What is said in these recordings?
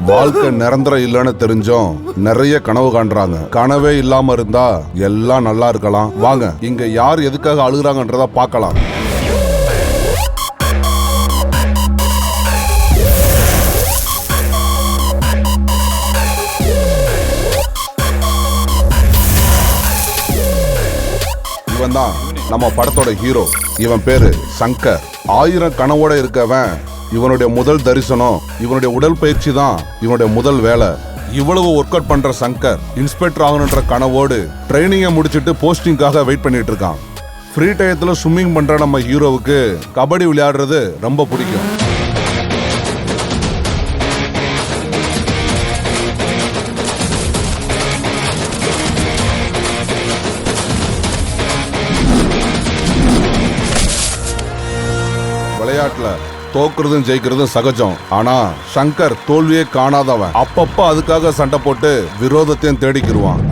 வாழ்க்கை நிரந்தரம் இல்லைன்னு தெரிஞ்சும் நிறைய கனவு காண்றாங்க. கனவே இல்லாம இருந்தா எல்லாம் நல்லா இருக்கலாம். வாங்க இங்க யார் எதுக்காக அழுகுறாங்கன்றத பார்க்கலாம். இவன் தான் நம்ம படத்தோட ஹீரோ. இவன் பேரு சங்கர். 1000 கனவோட இருக்கவன் இவனுடைய முதல் தரிசனம், இவனுடைய உடல் பயிற்சி தான் இவனுடைய முதல் வேலை. இவ்வளவு ஒர்க் அவுட் பண்ற சங்கர் இன்ஸ்பெக்டர் ஆகணுன்ற கனவோடு ட்ரைனிங்கை முடிச்சுட்டு போஸ்டிங்காக வெயிட் பண்ணிட்டு இருக்கான். ஃப்ரீ டயத்துல ஸ்விம்மிங் பண்ற நம்ம ஹீரோவுக்கு கபடி விளையாடுறது ரொம்ப பிடிக்கும். விளையாட்டுல தோக்குறதும் ஜெயிக்கிறதும் சகஜம். ஆனா சங்கர் தோல்வியே காணாதவன். அப்பப்ப அதுக்காக சண்டை போட்டு விரோதத்தையும் தேடிக்கிடுவான்.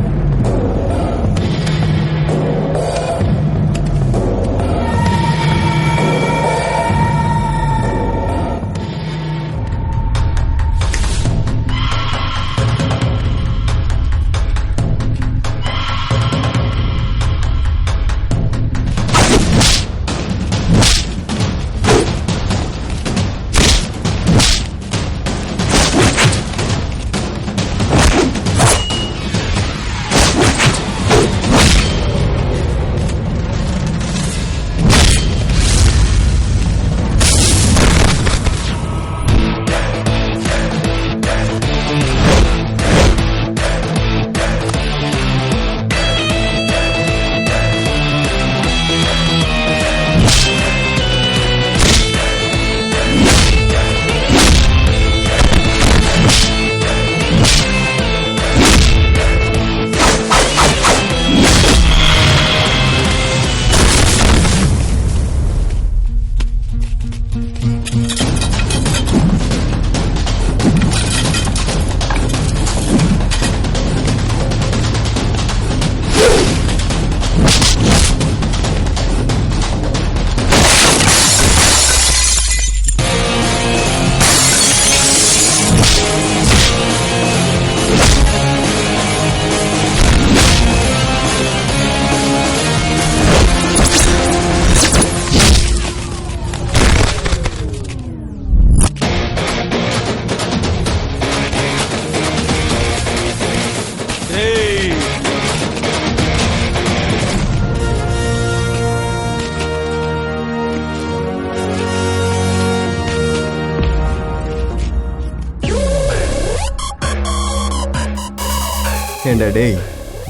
ஏண்டா டேய்,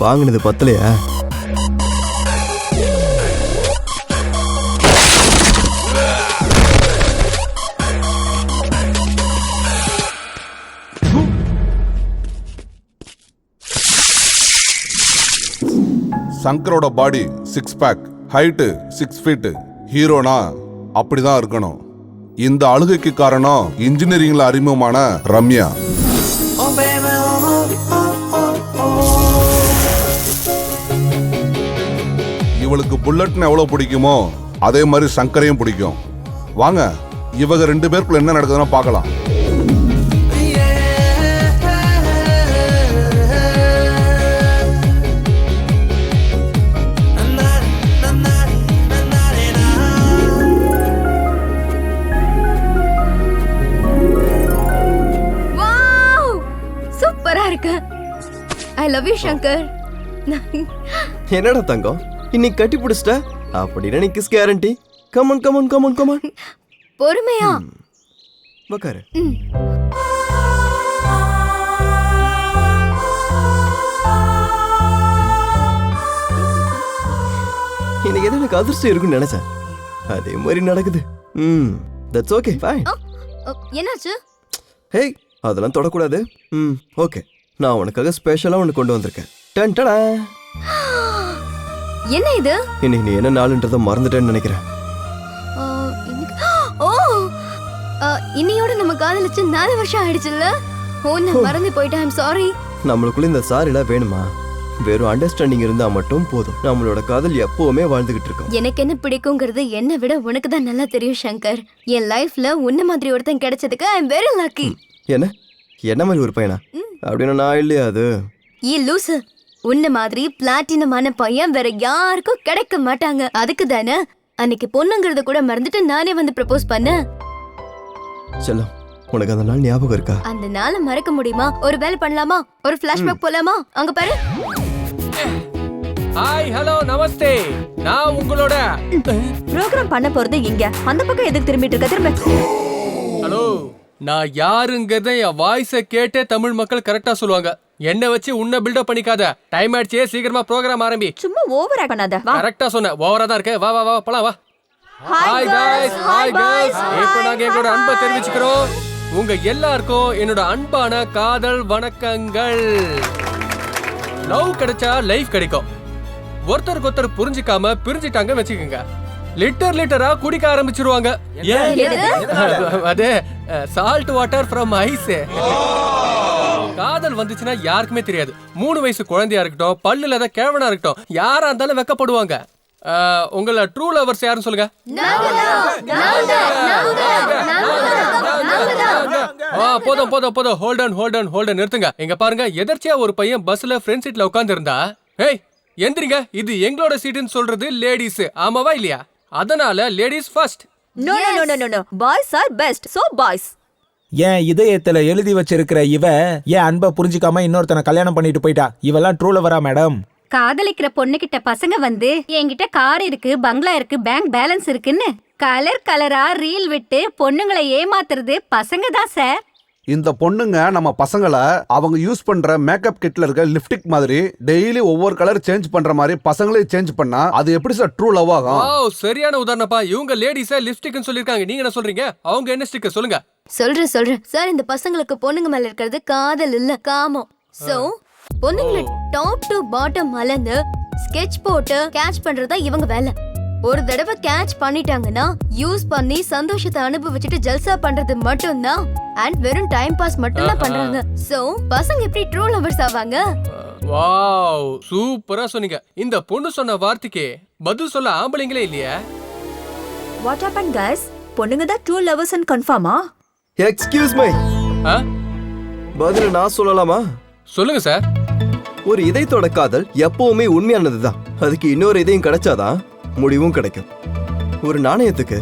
வாங்கினது பத்தலையா? சங்கரோட பாடி 6 பேக், ஹைட்டு 6 ஃபீட். ஹீரோனா அப்படிதான் இருக்கணும். இந்த அழுகைக்கு காரணம் இன்ஜினியரிங்ல அறிமுகமான ரம்யா. இவளுக்கு புல்லட்னு எவ்வளவு பிடிக்குமோ அதே மாதிரி சங்கரையும் பிடிக்கும். வாங்க இவங்க 2 பேருக்குள்ள என்ன நடக்குதுன்னு பார்க்கலாம். I love you, Shankar. என்னடா தங்கம், இன்னைக்கு கட்டி பிடிச்சிட்ட? அப்படின்னா நீ kiss guarantee. Come on come on come on come on. பொறுமையா உட்காரு. இன்னைக்கு எது எனக்கு அதிர்ஷ்டம் இருக்குன்னு நினைச்சேன், அதே மாதிரி நடக்குது. That's okay, fine. என்னாச்சு? ஹேய், அதெல்லாம் தொடக்கூடாது. ஓகே, நான் உனக்காக ஸ்பெஷலா ஒன்று கொண்டு வந்திருக்கேன். டன் டடா. என்ன இது? இன்னைக்கு நீ என்ன நாளுன்றதை மறந்துட்டேன்னு நினைக்கிறேன். ஓ, இன்னையோட நம்ம காதலிச்சு 4 வருஷம் ஆயிடுச்சுல்ல? ஓ, நான் மறந்து போயிட்டேன். I'm sorry. நம்மளுக்குள்ள இந்த சாரிலாம் வேணுமா? வெறும் அண்டர்ஸ்டாண்டிங் இருந்தா மட்டும் போதும். நம்மளோட காதல் எப்பவுமே வாழ்ந்துகிட்டு இருக்கோம். எனக்கு என்ன பிடிக்குங்கிறது என்னை விட உனக்கு தான் நல்லா தெரியும் சங்கர். என் லைஃப்ல உன்ன மாதிரி ஒருத்தன் கிடைச்சதுக்கு ஐ எம் வெரி லக்கி. என்ன மாதிரி ஒரு பையனா? அப்படின்னா நான் இல்லையா அது? லூசு, உன்ன மாதிரி பிளாட்டினமான பையன் வேற யாருக்கும் கிடைக்க மாட்டாங்க. அதுக்கு தானே அன்னைக்கு பொண்ணுங்கிறத கூட மறந்துட்டு நானே வந்து ப்ரப்போஸ் பண்ணேன். செல்லம், உனக்கு அந்த நாள் ஞாபகம் இருக்கா? அந்த நாளை மறக்க முடியுமா? ஒரு வேலை பண்ணலாமா? ஒரு ஃபிளாஷ்பேக் போலாமா? அங்க பாரு. ஹாய், ஹலோ, நமஸ்தே. நான் உங்களோட ப்ரோகிராம் பண்ண போறது இங்க. அந்த பக்கம் எதுக்கு திரும்பிட்டு இருக்க? திரும்ப. ஹலோ, நான் யாருங்கிறத என் வாய்ஸை கேட்டே தமிழ் மக்கள் கரெக்டா சொல்லுவாங்க. என்ன வச்சு உன்னை பில்டப் பண்ணிக்காத. டைம் ஆயிடுச்சே, சீக்கிரமா ப்ரோகிராம் ஆரம்பி. சும்மா ஓவர் பண்ணாத. வா. கரெக்டா சொன்ன. ஓவரா தான் இருக்க. வா வா வா போலாம் வா. Hi guys, hi guys. இப்போ நாங்க எங்களோட அன்பை தெரிவிச்சுக்கிறோம். உங்க எல்லாருக்கும் என்னோட அன்பான காதல் வணக்கங்கள். லவ் கிடைச்சா லைஃப் கிடைக்கும். ஒருத்தருக்கு ஒருத்தர் புரிஞ்சிக்காம பிரிஞ்சிட்டாங்க வச்சுக்கோங்க, லிட்டரா குடிக்க ஆரம்பிச்சிருவாங்க. அது சால்ட் வாட்டர் ஃப்ரம் ஐஸ். காதல் வந்துச்சுன்னா யாருக்குமே தெரியாது. 3 வயசு குழந்தையா இருக்கட்டும், பல்லுல ஏதாவது கிழவனா இருக்கட்டும், யாரா இருந்தாலும் வெக்கப்படுவாங்க. உங்கள ட்ரூ லவர்ஸ் யாருன்னு சொல்லுங்க. போதும் போதும் போதும். ஹோல்டன் நிறுத்துங்க. எங்க பாருங்க, எதர்ச்சியா ஒரு பையன் பஸ்ல ஃப்ரண்ட் சீட்ல உட்கார்ந்து இருந்தா, ஏய் எந்திரிங்க, இது எங்களோட சீட்னு சொல்றது லேடிஸ், ஆமாவா இல்லையா? அதனால ladies first. No no no no no. Boys are best. So boys. என் இதயத்துல எழுதி வச்சிருக்கிற இவ என் அன்பை புரிஞ்சுக்காம இன்னொருத்தனை கல்யாணம் பண்ணிட்டு போயிட்டா. இவெல்லாம் ட்ரூ லவரா மேடம்? காதலிக்கிற பொண்ணுகிட்ட பசங்க வந்து என்கிட்ட கார் இருக்கு, பங்களா இருக்கு, பேங்க் பேலன்ஸ் இருக்குன்னு கலரா ரீல் விட்டு பொண்ணுங்களை ஏமாத்துறது பசங்க தான் சார். இந்த பொண்ணுங்க நம்ம பசங்களை அவங்க யூஸ் பண்ற மேக்கப் கிட்ல இருக்க லிப்ஸ்டிக் மாதிரி டெய்லி ஒவ்வொரு கலர் சேஞ்ச் பண்ற மாதிரி பசங்களே சேஞ்ச் பண்ணா அது எப்படி சார் ட்ரூ லவ் ஆகும்? சரியான உதாரணப்பா. இவங்க லேடிஸா லிப்ஸ்டிக்னு சொல்லிருக்காங்க. நீங்க என்ன சொல்றீங்க? அவங்க என்ன ஸ்டிக் சொல்லுங்க. சொல்றேன் சார். இந்த பசங்களுக்கு பொண்ணுங்க மேல இருக்கிறது காதல் இல்ல, காமம். சோ பொண்ணுங்களை டாப் டு பாட்டம் அளந்து ஸ்கெட்ச் போட்டு கேட்ச் பண்றதா இவங்க வேலை. ஒரு தடவை கேட்ச் பண்ணிட்டாங்கன்னா யூஸ் பண்ணி சந்தோஷத்தை அனுபவிச்சுட்டு ஜல்சா பண்றது மட்டும்தான். அண்ட் வெறும் டைம் பாஸ் மட்டும் தான் பண்றாங்க. சோ பசங்க எப்படி ட்ரூ லவர்ஸ் ஆவாங்க? வாவ், சூப்பரா சொன்னீங்க. இந்த பொண்ணு சொன்ன வார்த்தைக்கு பதில் சொல்ல ஆம்பளைங்களே இல்லையா? What happen guys? பொண்ணுங்க தான் ட்ரூ லவர்ஸ் அண்ட் கன்ஃபார்மா? எக்ஸ்கியூஸ் மீ, பதில நான் சொல்லலாமா? சொல்லுங்க சார். ஒரு இதயத்தோட காதல் எப்பவுமே உண்மையானதுதான். அதுக்கு இன்னொரு இதயம் கிடைச்சாதான் முடிவும் கிடைக்கும். ஒரு நாணயத்துக்கு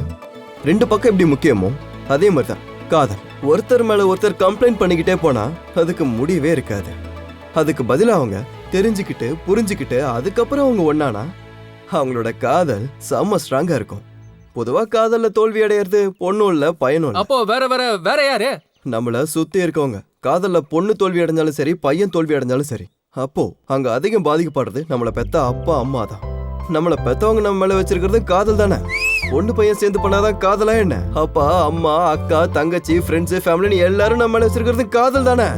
2 பக்கம் எப்படி முக்கியமோ அதே மாதிரிதான் காதல். ஒருத்தர் மேல ஒருத்தர் கம்ப்ளைண்ட் பண்ணிக்கிட்டே போனா அதுக்கு முடிவே இருக்காது. அதுக்கு பதிலா அவங்க தெரிஞ்சுக்கிட்டு புரிஞ்சுக்கிட்டு அதுக்கப்புறம் அவங்க ஒன்னானா அவங்களோட காதல் செம்ம ஸ்ட்ராங்கா இருக்கும். பொதுவா காதல்ல தோல்வி அடையிறது பொண்ணும் இல்ல பையனும் இல்ல. அப்போ வேற யாரு? நம்மள சுத்தி இருக்கவங்க. காதல்ல பொண்ணு தோல்வி அடைஞ்சாலும் சரி, பையன் தோல்வி அடைஞ்சாலும் சரி, அப்போ அங்க அதிகம் பாதிக்கப்படுறது நம்மள பெத்த அப்பா அம்மா தான். நம்மள பெத்தவங்க நம்ம மேல வச்சிருக்கிறது காதல் தானே. பொண்ணு பையன் சேர்ந்து பண்ணாதான் காதலா என்ன? அப்பா அம்மா அக்கா தங்கச்சி ஃப்ரெண்ட்ஸ் ஃபேமிலின்னு எல்லாரும் நம்ம மேல வச்சிருக்கிறது காதல் தானே.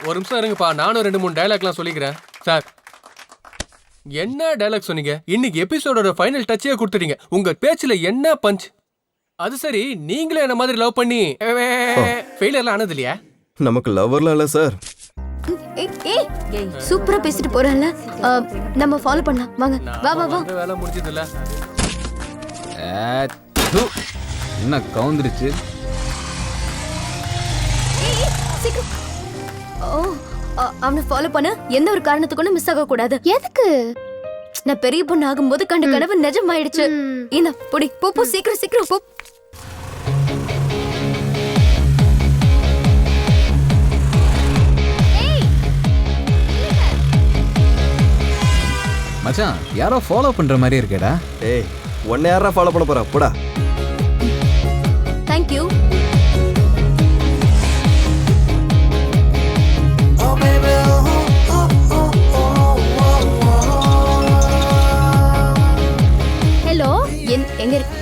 ஒரு நிமிஷம் இருங்கப்பா, நானும் 2-3 டயலாக்லாம் சொல்லிக்கிறேன். சார், என்ன டயலாக் சொன்னீங்க? இன்னைக்கு எபிசோடோட ஃபைனல் டச்சே கொடுத்துட்டீங்க. உங்க பேச்சுல என்ன பஞ்ச். அது சரி, நீங்களே என்ன மாதிரி லவ் பண்ணி ஃபெயிலியர்லாம் ஆனது இல்லையா? நமக்கு லவ்வர்லாம் இல்ல சார். சூப்பரா பேசிட்டு போறேன்ல, நம்ம ஃபாலோ பண்ணலாம் வாங்க. வா வா வா. வேலை முடிஞ்சது இல்ல. என்ன கவுந்துருச்சு? அவனை ஃபாலோ பண்ண எந்த ஒரு காரணத்துக்கு மிஸ் ஆக கூடாது. எதுக்கு? நான் பெரிய பொண்ணு ஆகும்போது கண்ட கனவு நிஜமாயிடுச்சு. இந்த பொடி போ சீக்கிரம் போ. மச்சான், யாரோ ஃபாலோ பண்ற மாதிரி இருக்கேடா. ஏய், உன்னை யாரா ஃபாலோ பண்ண போறா? போடா. Thank you.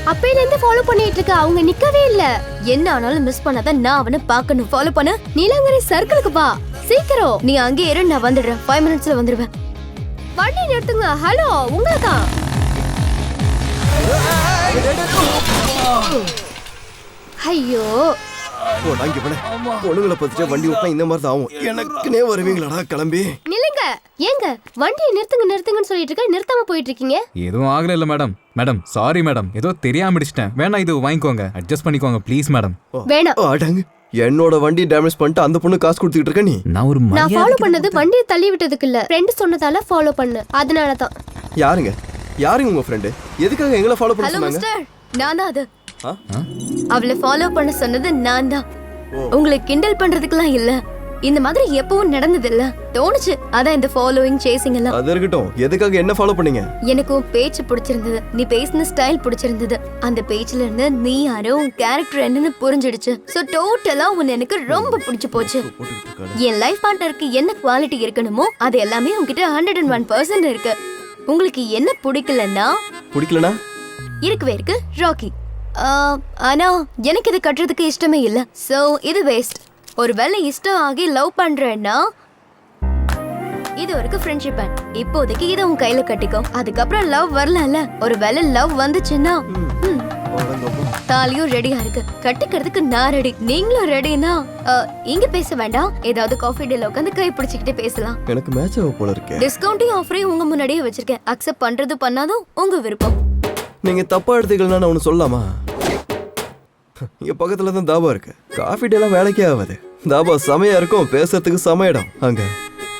அப்பையில இருந்து ஃபாலோ பண்ணிட்டு இருக்க. அவங்க நிக்கவே இல்ல. என்ன ஆனாலும் மிஸ் பண்ணாதான் நான் அவனை பார்க்கணும். ஃபாலோ பண்ண நீலாங்கரை சர்க்கிளுக்கு வா சீக்கிரம். நீ அங்கே இரு, நான் வந்துடுறேன். 5 மினிட்ஸ்ல வந்துடுவேன். வண்டி நிறுத்துங்க. ஹலோ, உங்களதான். ஐயோ, நாங்க பொண்ணுங்களை பத்திட்டு வண்டி ஓட்டினா இந்த மாதிரி தான் ஆகும். எனக்குனே வருவீங்களாடா கிளம்பி. நில்லுங்க. ஏங்க வண்டியை நிறுத்துங்க நிறுத்துங்கன்னு சொல்லிட்டு இருக்க, நிறுத்தாம போயிட்டு இருக்கீங்க. எதுவும் ஆகல இல்ல மேடம். மேடம் சாரி மேடம், ஏதோ தெரியாம அடிச்சிட்டேன். வேணா இது வாங்கிக்கோங்க, அட்ஜஸ்ட் பண்ணிக்கோங்க ப்ளீஸ் மேடம். வேணாம். அடங்கு, என்னோட வண்டி டேமேஜ் பண்ணிட்டு அந்த பொண்ணு காசு கொடுத்துக்கிட்டு இருக்க நீ. நான் ஃபாலோ பண்ணது வண்டியை தள்ளி விட்டதுக்கு இல்ல, ஃப்ரெண்ட் சொன்னதால ஃபாலோ பண்ணு. அதனால தான். யாருங்க உங்க ஃப்ரெண்டு? எதுக்காக எங்களை ஃபாலோ பண்ண ஹலோ சொன்னாங்க? மிஸ்டர், நான் தான் அது. அவளை ஃபாலோ பண்ண சொன்னது நான் தான். உங்களை கிண்டல் பண்றதுக்குலாம் இல்ல. இந்த மாதிரி எப்பவும் நடந்தது இல்ல, தோணுச்சு. அதான் இந்த ஃபாலோயிங் சேசிங் எல்லாம். அது இருக்கட்டும், எதுக்காக என்ன ஃபாலோ பண்ணீங்க? எனக்கு உன் பேச்சு பிடிச்சிருந்தது, நீ பேசின ஸ்டைல் பிடிச்சிருந்தது. அந்த பேச்சுல இருந்து நீ யாரோ, உன் கேரக்டர் என்னன்னு புரிஞ்சிடுச்சு. சோ டோட்டலா உன்னை எனக்கு ரொம்ப பிடிச்சு போச்சு. என் லைஃப் பார்ட்னருக்கு என்ன குவாலிட்டி இருக்கணுமோ அது எல்லாமே உன்கிட்ட 101% இருக்கு. உங்களுக்கு என்ன பிடிக்கலன்னா இருக்கவே இருக்கு ராக்கி. ஆனா எனக்கு இது கட்டுறதுக்கு இஷ்டமே இல்ல. சோ இது வேஸ்ட். ஒருவேளை இஷ்டம் ஆகி லவ் பண்றேன்னா இது வரைக்கும் ஃப்ரெண்ட்ஷிப் பேண்ட். இப்போதைக்கு இதை உன் கையில கட்டிக்கோ. அதுக்கப்புறம் லவ் வரல. ஒருவேளை லவ் வந்துச்சுன்னா தாலியும் ரெடியா இருக்கு. கட்டிக்கிறதுக்கு நான் ரெடி, நீங்களும் ரெடினா இங்க பேச வேண்டாம். ஏதாவது காஃபி டேல உட்காந்து கை பிடிச்சிக்கிட்டே பேசலாம். எனக்கு மேட்ச் ஆக போல இருக்கு. டிஸ்கவுண்டிங் ஆஃபரையும் உங்க முன்னாடியே வச்சிருக்கேன். அக்செப்ட் பண்றது பண்ணாதும் உங்க விருப்பம். நீங்க தப்பா எடுத்துக்கலாம், நான் ஒன்னு சொல்லலாமா? இங்க பக்கத்துல தான் தாபா இருக்கு. காஃபி டேலாம் வேலைக்கே ஆகாது. தாபா செமையா இருக்கும், பேசுறதுக்கு செம இடம். அங்க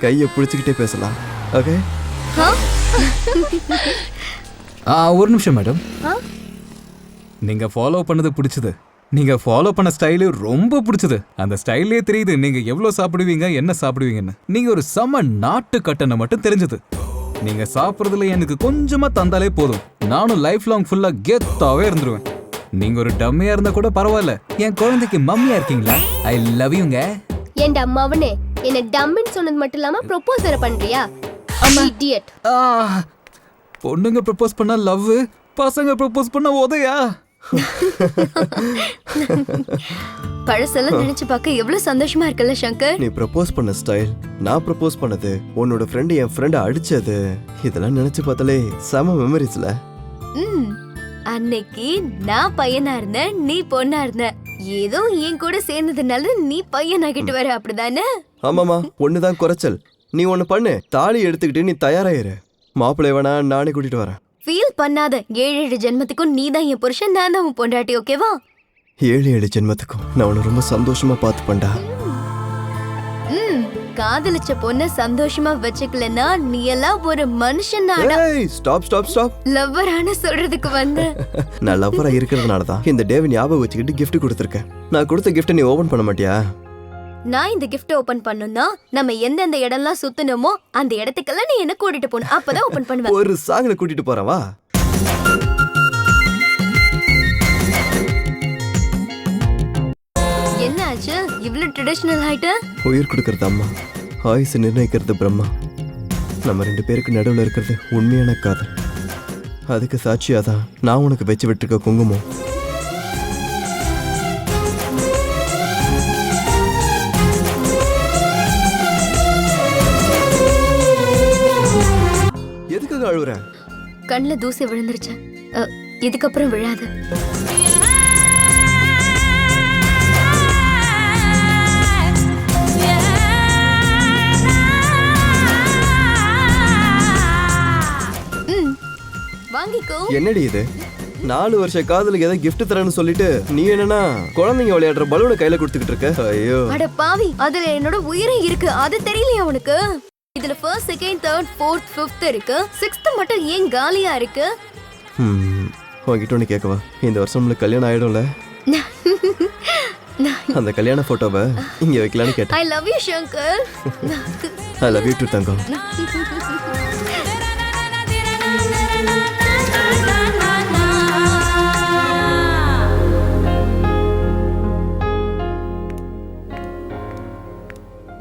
கையை பிடிச்சிக்கிட்டே பேசலாம். ஓகே, ஒரு நிமிஷம் மேடம். நீங்க ஃபாலோ பண்ணது பிடிச்சது. நீங்க ஃபாலோ பண்ண ஸ்டைலு ரொம்ப பிடிச்சது. அந்த ஸ்டைலே தெரியுது நீங்க எவ்வளவு சாப்பிடுவீங்க, என்ன சாப்பிடுவீங்கன்னு. நீங்க ஒரு செம நாட்டு கட்டணை மட்டும் தெரிஞ்சது. நீங்க சாப்பிட்றதுல எனக்கு கொஞ்சமா தந்தாலே போதும், நானும் லைஃப் லாங் ஃபுல்லா கெத்தாவே இருந்துருவேன். நீங்க ஒரு டம்மியா இருந்தா கூட பரவாயில்ல, என் குழந்தைக்கு மம்மியா இருக்கீங்களா? ஐ லவ் யூங்க. என் அம்மாவனே, என்ன டம்மின்னு சொன்னது மட்டும் இல்லாம ப்ரொபோஸ் பண்றியா? இடியட். பொண்ணுங்க ப்ரொபோஸ் பண்ணா லவ், பசங்க ப்ரொபோஸ் பண்ணா உதையா? பழசெல்லாம் நினைச்சு பார்க்க எவ்வளவு சந்தோஷமா இருக்குல்ல சங்கர். நீ ப்ரப்போஸ் பண்ண ஸ்டைல், நான் ப்ரப்போஸ் பண்ணது, உன்னோட ஃப்ரெண்ட் என் ஃப்ரெண்ட் அடிச்சது, இதெல்லாம் நினைச்சு பார்த்தாலே செம மெமரிஸ்ல. அன்னைக்கு நான் பையனா இருந்தேன், நீ பொண்ணா இருந்த. ஏதோ என் கூட சேர்ந்ததுனால நீ பையனாகிட்டு வர, அப்படிதானே? ஆமாமா, ஒண்ணுதான் குறைச்சல். நீ ஒண்ணு பண்ணு, தாலி எடுத்துக்கிட்டு நீ தயாராயிரு. மாப்பிள்ளை வேணா நானே கூட்டிட்டு வரேன். ஃபீல் பண்ணாத. 7 ஜென்மத்துக்கும் நீ தான் என் புருஷன், நான் தான் உன் பொண்டாட்டி. ஓகேவா? 7 ஜென்மத்துக்கும் நான் உன்னை ரொம்ப சந்தோஷமா பார்த்துப்பேன்டா. காதலிச்ச பொண்ண சந்தோஷமா வச்சுக்கலன்னா நீ எல்லாம் ஒரு மனுஷன். ஸ்டாப். லவ்வரான சொல்றதுக்கு வந்து நான் லவ்வரா இருக்கிறதுனால தான் இந்த டேவை ஞாபகம் வச்சுக்கிட்டு கிஃப்ட் கொடுத்துருக்கேன். நான் கொடுத்த கிஃப்ட் நீ ஓபன் பண்ண மாட்டியா? நான் இந்த கிஃப்ட் ஓபன் பண்ணனும்னா நம்ம எந்தெந்த இடம்லாம் சுத்தணுமோ அந்த இடத்துக்கெல்லாம் நீ என்ன கூட்டிட்டு போகணும். அப்பதான் ஓபன் பண்ணுவேன். ஒரு சாங்ல கூட்டிட்டு போறவா? என்ன ஆச்சு இவ்ளோ ட்ரெடிஷனல் ஆயிட்ட? உயிர் கொடுக்கறது அம்மா, ஆயுசு நிர்ணயிக்கிறது பிரம்மா. நம்ம 2 பேருக்கு நடுவில் இருக்கிறது உண்மையான காதல். அதுக்கு சாட்சியாதான் நான் உனக்கு வச்சு விட்டுருக்க குங்குமம். எதுக்காக அழுவுற? கண்ணுல தூசி விழுந்துருச்சு. இதுக்கப்புறம் விழாது. வாங்கிக்கோ. என்னடி இது? 4 வருஷ காதலுக்கு ஏதோ gift தரேன்னு சொல்லிட்டு நீ என்னன்னா குழந்தைங்க விளையாடுற பலூனை கையில கொடுத்துக்கிட்டு இருக்க. ஐயோ அட பாவி, அதுல என்னோட உயிரே இருக்கு. அது தெரியலையா உனக்கு? இதுல 1st, 2nd, 3rd, 4th, 5th இருக்கு. 6th மட்டும் ஏன் காலியா இருக்கு? உன்கிட்ட ஒன்று கேட்கவா? இந்த வருஷம் நம்மளுக்கு கல்யாணம் ஆயிடும்ல? அந்த கல்யாண போட்டோவை இங்க வைக்கலான்னு கேட்டேன். I love you Shankar. I love you too தங்கம்.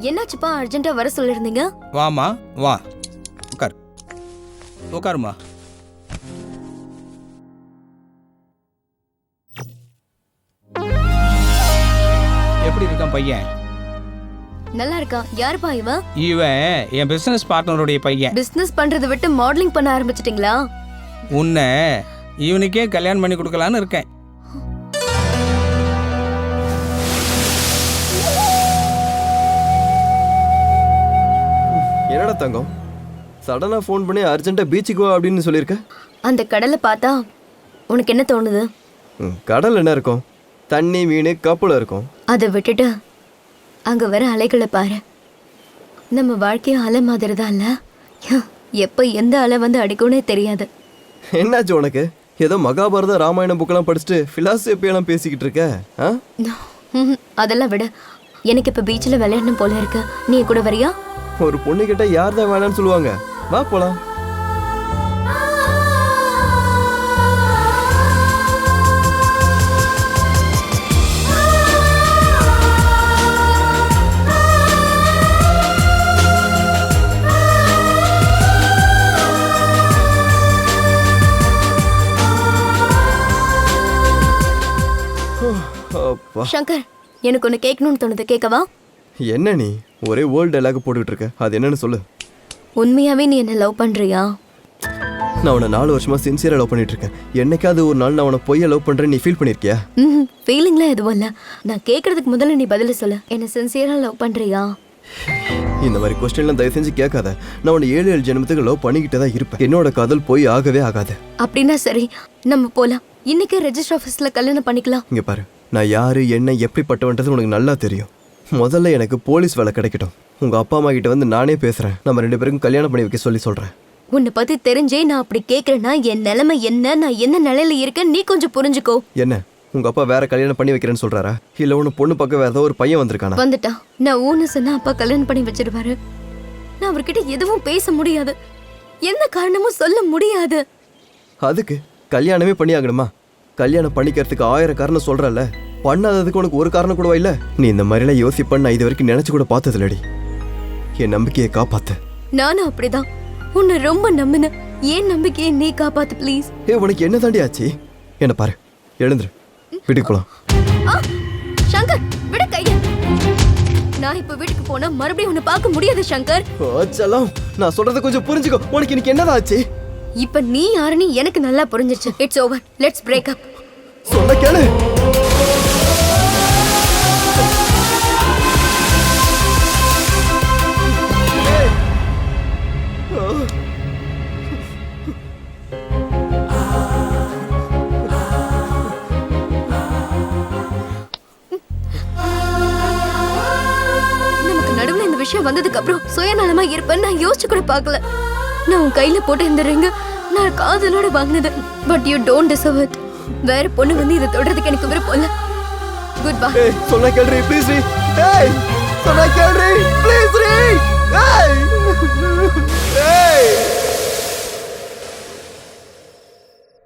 என்னாச்சுப்பா, அர்ஜென்ட்டா வர சொல்லிருந்தீங்க? வாமா வா, உட்காருமா. எப்படி இருக்கான் பையன்? நல்லா இருக்கா? யாருப்பா இவன்? இவன் என் பிசினஸ் பார்ட்னருடைய பையன். பிசினஸ் பண்றதை விட்டு மாடலிங் பண்ண ஆரம்பிச்சிட்டீங்களா? உன்னை இவனுக்கே கல்யாணம் பண்ணி கொடுக்கலான்னு இருக்கேன். என்னடா தங்கம், சடனா ஃபோன் பண்ணி அர்ஜென்ட்டா பீச்சுக்கு வா அப்படின்னு சொல்லியிருக்க? அந்த கடலை பார்த்தா உனக்கு என்ன தோணுது? கடல் என்ன இருக்கும்? தண்ணி, மீன், கப்பல் இருக்கும். அதை விட்டுட்டு அங்க வர அலைகளை பாரு. நம்ம வாழ்க்கையும் அலை மாதிரி தான் இல்ல? எப்ப எந்த அலை வந்து அடிக்கும்னே தெரியாது. என்னாச்சு உனக்கு? ஏதோ மகாபாரத ராமாயணம் புக்கெல்லாம் படிச்சுட்டு பிலாசபியெல்லாம் பேசிக்கிட்டு இருக்க? அதெல்லாம் விட எனக்கு இப்ப பீச்சில் விளையாடணும் போல இருக்கு. நீ கூட வரியா? ஒரு பொண்ணு கிட்ட யார் தான் வேணான்னு சொல்லுவாங்க? வா போலாம். சங்கர், எனக்கு ஒன்று கேட்கணும்னு தோணுது, கேட்கவா? என்ன நீ ஒரே ஓல்டு டைலாக் போட்டுக்கிட்டு இருக்க? அது என்னன்னு சொல்லு. உண்மையாவே நீ என்ன லவ் பண்றியா? நான் உன்னை 4 வருஷமா சின்சியரா லவ் பண்ணிட்டு இருக்கேன். என்னைக்காவது ஒரு நாள் நான் உன்னை பொய்யா லவ் பண்றேன்னு நீ ஃபீல் பண்ணிருக்கியா? ஃபீலிங்லாம் எதுவும் இல்லை. நான் கேட்கறதுக்கு முதல்ல நீ பதில சொல்லு. என்ன சின்சியரா லவ் பண்றியா? இந்த மாதிரி கொஸ்டின்லாம் தயவு செஞ்சு கேட்காத. நான் உன்னை 7 ஜென்மத்துக்கு லவ் பண்ணிக்கிட்டே தான் இருப்பேன். என்னோட காதல் போய் ஆகவே ஆகாது. அப்படின்னா சரி, நம்ம போலாம். இன்னைக்கு ரெஜிஸ்டர் ஆஃபீஸ்ல கல்யாணம் பண்ணிக்கலாம். இங்க பாரு, நான் யாரு என்ன எப்படிப்பட்டவன்றது உனக்கு நல்லா தெரியும். முதல்ல எனக்கு போலீஸ் வேலை கிடைக்கட்டும். உங்க அப்பா அம்மா கிட்ட வந்து நானே பேசுறேன். நம்ம 2 பேருக்கும் கல்யாணம் பண்ணி வைக்க சொல்லி சொல்றேன். உன்னை பத்தி தெரிஞ்சே நான் அப்படி கேட்கறேன்னா என் நிலைமை என்ன, நான் என்ன நிலையில இருக்கேன் நீ கொஞ்சம் புரிஞ்சுக்கோ. என்ன உங்க அப்பா வேற கல்யாணம் பண்ணி வைக்கிறேன்னு சொல்றாரா? இல்ல உன்னை பொண்ணு பக்கம் வேற ஏதோ ஒரு பையன் வந்திருக்கானா? வந்துட்டா. நான் ஊன்னு சொன்னா அப்பா கல்யாணம் பண்ணி வச்சிருவாரு. நான் அவர்கிட்ட எதுவும் பேச முடியாது, எந்த காரணமும் சொல்ல முடியாது. அதுக்கு கல்யாணமே பண்ணி ஆகணுமா? கல்யாணம் பண்ணிக்கிறதுக்கு 1000 காரணம் சொல்றல, பண்ணாததுக்கு உனக்கு ஒரு காரணம் கூடவா இல்ல? நீ இந்த மாதிரிலாம் யோசிப்பேன்னு நான் இது வரைக்கும் நினைச்சு கூட பார்த்ததில்லடி. என் நம்பிக்கையை காப்பாத்து. நானும் அப்படிதான் உன்னை ரொம்ப நம்பினேன். ஏன் நம்பிக்கையை நீ காப்பாத்து ப்ளீஸ். உனக்கு என்ன தாண்டி ஆச்சு? என்ன பாரு, எழுந்துரு, வீட்டுக்கு போலாம். சங்கர், விட கைய. நான் இப்ப வீட்டுக்கு போனா மறுபடியும் உன்னை பார்க்க முடியாது சங்கர். ஓச்சலாம், நான் சொல்றத கொஞ்சம் புரிஞ்சுக்கோ. உனக்கு இன்னைக்கு என்னதான் ஆச்சு? இப்ப நீ யாருன்னு எனக்கு நல்லா புரிஞ்சிருச்சு. It's over, let's break up. சொல்ல கேளு. நமக்கு நடுவுல இந்த விஷயம் வந்ததுக்கு அப்புறம் சுயநலமா இருப்பேன்னு நான் யோசிச்சு கூட பார்க்கல. நான் உன் கையில போட்டு இந்த ரிங்க நான் காதலோட வாங்கினது. But you don't deserve it. வேற பொண்ணு வந்து இதை தொடறதுக்கு எனக்கு விருப்பம் இல்ல. Good bye. சொன்னா கேளுரி ப்ளீஸ் ரீ. ஏய் சொன்னா கேளுரி ப்ளீஸ் ரீ. ஏய் ஏய்.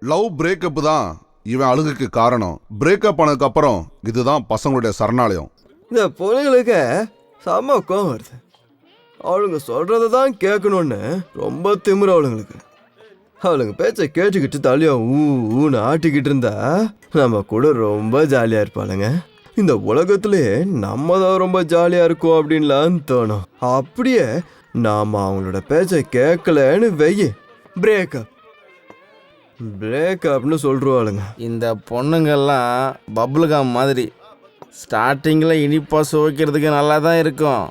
லவ் பிரேக்கப் தான் இவன் அழுகுக்கு காரணம். பிரேக்கப் ஆனதுக்கு அப்புறம் இதுதான் பசங்களுடைய சரணாலயம். இந்த பொண்ணுங்களுக்கு செம்ம கோவம் வருது. அவளுங்க சொல்றதை தான் கேட்கணும்னு ரொம்ப திமிரு அவளுங்களுக்கு. அவளுங்க பேச்சை கேட்டுக்கிட்டு தலையா ஊன்னு ஆட்டிக்கிட்டு இருந்தா நம்ம கூட ரொம்ப ஜாலியா இருப்பாளுங்க. இந்த உலகத்திலே நம்ம தான் ரொம்ப ஜாலியா இருக்கோம் அப்படின்லாம் தோணும். அப்படியே நாம அவங்களோட பேச்சை கேட்கலன்னு வெய்ய பிரேக்கப் பிரேக்கப்னு சொல்றாளுங்க. இந்த பொண்ணுங்கள்லாம் பப்ளுகாம் மாதிரி. ஸ்டார்டிங்கில் இனிப்பாக சுவைக்கிறதுக்கு நல்லா தான் இருக்கும்,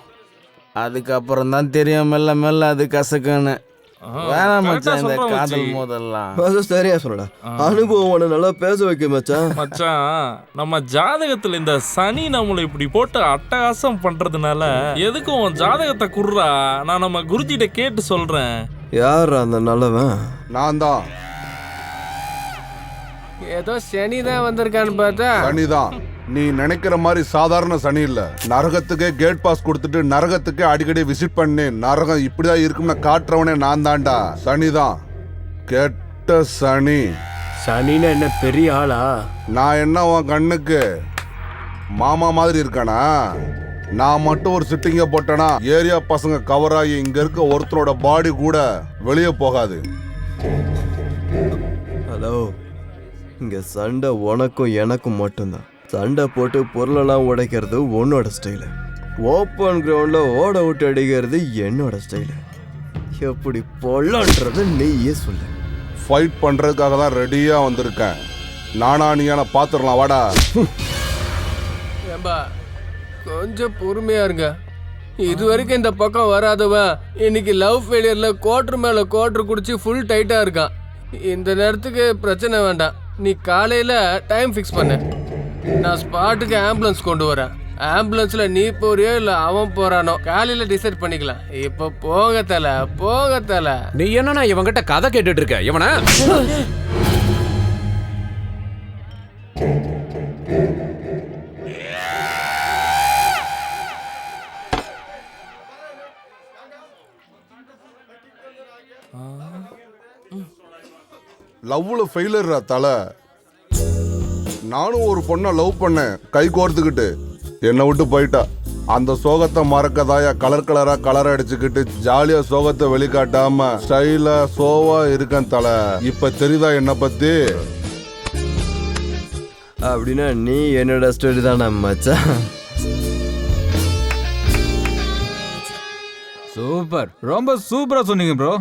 அதுக்கப்புறம் தான் தெரியும் மெல்ல மெல்ல அது கசக்குன்னு. வேணாம் மச்சான் இந்த காதல் மோதல்லாம். சரியா சொல்லடா, அனுபவம் உன்னை நல்லா பேச வைக்க மச்சான். மச்சான் நம்ம ஜாதகத்துல இந்த சனி நம்மளை இப்படி போட்டு அட்டகாசம் பண்றதுனால எதுக்கும் உன் ஜாதகத்தை குர்றா, நான் நம்ம குருஜிட்ட கேட்டு சொல்றேன். யார் அந்த நல்லவன்? நான் தான். ஏதோ சனி தான் வந்திருக்கான்னு பார்த்தா சனிதான். நீ நினைக்கிற மாதிரி சாதாரண சனி இல்ல. நரகத்துக்கே கேட் பாஸ் கொடுத்துட்டு நரகத்துக்கே அடிக்கடி விசிட் பண்ணி நரகம் இப்படிதான் இருக்கும்னு காட்டுறவனே நான் தான்டா. சனிதான், கெட்ட சனி. சனின்னு என்ன பெரிய ஆளா? நான் என்ன உன் கண்ணுக்கு மாமா மாதிரி இருக்கானா? நான் மட்டும் ஒரு சிட்டிங்க போட்டேனா ஏரியா பசங்க கவர் ஆகி இங்க இருக்க ஒருத்தரோட பாடி கூட வெளியே போகாது. ஹலோ, இங்க சண்டை உனக்கும் எனக்கும் மட்டும்தான். சண்டை போட்டு பொருளெல்லாம் உடைக்கிறது உன்னோட ஸ்டைலு, ஓப்பன் கிரவுண்டில் ஓட விட்டு அடிக்கிறது என்னோட ஸ்டைலு. எப்படி பொல்லன்றது நீயே சொல்லு. ஃபைட் பண்றதுக்காக தான் ரெடியா வந்திருக்கேன். நானா நீயான பாத்துடலாம் வாடா. ஏம்பா கொஞ்சம் பொறுமையா இருங்க. இது வரைக்கும் இந்த பக்கம் வராதவன் இன்னைக்கு லவ் ஃபெயிலியர்ல குவார்டர் மேல குவார்டர் குடிச்சு ஃபுல் டைட்டா இருக்கான். இந்த நேரத்துக்கு பிரச்சனை வேண்டாம். நீ காலையில டைம் ஃபிக்ஸ் பண்ணு. நான் ஸ்பாட்டுக்கு ஆம்புலன்ஸ் கொண்டு வரேன். ஆம்புலன்ஸ்ல நீ போறியோ இல்ல அவன் போறானோ காலையில டிசைட் பண்ணிக்கலாம். இப்ப போக தல. நீ என்னன்னா இவங்கிட்ட கதை கேட்டுட்டு இருக்க? இவன லவ்ல ஃபெயிலர் தலை. நானும் ஒரு பொண்ணை லவ் பண்ணேன், கை கோர்த்துக்கிட்டு என்னை விட்டு போயிட்டா. அந்த சோகத்தை மறக்கதாயா கலர் அடிச்சுக்கிட்டு ஜாலியா சோகத்தை வெளிக்காட்டாம ஸ்டைலா சோவா இருக்கேன் தலை. இப்ப தெரியுதா என்ன பத்தி? அப்படின்னா நீ என்னோட ஸ்டோரி தானே மச்சான். சூப்பர், ரொம்ப சூப்பரா சொன்னீங்க ப்ரோ.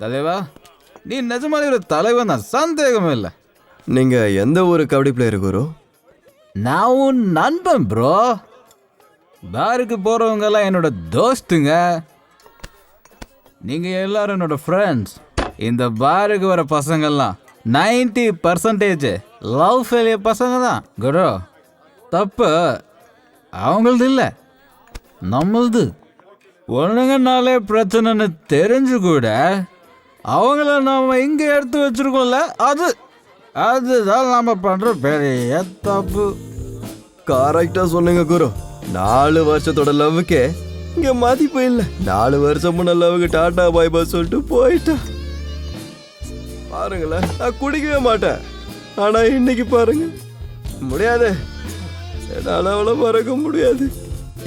தலைவா, நீ நிஜமாலே ஒரு தலைவன் தான், சந்தேகமே இல்லை. நீங்க எந்த ஒரு கபடி பிளேயர் குரு? நான் உன் நண்பன் ப்ரோ. பாருக்கு போறவங்க எல்லாம் என்னோட தோஸ்துங்க. நீங்க எல்லாரும் என்னோட ஃப்ரெண்ட்ஸ். இந்த பாருக்கு வர பசங்கள்லாம் 90% லவ் ஃபெயிலியர் பசங்க தான் குரு. தப்பு அவங்களது இல்லை, நம்மளது. ஒண்ணுங்கனாலே பிரச்சனைன்னு தெரிஞ்சு கூட அவங்கள நாம இங்க எடுத்து வச்சிருக்கோம்ல, அதுதான் நாம பண்ற பெரிய தப்பு. கரெக்டா சொன்னீங்க குரு. 4 வருஷத்தோட லவ்வுக்கே இங்க மதிப்பு இல்லை. 4 வருஷம் முன்ன லவ்வுக்கு டாடா பாய் பாய் சொல்லிட்டு போயிட்டா. பாருங்களேன், நான் குடிக்கவே மாட்டேன். ஆனா இன்னைக்கு பாருங்க, முடியாது, என்னால அவ்வளோ மறக்க முடியாது.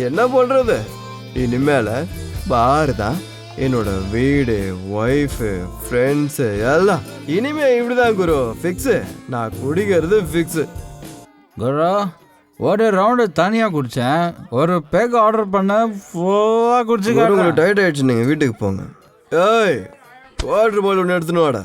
என்ன பண்றது? இனிமேல பாரு தான் என்னோட வீடு, ஒய்ஃபு, ஃப்ரெண்ட்ஸு எல்லாம். இனிமே இப்படிதான் குரு, ஃபிக்ஸு. நான் குடிக்கிறது ஃபிக்ஸு. குரு, ஒரு ரவுண்டு தனியாக குடித்தேன், ஒரு பேக் ஆர்டர் பண்ண ஃபுல்லாக குடிச்சு. உங்களுக்கு டயர்ட் ஆயிடுச்சு, நீங்கள் வீட்டுக்கு போங்க. ஏய், வாட்டர் பால் ஒன்று எடுத்துன்னு வாடா.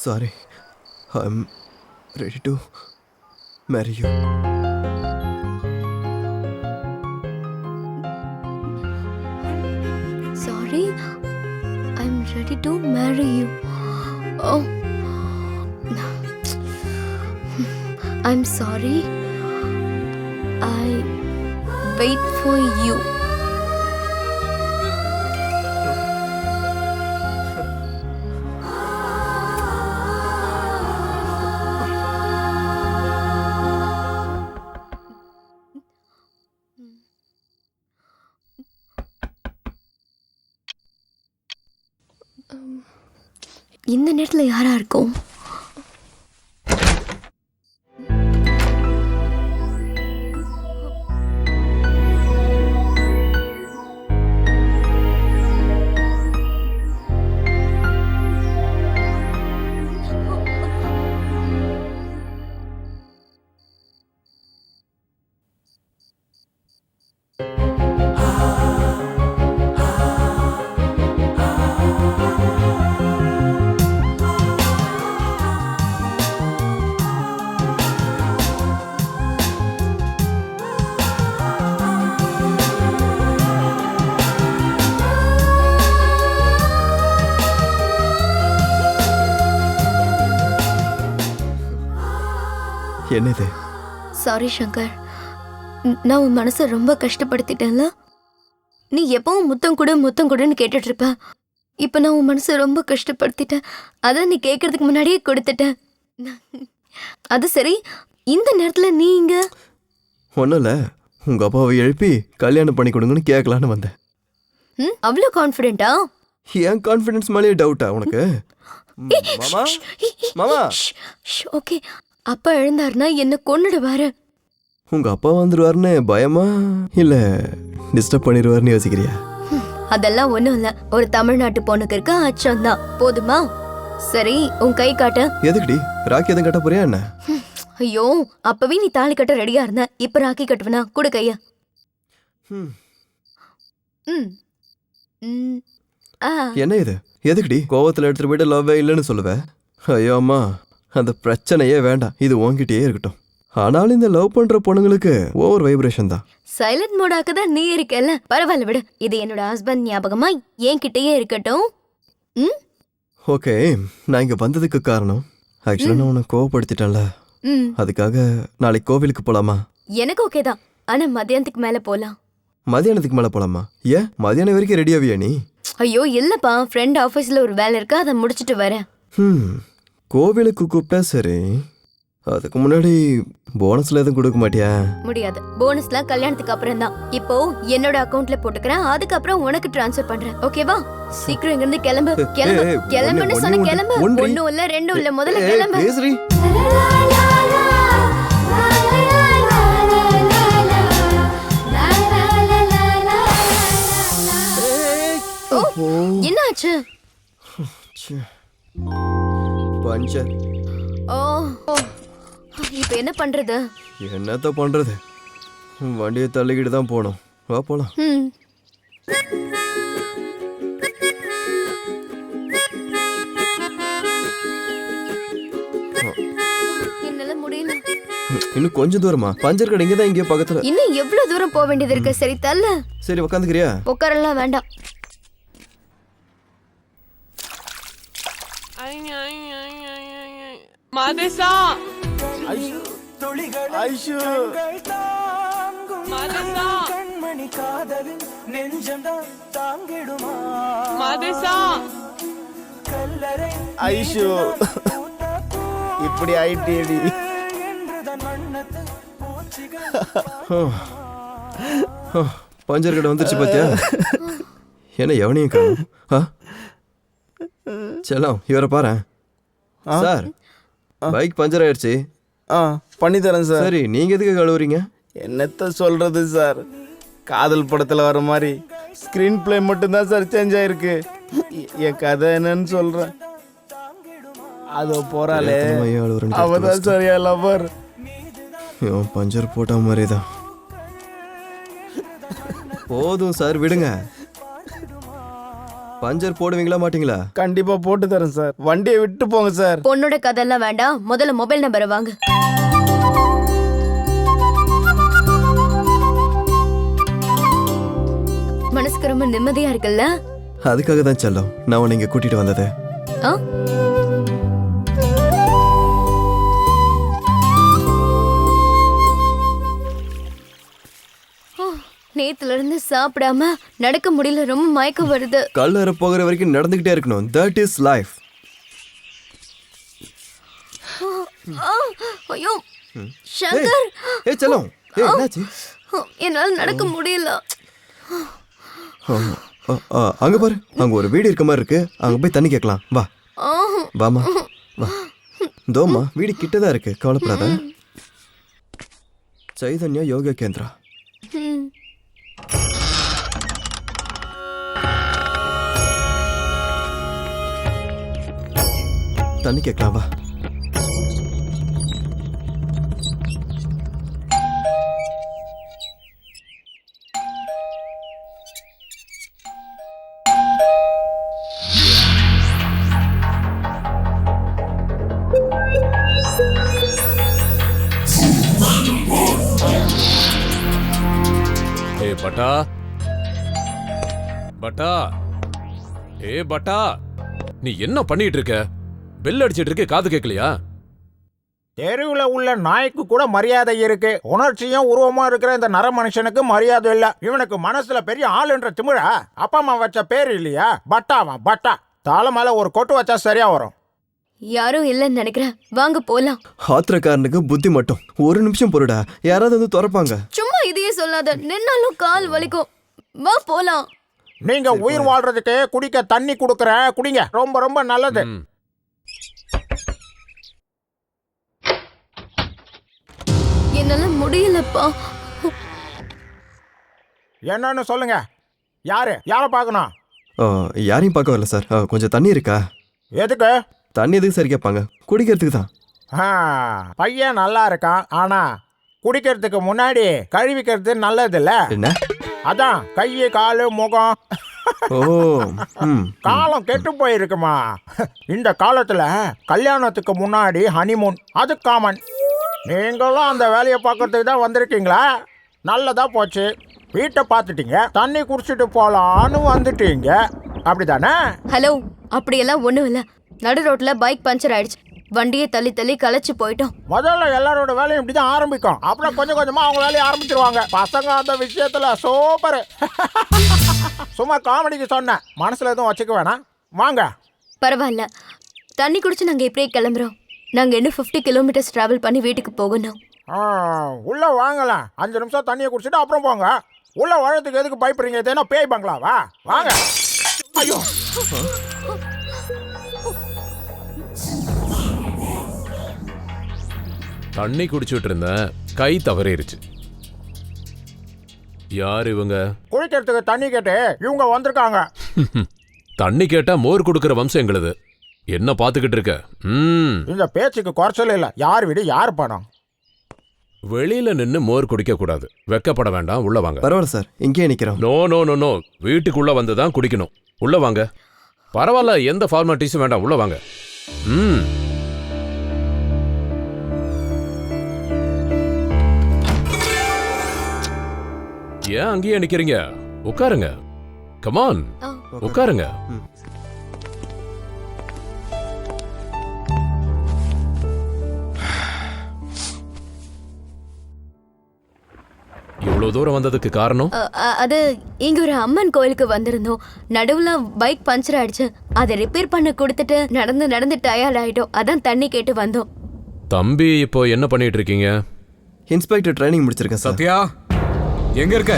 Sorry, I'm ready to marry you. Sorry, I'm ready to marry you. Oh, I'm sorry. I wait for you. இந்த நேரத்தில் யாரா இருக்கும்? என்னது? சாரி சங்கர், நான் உன் மனசை ரொம்ப கஷ்டப்படுத்திட்டேன்ல. நீ எப்பவும் முத்தம் கொடுன்னு கேட்டுட்டு இருப்ப. இப்ப நான் உன் மனசை ரொம்ப கஷ்டப்படுத்திட்டேன். அதான் நீ கேட்கறதுக்கு முன்னாடியே கொடுத்துட்டேன். அது சரி, இந்த நேரத்துல நீ இங்க? ஒன்றும் இல்லை, உங்க அப்பாவை எழுப்பி கல்யாணம் பண்ணி கொடுங்கன்னு கேட்கலான்னு வந்தேன். அவ்வளோ கான்ஃபிடென்ட்டா? என் கான்ஃபிடன்ஸ் மேலேயே டவுட்டா உனக்கு? மாமா மாமா. ஓகே, அப்பா எழுந்தாருன்னா என்ன கொன்னுடுவாரு. உங்க அப்பா வந்துருவாருன்னு பயமா இல்ல டிஸ்டர்ப் பண்ணிடுவாருன்னு யோசிக்கிறியா? அதெல்லாம் ஒண்ணும் இல்ல, ஒரு தமிழ்நாட்டு பொண்ணுக்கு இருக்க அச்சம் தான். போதுமா? சரி, உன் கை காட்டு. எதுக்குடி? ராக்கி எதுவும் கட்ட போறியா என்ன? ஐயோ, அப்பவே நீ தாலி கட்ட ரெடியா இருந்த, இப்ப ராக்கி கட்டுவனா? கொடு கையா. என்ன இது? எதுக்குடி கோவத்துல எடுத்துட்டு போயிட்டு லவ்வே இல்லைன்னு சொல்லுவேன்? ஐயோ அம்மா, அந்த பிரச்சனையே வேண்டாம், இது உன்கிட்டயே இருக்கட்டும். ஆனாலும் இந்த லவ் பண்ற பொண்ணுங்களுக்கு ஓவர் வைப்ரேஷன் தான். சைலண்ட் மோடாக்கு தான் நீ இருக்கல, பரவாயில்ல விடு. இது என்னோட ஹஸ்பண்ட் ஞாபகமா என்கிட்டயே இருக்கட்டும். ஓகே, நான் இங்க வந்ததுக்கு காரணம், ஆக்சுவலா நான் உன்னை கோவப்படுத்திட்டேன்ல, அதுக்காக நாளைக்கு கோவிலுக்கு போலாமா? எனக்கு ஓகே தான், ஆனா மத்தியானத்துக்கு மேல போலாம். மதியானத்துக்கு மேல போலாமா? ஏன் மதியானம் வரைக்கும் ரெடியாவியா நீ? ஐயோ இல்லப்பா, ஃப்ரெண்ட் ஆஃபீஸ்ல ஒரு வேலை இருக்கு, அதை முடிச்சிட்டு வரேன். கோவிலுக்கு கூப்பிட்டா சரி, அதுக்கு முன்னாடி போனஸ்ல எதுவும் கொடுக்க மாட்டியா? முடியாது, போனஸ்லாம் கல்யாணத்துக்கு அப்புறம் தான். இப்போ என்னோட அக்கவுண்ட்ல போட்டுக்கிறேன், அதுக்கப்புறம் உனக்கு ட்ரான்ஸ்ஃபர் பண்றேன். ஓகேவா? சீக்கிரம் இங்க இருந்து கிளம்பு. கிளம்புன்னு சொன்ன கிளம்பு. ஒண்ணும் இல்ல ரெண்டும் இல்ல, முதல்ல கிளம்பு. என்னாச்சு? பஞ்சர். ஓ, இப்ப என்ன பண்றது? என்னத்த பண்றது, வண்டியை தள்ளிக்கிட்டு தான் போனோம். வா போலாம். என்னால முடியல. இன்னும் கொஞ்சம் தூரமா? பஞ்சர் கடை இங்கதான், இங்கே பக்கத்துல. இன்னும் எவ்வளவு தூரம் போக வேண்டியது இருக்கு? சரி தள்ள. சரி உட்காந்துக்கிறியா? உட்காரலாம் வேண்டாம். மாதேசா, மாதேசா, ஐஷு இப்படி ஆயிட்டேடி. பஞ்சர் கடை வந்துருச்சு பாத்தியா? என்ன எவனையும் காணும். செல்லம், இவரை பாரு சார், பைக் பஞ்சர் ஆயிடுச்சு. பண்ணி தரேன் சார். சரி, நீங்க எதுக்கு கழுவுறீங்க? என்னத்த சொல்றது சார், காதல் படத்துல வர மாதிரி ஸ்கிரீன் பிளே மட்டும்தான் சார் சேஞ்ச் ஆயிருக்கு. என் கதை என்னன்னு சொல்றேன். அதோ போறாளே, அவதான் சரியா லவர். பஞ்சர் போட்ட மாதிரி தான். போதும் சார், விடுங்க. பஞ்சர் போடுவீங்களா மாட்டீங்களா? கண்டிப்பா போட்டு தரேன் சார், வண்டியை விட்டு போங்க சார். பொண்ணோட கதெல்லாம் வேண்டாம், முதல்ல மொபைல் நம்பரை வாங்க. மனசுக்கு ரொம்ப நிம்மதியா இருக்குல்ல? அதுக்காக தான் செல்லம் நான் உன்னை இங்க கூட்டிட்டு வந்தது. நேத்துல இருந்து சாப்பிடாம நடக்க முடியல, ரொம்ப மயக்கம் வருது. கல்லற போகிற வரைக்கும் நடந்துகிட்டே இருக்கணும். That is life. ஐயோ சங்கர், ஏய் செல்லம், என்னாச்சு? என்னால நடக்க முடியல. அங்க பாரு, அங்க ஒரு வீடு இருக்க மாதிரி இருக்கு, அங்க போய் தண்ணி கேட்கலாம். வா வாமா வா. தோமா, வீடு கிட்டதான் இருக்கு, கவலைப்படாத. சைதன்யா யோகா கேந்திரா. தண்ணி கேட்கலாம் வா. பட்டா பட்டா, ஏ பட்டா, நீ என்ன பண்ணிட்டு இருக்க? பெல் அடிச்சிட்டு இருக்க, காது கேட்கலையா? தெருவில் உள்ள நாய்க்கு கூட மரியாதை இருக்கு. உணர்ச்சியும் உருவமா இருக்கிற இந்த நர மனுஷனுக்கு மரியாதை இல்ல. இவனுக்கு மனசுல பெரிய ஆளுன்ற திமிழா? அப்பா அம்மா வச்ச பேர் இல்லையா? பட்டாவான் பட்டா. தலை மேல ஒரு கொட்டு வச்சா சரியா வரும். யாரும் இல்லைன்னு நினைக்கிறேன். வாங்க போலாம். ஆத்திரக்காரனுக்கு புத்தி மட்டும். ஒரு நிமிஷம் பொருடா, யாராவது வந்து திறப்பாங்க. சும்மா இதையே சொல்லாத, நின்னாலும் கால் வலிக்கும். வா போலாம். நீங்க உயிர் வாழ்றதுக்கு குடிக்க தண்ணி குடுக்கறேன், குடிங்க. ரொம்ப ரொம்ப நல்லது. என்னால முடியலப்பா. என்னன்னு சொல்லுங்க. யாரை பார்க்கணும்? யாரையும் பார்க்க வரல சார். கொஞ்சம் தண்ணி இருக்கா? எதுக்கு? தண்ணி எதுக்கு சார் கேட்பாங்க? குடிக்கிறதுக்கு தான். பையன் நல்லா இருக்கான், ஆனா குடிக்கிறதுக்கு முன்னாடி கழுவிக்கிறது நல்லது இல்ல. என்ன? அதான் கை காலு முகம். ஓ, காலம் கெட்டு போயிருக்குமா? இந்த காலத்துல கல்யாணத்துக்கு முன்னாடி ஹனிமூன், அது காமன். நீங்களும் அந்த வேலையை பார்க்கறதுக்கு தான் வந்திருக்கீங்களா? நல்லதா போச்சு. வீட்டை பார்த்துட்டீங்க, தண்ணி குடிச்சிட்டு போலான்னு வந்துட்டீங்க, அப்படிதானே? ஹலோ, அப்படியெல்லாம் ஒண்ணும் இல்ல. நடு ரோட்ல பைக் பஞ்சர் ஆயிடுச்சு. வண்டியை தள்ளி தள்ளி களைச்சு போயிட்டோம். முதல்ல எல்லாரோட வேலையும் இப்படிதான் ஆரம்பிக்கும். அப்புறம் கொஞ்சம் கொஞ்சமா அவங்க வேலையை ஆரம்பிச்சிருவாங்க. பசங்க அந்த விஷயத்துல சூப்பர். சும்மா காமெடிக்கு சொன்னேன், மனசுல எதுவும் வச்சுக்க வேணாம். வாங்க. பரவாயில்ல, தண்ணி குடிச்சு நாங்க இப்படியே கிளம்புறோம். நாங்க இன்னும் 50 கிலோமீட்டர்ஸ் டிராவல் பண்ணி வீட்டுக்கு போகணும். உள்ள வாங்கலாம். 5 நிமிஷம் தண்ணியை குடிச்சிட்டு அப்புறம் போங்க. உள்ள வாழத்துக்கு எதுக்கு பயப்படுறீங்க? இது என்ன பேய் பங்களாவா? வாங்க. ஐயோ, தண்ணி குடிச்சிட்டு இருந்தேன், கை தவறிடுச்சு. யார் இவங்க? குடிக்கிறதுக்கு தண்ணி கேட்டு இவங்க வந்திருக்காங்க. தண்ணி கேட்டா மோர் கொடுக்கிற வம்சம் எங்களுது. என்ன பாத்துக்கிட்டு இருக்க? இந்த பேச்சுக்கு குறைச்சல் இல்ல. யார் வீடு யார் பணம்? வெளியில நின்னு மோர் குடிக்க கூடாது. வெக்கப்பட வேண்டாம், உள்ள வாங்க. பரவாயில்ல சார், இங்கே நிக்கிறோம். நோ நோ நோ நோ, வீட்டுக்குள்ள வந்து தான் குடிக்கணும். உள்ள வாங்க. பரவாயில்ல, எந்த ஃபார்மாலிட்டிஸும் வேண்டாம், உள்ள வாங்க. ஏன் அங்கேயே நிக்கிறீங்க? உட்காருங்க. கமான், உட்காருங்க. இவ்வளவு தூரம் வந்ததுக்கு காரணம்? அது இங்க ஒரு அம்மன் கோயிலுக்கு வந்திருந்தோம். நடுவுல பைக் பஞ்சர் ஆயிடுச்சு. அதை ரிப்பேர் பண்ண கொடுத்துட்டு நடந்து நடந்து டயர்ட் ஆயிட்டோம். அதான் தண்ணி கேட்டு வந்தோம். தம்பி, இப்போ என்ன பண்ணிட்டு இருக்கீங்க? இன்ஸ்பெக்டர் ட்ரைனிங் முடிச்சிருக்கேன் சார். சத்யா, எங்க இருக்க?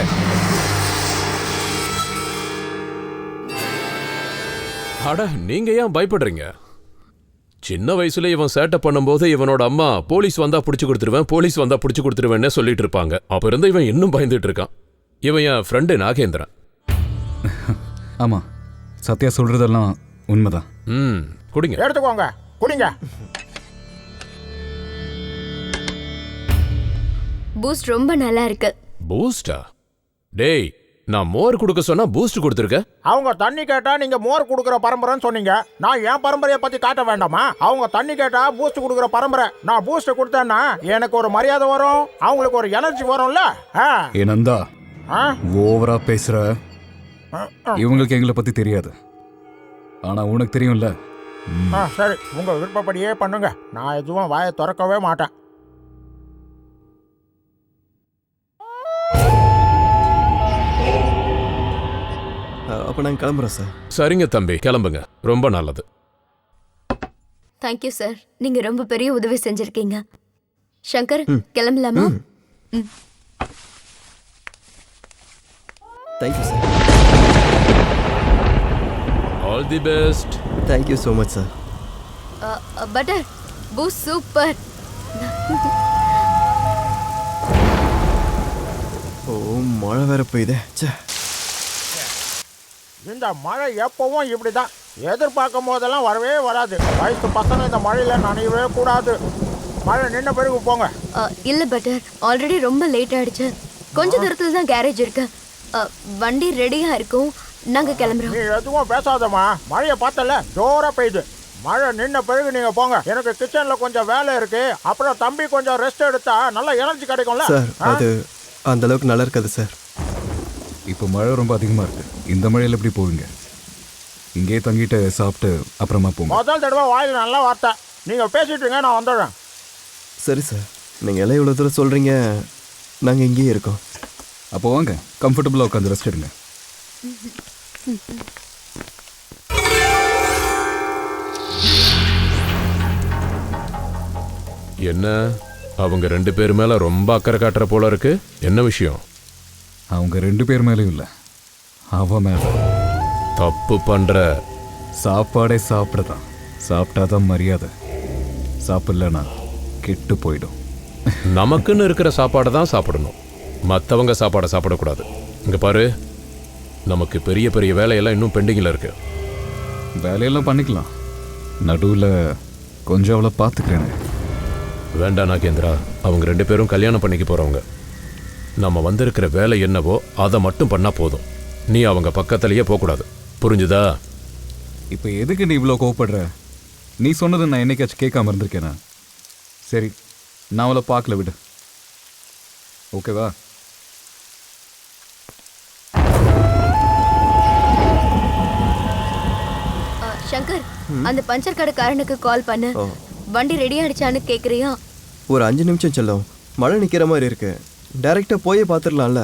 அட, நீங்க ஏன் பயப்படுறீங்க? சின்ன வயசுல இவன் சேட்டை பண்ணும்போது இவனோட அம்மா போலீஸ் வந்தா புடிச்சு கொடுத்துருவேன், போலீஸ் வந்தா புடிச்சு கொடுத்துருவேன்னு சொல்லிட்டு இருப்பாங்க. அப்ப இருந்து இவன் இன்னும் பயந்துட்டு இருக்கான். இவன் என் ஃப்ரெண்டு நாகேந்திரன். ஆமா, சத்யா சொல்றதெல்லாம் உண்மைதான். குடிங்க. எடுத்துக்கோங்க, குடிங்க. பூஸ்ட் ரொம்ப நல்லா இருக்கு. பூஸ்டா? டேய், நான் மோர் கொடுக்க சொன்னா பூஸ்ட் கொடுத்துருக்க. அவங்க தண்ணி கேட்டா நீங்க மோர் கொடுக்குற பரம்பரைன்னு சொன்னீங்க. நான் என் பரம்பரையை பத்தி காட்ட வேண்டாமா? அவங்க தண்ணி கேட்டா பூஸ்ட் கொடுக்குற பரம்பரை. நான் பூஸ்ட் கொடுத்தேன்னா எனக்கு ஒரு மரியாதை வரும், அவங்களுக்கு ஒரு எனர்ஜி வரும்ல. ஏனந்தா ஓவரா பேசுற. இவங்களுக்கு எங்களை பத்தி தெரியாது, ஆனா உனக்கு தெரியும்ல. சரி, உங்க விருப்பப்படியே பண்ணுங்க. நான் எதுவும் வாயை திறக்கவே மாட்டேன். அப்ப நாங்க கிளம்புறோம் சார். சரிங்க தம்பி, கிளம்புங்க. ரொம்ப நல்லது. தேங்க்யூ சார், நீங்க ரொம்ப பெரிய உதவி செஞ்சிருக்கீங்க. சங்கர், கிளம்பலாமா? Thank you sir. All the best. Thank you so much sir. Butter boost super. ஓ, மழை வேற பெய்யுதே. இந்த மழை எப்பவும் இப்படிதான். எதிர்பார்க்கும் போதெல்லாம் வரவே வராது. வயசு பசங்க இந்த மழையில நனையவே கூடாது. மழை நின்ன பிறகு போங்க. இல்ல பட்டர், ஆல்ரெடி ரொம்ப லேட் ஆயிடுச்சு. கொஞ்ச தூரத்துல தான் கேரேஜ் இருக்கு. வண்டி ரெடியா இருக்கும், நாங்க கிளம்புறோம். நீ எதுவும் பேசாதம்மா. மழையை பார்த்தல, ஜோரா பெய்யுது. மழை நின்ன பிறகு நீங்க போங்க. எனக்கு கிச்சன்ல கொஞ்சம் வேலை இருக்கு. அப்புறம் தம்பி கொஞ்சம் ரெஸ்ட் எடுத்தா நல்ல எனர்ஜி கிடைக்கும்ல சார். அது அந்த அளவுக்கு நல்லா இருக்காது சார். இப்போ மழை ரொம்ப அதிகமா இருக்கு. இந்த மழையில எப்படி போவீங்க? இங்கே தங்கிட்டு சாப்பிட்டு அப்புறமா போங்க. முதல் தடவை வாயில் நல்ல வார்த்தை. நீங்க பேசிட்டுங்க, நான் வந்துடுறேன். சரி சார், நீங்கள் எல்லாம் இவ்வளோ தூரம் சொல்கிறீங்க, நாங்கள் இங்கேயே இருக்கோம். அப்போ வாங்க, கம்ஃபர்டபுளாக உட்காந்து ரெஸ்ட் எடுங்க. என்ன அவங்க 2 பேர் மேல ரொம்ப அக்கறை காட்டுற போல இருக்கு. என்ன விஷயம்? அவங்க 2 பேர் மேலேயும் இல்லை, அவன் மேல. தப்பு பண்ற. சாப்பாடே சாப்பிடதான், சாப்பிட்டாதான் மரியாதை, சாப்பிடலனா கெட்டு போயிடும். நமக்குன்னு இருக்கிற சாப்பாடை தான் சாப்பிடணும், மற்றவங்க சாப்பாடை சாப்பிடக்கூடாது. இங்க பாரு, நமக்கு பெரிய பெரிய வேலையெல்லாம் இன்னும் பெண்டிங்கில் இருக்கு. வேலையெல்லாம் பண்ணிக்கலாம், நடுவில் கொஞ்சம் அவளை பார்த்துக்கிறேன். வேண்டாம் நாகேந்திரா, அவங்க 2 பேரும் கல்யாணம் பண்ணிக்க போறவங்க. நம்ம வந்திருக்கிற வேலை என்னவோ அதை மட்டும் பண்ணா போதும். நீ அவங்க பக்கத்திலேயே போகக்கூடாது, புரிஞ்சுதா? இப்போ எதுக்கு நீ இவ்வளோ கோவப்படுற? நீ சொன்னது நான் என்னைக்காச்சும் கேட்காம இருந்திருக்கேனா? சரி, நான் அவளை பார்க்கல, விடு. ஓகேவா? சங்கர், அந்த பஞ்சர் கடைக்காரனுக்கு கால் பண்ணு. வண்டி ரெடி ஆயிடுச்சான்னு கேக்குறியா? ஒரு 5 நிமிஷம் செல்லும், மழை நிற்கிற மாதிரி இருக்கு, டைரெக்டாக போய் பார்த்துடலாம்ல.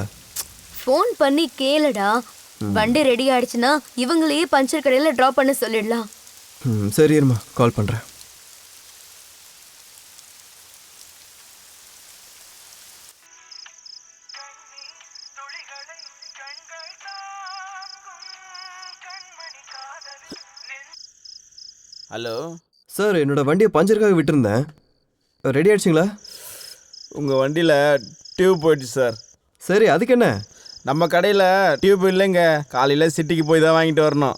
ஃபோன் பண்ணி கேளுடா. வண்டி ரெடி ஆயிடுச்சுன்னா இவங்களையே பஞ்சர் கடையில் ட்ராப் பண்ண சொல்லிடலாம். சரி இருமா, கால் பண்ணுறேன். ஹலோ சார், என்னோட வண்டியை பஞ்சருக்காக விட்டுருந்தேன், ரெடி ஆயிடுச்சிங்களா? உங்கள் வண்டியில் டியூப் போயிடுச்சு சார். சரி, அதுக்கு என்ன? நம்ம கடையில் டியூப் இல்லைங்க, காலையில் சிட்டிக்கு போய் தான் வாங்கிட்டு வரணும்.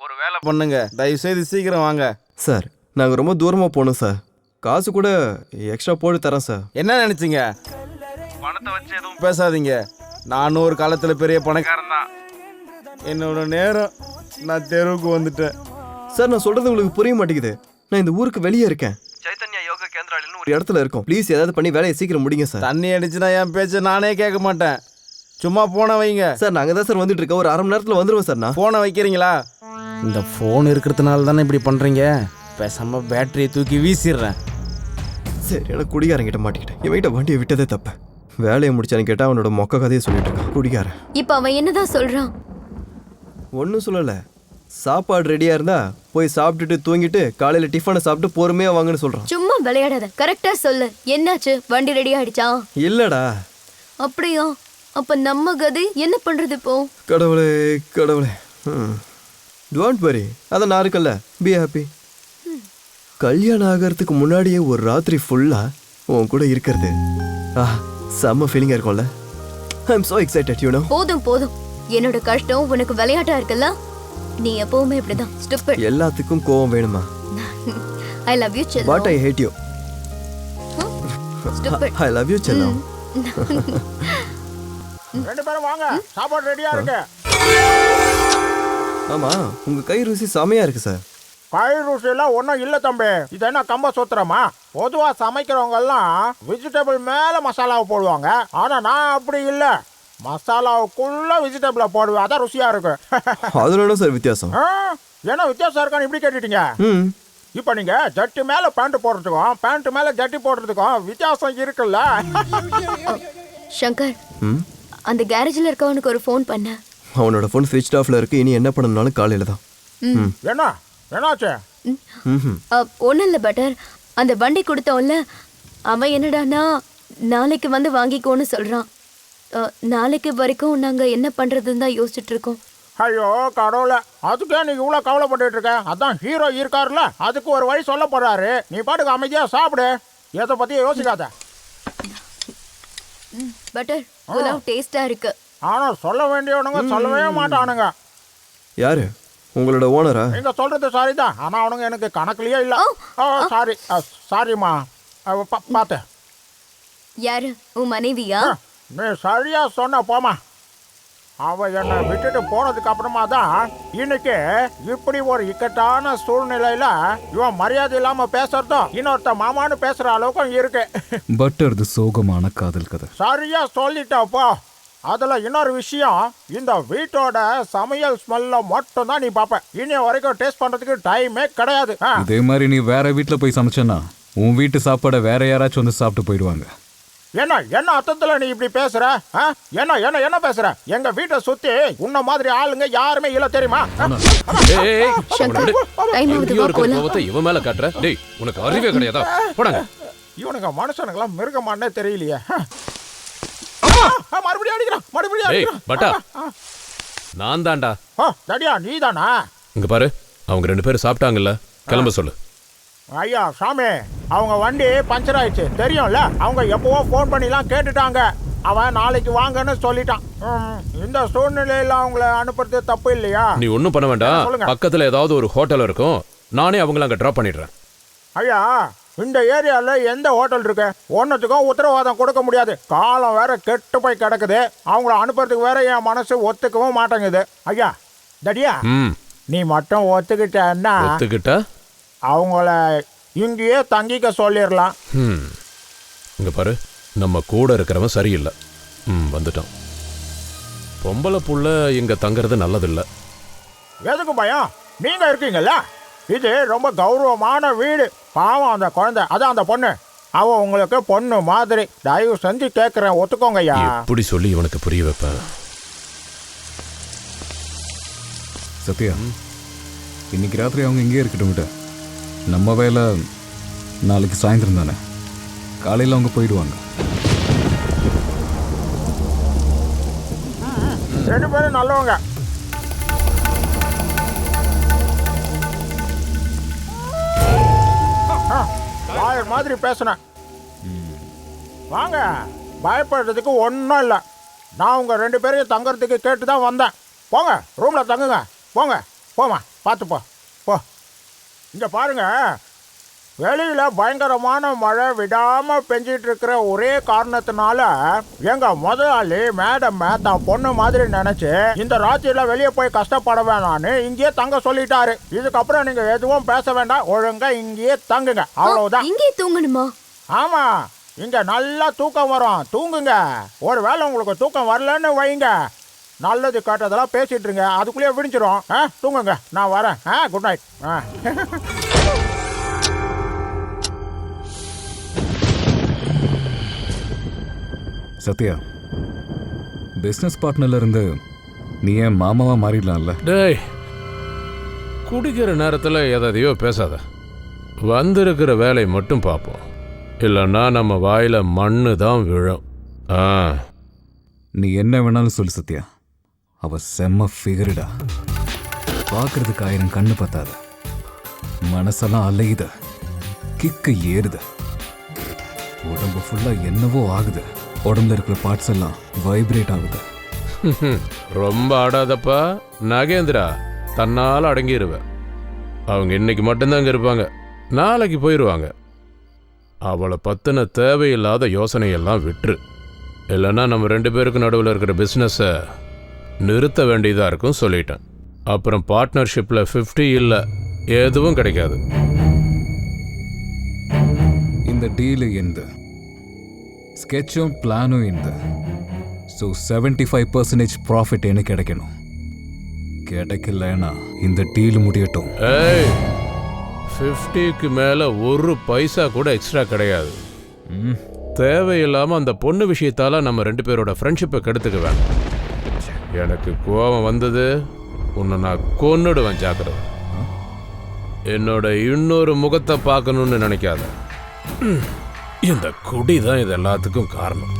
ஒரு வேலை பண்ணுங்க, தயவுசெய்து சீக்கிரம் வாங்க. சார், நாங்கள் ரொம்ப தூரமாக போகணும் சார், காசு கூட எக்ஸ்ட்ரா போட்டு தரேன் சார். என்ன நினச்சிங்க? பணத்தை வச்சு எதுவும் பேசாதீங்க. நானும் ஒரு காலத்தில் பெரிய பணக்காரன் தான். என்னோட நேரம், நான் தெருவுக்கு வந்துட்டேன். சார், நான் சொல்கிறது உங்களுக்கு புரிய மாட்டேங்குது. நான் இந்த ஊருக்கு வெளியே இருக்கேன், சைத்தன்யா யோகா கேந்திராலின்னு ஒரு இடத்துல இருக்கோம். ப்ளீஸ் ஏதாவது பண்ணி வேலையை சீக்கிரம் முடிங்க சார். தண்ணி அடிச்சுனா என் பேச்சை நானே கேட்க மாட்டேன். சும்மா போனை வைங்க. சார், நாங்கள் தான் சார் வந்துட்டு இருக்கோம், ஒரு 1/2 மணி நேரத்தில் வந்துடுவோம் சார். நான் ஃபோனை வைக்கிறீங்களா? இந்த ஃபோன் இருக்கிறதுனால தானே இப்படி பண்ணுறீங்க. பேசாமல் பேட்டரியை தூக்கி வீசிடுறேன். சரி, எனக்கு குடிகாரங்கிட்ட மாட்டிக்கிட்டேன். இவன்கிட்ட வண்டியை விட்டதே தப்பு. வேலையை முடிச்சான்னு கேட்டால் அவனோட மொக்க கதையை சொல்லிட்டு இருக்கான், குடிகாரன். இப்போ அவன் என்னதான் சொல்றான்? ஒன்றும் சொல்லலை, சாப்பாடு ரெடியாக இருந்தா போய் சாப்பிட்டுட்டு தூங்கிட்டு காலையில் டிஃபனை சாப்பிட்டு பொறுமையாக வாங்கன்னு சொல்கிறான். சும்மா விளையாடாத, கரெக்டா சொல்லு. என்னாச்சு? வண்டி ரெடி ஆயிடுச்சா? இல்லடா. அப்படியா? அப்ப நம்ம கதை என்ன பண்றது இப்போ? கடவுளே கடவுளே, டோன்ட் வரி, அதான் நான் இருக்கல்ல, பி ஹாப்பி. கல்யாணம் ஆகிறதுக்கு முன்னாடியே ஒரு ராத்திரி ஃபுல்லாக உன் கூட இருக்கிறது செம்ம ஃபீலிங்காக இருக்கும்ல. I am so excited, you know. போதும் போதும், என்னோட கஷ்டம் உனக்கு விளையாட்டா இருக்குல்ல. நீ எப்பவுமே இப்படிதான், ஸ்டூபிட். எல்லாத்துக்கும் கோவம் வேணுமா? ஐ லவ் யூ செல்லம். But I hate you. Stupid. I love you செல்லம். 2 பேரும் வாங்க, சாப்பாடு ரெடியா இருக்கு. ஆமா, உங்க கை ருசி செமையா இருக்கு சார். கை ருசியெல்லாம் ஒன்றும் இல்லை தம்பி. இது என்ன கம்ப சூத்திரமா? பொதுவாக சமைக்கிறவங்க எல்லாம் வெஜிடபிள் மேலே மசாலாவை போடுவாங்க, ஆனால் நான் அப்படி இல்லை, மசாலாவுக்குள்ள வெஜிடபிளை போடுவேன், அதான் ருசியாக இருக்கு. அதுல என்ன சார் வித்தியாசம்? ஏன்னா வித்தியாசம் இருக்கான்னு இப்படி கேட்டுட்டீங்க. இப்போ நீங்கள் ஜட்டி மேலே பேண்ட் போடுறதுக்கும் பேண்ட் மேலே ஜட்டி போடுறதுக்கும் வித்தியாசம் இருக்குல்ல. சங்கர், அந்த கேரேஜில் இருக்கவனுக்கு ஒரு ஃபோன் பண்ண. அவனோட ஃபோன் ஸ்விட்ச் ஆஃப்ல இருக்கு, இனி என்ன பண்ணணும்னாலும் காலையில் தான். என்னாச்சு? ஒன்றும் இல்லை பட்டர், அந்த வண்டி கொடுத்தோம்ல, அவன் என்னடானா நாளைக்கு வந்து வாங்கிக்கோன்னு சொல்கிறான். நாளைக்கு வரைக்கும் நாங்கள் என்ன பண்ணுறதுன்னு தான் யோசிச்சுட்டு இருக்கோம். ஐயோ கடவுளை, அதுக்கே நீ இவ்வளோ கவலைப்பட்டு இருக்க? அதான் ஹீரோ இருக்காருல்ல, அதுக்கு ஒரு வழி சொல்ல போறாரு. நீ பாட்டுக்கு அமைதியாக சாப்பிடு, எதை பற்றி யோசிக்காத. பட்டர், புலாவ் டேஸ்டா இருக்கு. ஆனால் சொல்ல வேண்டியவனுங்க சொல்லவே மாட்டானுங்க. யாரு? உங்களோட ஓனரா? நீங்க சொல்றது சாரி தான், ஆனால் அவனுங்க எனக்கு கணக்குலயே இல்லை. சாரி சாரிம்மா, பார்த்தேன். யாரு? உன் மனைவியா? நீ சரியா சொன்ன, போமா. அவ என்னை விட்டுட்டு போனதுக்கு அப்புறமா தான் இன்னைக்கு இப்படி ஒரு இக்கட்டான சூழ்நிலையில இவன் மரியாதை இல்லாம பேசுறதும் இன்னொருத்த மாமான்னு பேசுற அளவுக்கும் இருக்கு. பட்டர் இது சோகமான காதல் கதை. சரியா சொல்லிட்டப்போ. அதுல இன்னொரு விஷயம், இந்த வீட்டோட சமையல் ஸ்மெல்ல மட்டும் தான் நீ பாப்ப. இனி வரைக்கும் டேஸ்ட் பண்றதுக்கு டைமே கிடையாது. இதே மாதிரி நீ வேற வீட்டுல போய் சமைச்சனா உன் வீட்டு சாப்பாடை வேற யாராச்சும் வந்து சாப்பிட்டு போயிடுவாங்க. என்ன அர்த்தத்துல நீ இப்படி பேசுற? என்ன பேசுற? எங்க வீட்டை சுத்தி உன்ன மாதிரி ஆளுங்க யாருமே இல்ல தெரியுமா? இவன் மேல காட்டுற. டேய், உனக்கு அறிவே கிடையாதா? போடாங்க. இவனுங்க மனுஷனுங்களாம் மிருகமானே தெரியலையே. மறுபடியும் அடிக்கிறான். பட்டா, நான் தான்டா. தடியா நீதானா? இங்க பாரு, அவங்க 2 பேரும் சாப்பிட்டாங்கல்ல, கிளம்ப சொல்லு. ஐயா சாமி, அவங்க வண்டி பஞ்சர் ஆயிடுச்சு தெரியும்ல. அவங்க எப்பவோ ஃபோன் பண்ணிலாம் கேட்டுட்டாங்க. அவன் நாளைக்கு வாங்கன்னு சொல்லிட்டான். இந்த சூழ்நிலையில அவங்கள அனுப்புறது தப்பு இல்லையா? நீ ஒன்றும் பண்ண வேண்டாம். பக்கத்துல ஏதாவது ஒரு ஹோட்டல் இருக்கும், நானே அவங்கள அங்கே ட்ராப் பண்ணிடுறேன். ஐயா, இந்த ஏரியால எந்த ஹோட்டல் இருக்கு? ஒன்றுத்துக்கும் உத்தரவாதம் கொடுக்க முடியாது. காலம் வேற கெட்டு போய் கிடக்குது. அவங்கள அனுப்புறதுக்கு வேற என் மனசு ஒத்துக்கவும் மாட்டேங்குது. ஐயா தடியா, நீ மட்டும் ஒத்துக்கிட்டா அவங்கள இங்கேயே தங்கிக்க சொல்லிடலாம். இங்க பாரு, நம்ம கூட இருக்கிறவன் சரியில்லை. வந்துட்டான். பொம்பளை புள்ள இங்க தங்குறது நல்லதில்லை. எதுக்கு பயம்? நீங்க இருக்கீங்கல்ல. இது ரொம்ப கௌரவமான வீடு. பாவம் அந்த குழந்தை, அதான் அந்த பொண்ணு. அவ உங்களுக்கு பொண்ணு மாதிரி. தயவு செஞ்சு கேட்கிறேன், ஒத்துக்கோங்க ஐயா. எப்படி சொல்லி இவனுக்கு புரிய வைப்பேன்? சத்யா, இன்னைக்கு ராத்திரி அவங்க இங்கே இருக்கட்டும். நம்ம வேலை நாளைக்கு சாயந்தரம் தானே. காலையில் அவங்க போயிடுவாங்க. 2 பேரும் நல்லவங்க. லாயர் மாதிரி பேசுனேன். வாங்க, பயப்படுறதுக்கு ஒன்றும் இல்லை. நான் உங்கள் 2 பேரையும் தங்கறதுக்கு கேட்டு தான் வந்தேன். போங்க, ரூமில் தங்குங்க. போமா, பார்த்து போ. இங்கே பாருங்க, வெளியில் பயங்கரமான மழை விடாமல் பெஞ்சிட்டு இருக்கிற ஒரே காரணத்தினால எங்கள் முதலாளி மேடம்மை தான் பொண்ணு மாதிரி நினச்சி இந்த ராத்திரியில் வெளியே போய் கஷ்டப்பட வேணான்னு இங்கேயே தங்க சொல்லிட்டாரு. இதுக்கப்புறம் நீங்கள் எதுவும் பேச வேண்டாம், ஒழுங்கா இங்கேயே தங்குங்க. அவ்வளவுதான். இங்கே தூங்கணுமா? ஆமாம், இங்கே நல்லா தூக்கம் வரும். தூங்குங்க. ஒரு வேளை உங்களுக்கு தூக்கம் வரலன்னு வைங்க, நல்லது கேட்டதெல்லாம் பேசிட்டு இருங்க, அதுக்குள்ளேயே விடிஞ்சிரும். தூங்குங்க, நான் வரேன். Good night. சத்யா, பிஸ்னஸ் பார்ட்னர்ல இருந்து நீ ஏன் மாமாவா மாறிடலாம்ல? டேய், குடிக்கிற நேரத்தில் எதையோ பேசாத. வந்திருக்கிற வேலையை மட்டும் பார்ப்போம், இல்லைன்னா நம்ம வாயில மண்ணு தான் விழும். நீ என்ன வேணாலும் சொல்லு சத்யா, அவ செம்ம ஃபிகருடா. பார்க்கறதுக்கு 1000 கண்ணு பத்தாது. மனசெல்லாம் அலையுது, கிக்கு ஏறுது, உடம்பு ஃபுல்லா என்னவோ ஆகுது. உடம்புல இருக்கிற பார்ட்ஸ் எல்லாம் வைப்ரேட் ஆகுது. ரொம்ப ஆடாதப்பா நகேந்திரா, தன்னால அடங்கிடுவேன். அவங்க இன்னைக்கு மட்டும்தான் அங்கே இருப்பாங்க, நாளைக்கு போயிடுவாங்க. அவளை பத்தின தேவையில்லாத யோசனையெல்லாம் விட்டுரு, இல்லைன்னா நம்ம 2 பேருக்கு நடுவில் இருக்கிற பிஸ்னஸை நிறுத்த வேண்டியதாக இருக்கும் சொல்லிட்டேன். அப்புறம் பார்ட்னர்ஷிப்பில் 50 இல்லை, எதுவும் கிடைக்காது. இந்த டீலு எந்த ஸ்கெட்சும் பிளானும் எந்த. ஸோ 75% ப்ராஃபிட் எனக்கு கிடைக்கணும். கிடைக்கலன்னா இந்த டீல் முடியட்டும். 50க்கு மேலே 1 பைசா கூட எக்ஸ்ட்ரா கிடையாது. தேவையில்லாமல் அந்த பொண்ணு விஷயத்தால் நம்ம 2 பேரோட ஃப்ரெண்ட்ஷிப்பை கெடுத்துக்க வேண்டாம். எனக்கு கோபம் வந்தது, உன்னை நான் கொன்னுடுவேன். ஜாக்கிரதை. என்னோட இன்னொரு முகத்தை பார்க்கணும்னு நினைக்காத. இந்த குடி தான் இது எல்லாத்துக்கும் காரணம்.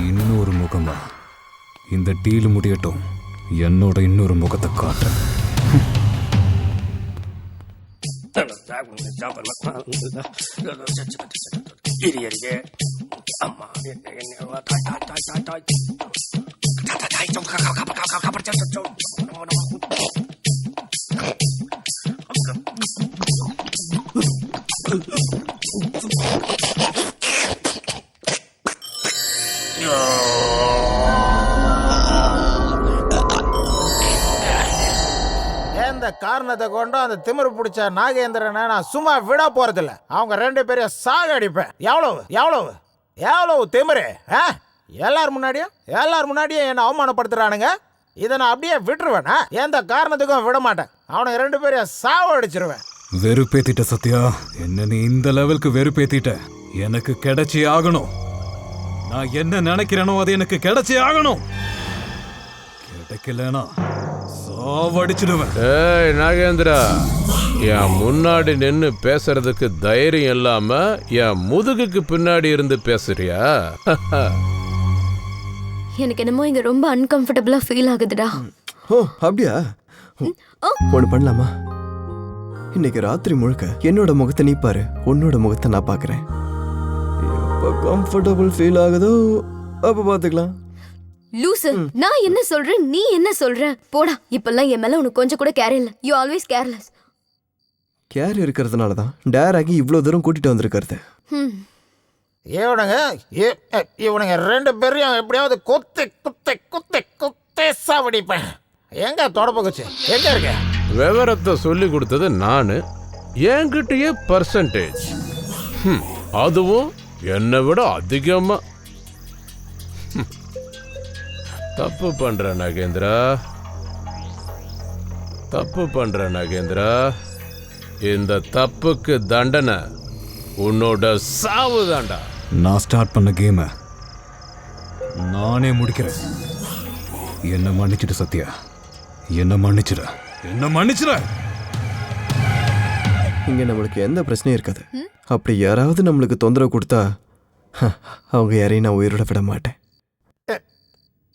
இன்னொரு முகமா? இந்த டீல் முடியட்டும், என்னோட இன்னொரு முகத்தை காட்டுறேன். எந்த காரணத்தை கொண்டு அந்த திமிரு பிடிச்ச நாகேந்திரனை நான் சும்மா விட போறதில்ல. அவங்க 2 பேரையும் சாகடிப்பேன். எவ்வளவு திமிரு! எல்லார் முன்னாடியும் என்னை அவமானப்படுத்துறானுங்க. இதை நான் அப்படியே விட்டுருவேனா? எந்த காரணத்துக்கும் விட மாட்டேன். அவனை 2 பேரையும் சாவடிச்சிருவேன். வெறுப்பேத்திட்ட சத்யா, என்ன நீ இந்த லெவலுக்கு வெறுப்பேத்திட்ட. எனக்கு கிடைச்சே ஆகணும். நான் என்ன நினைக்கிறேனோ அது எனக்கு கிடைச்சே ஆகணும். கிடைக்கலனா சாவடிச்சிடுவேன். ஏய் நாகேந்திரா, என் முன்னாடி நின்னு பேசுறதுக்கு தைரியம் இல்லாம என் முதுகுக்கு பின்னாடி இருந்து பேசுறியா? எனக்கு என்னமோ இங்க ரொம்ப அன்கம்ஃபர்டபுளா ஃபீல் ஆகுதுடா. ஓ அப்படியா? ஒன்று பண்ணலாமா? இன்னைக்கு ராத்திரி முழுக்க என்னோட முகத்தை நீ பாரு, உன்னோட முகத்தை நான் பார்க்குறேன். எப்போ கம்ஃபர்டபுள் ஃபீல் ஆகுதோ அப்போ பார்த்துக்கலாம். லூசு, நான் என்ன சொல்றேன் நீ என்ன சொல்ற? போடா. இப்பெல்லாம் என் மேல உனக்கு கொஞ்சம் கூட கேர் இல்ல. You always careless. கேர் இருக்கிறதுனால தான் டேர் ஆகி இவ்வளோ தூரம் கூட்டிட்டு வந்திருக்கிறது. இவனுங்க 2 பேரையும் எப்படியாவது குத்தி சாவடிப்பேன். எங்க தொடப்பகுச்சு எங்க இருக்க? விவரத்தை சொல்லி கொடுத்தது நானு, என்கிட்டயே பர்சன்டேஜ், அதுவும் என்னை விட அதிகமா. தப்பு பண்ற நாகேந்திரா, தப்பு பண்ற நாகேந்திரா. இந்த தப்புக்கு தண்டனை உன்னோட சாவு தாண்டா. நான் ஸ்டார்ட் பண்ண கேமை நானே முடிக்கிறேன். என்ன மன்னிச்சிடு சத்யா, என்ன மன்னிச்சிட, என்ன மன்னிச்சிட. இங்க நம்மளுக்கு எந்த பிரச்சனையும் இருக்காது. அப்படி யாராவது நம்மளுக்கு தொந்தரவு கொடுத்தா அவங்க யாரையும் நான் உயிரோட விட மாட்டேன்.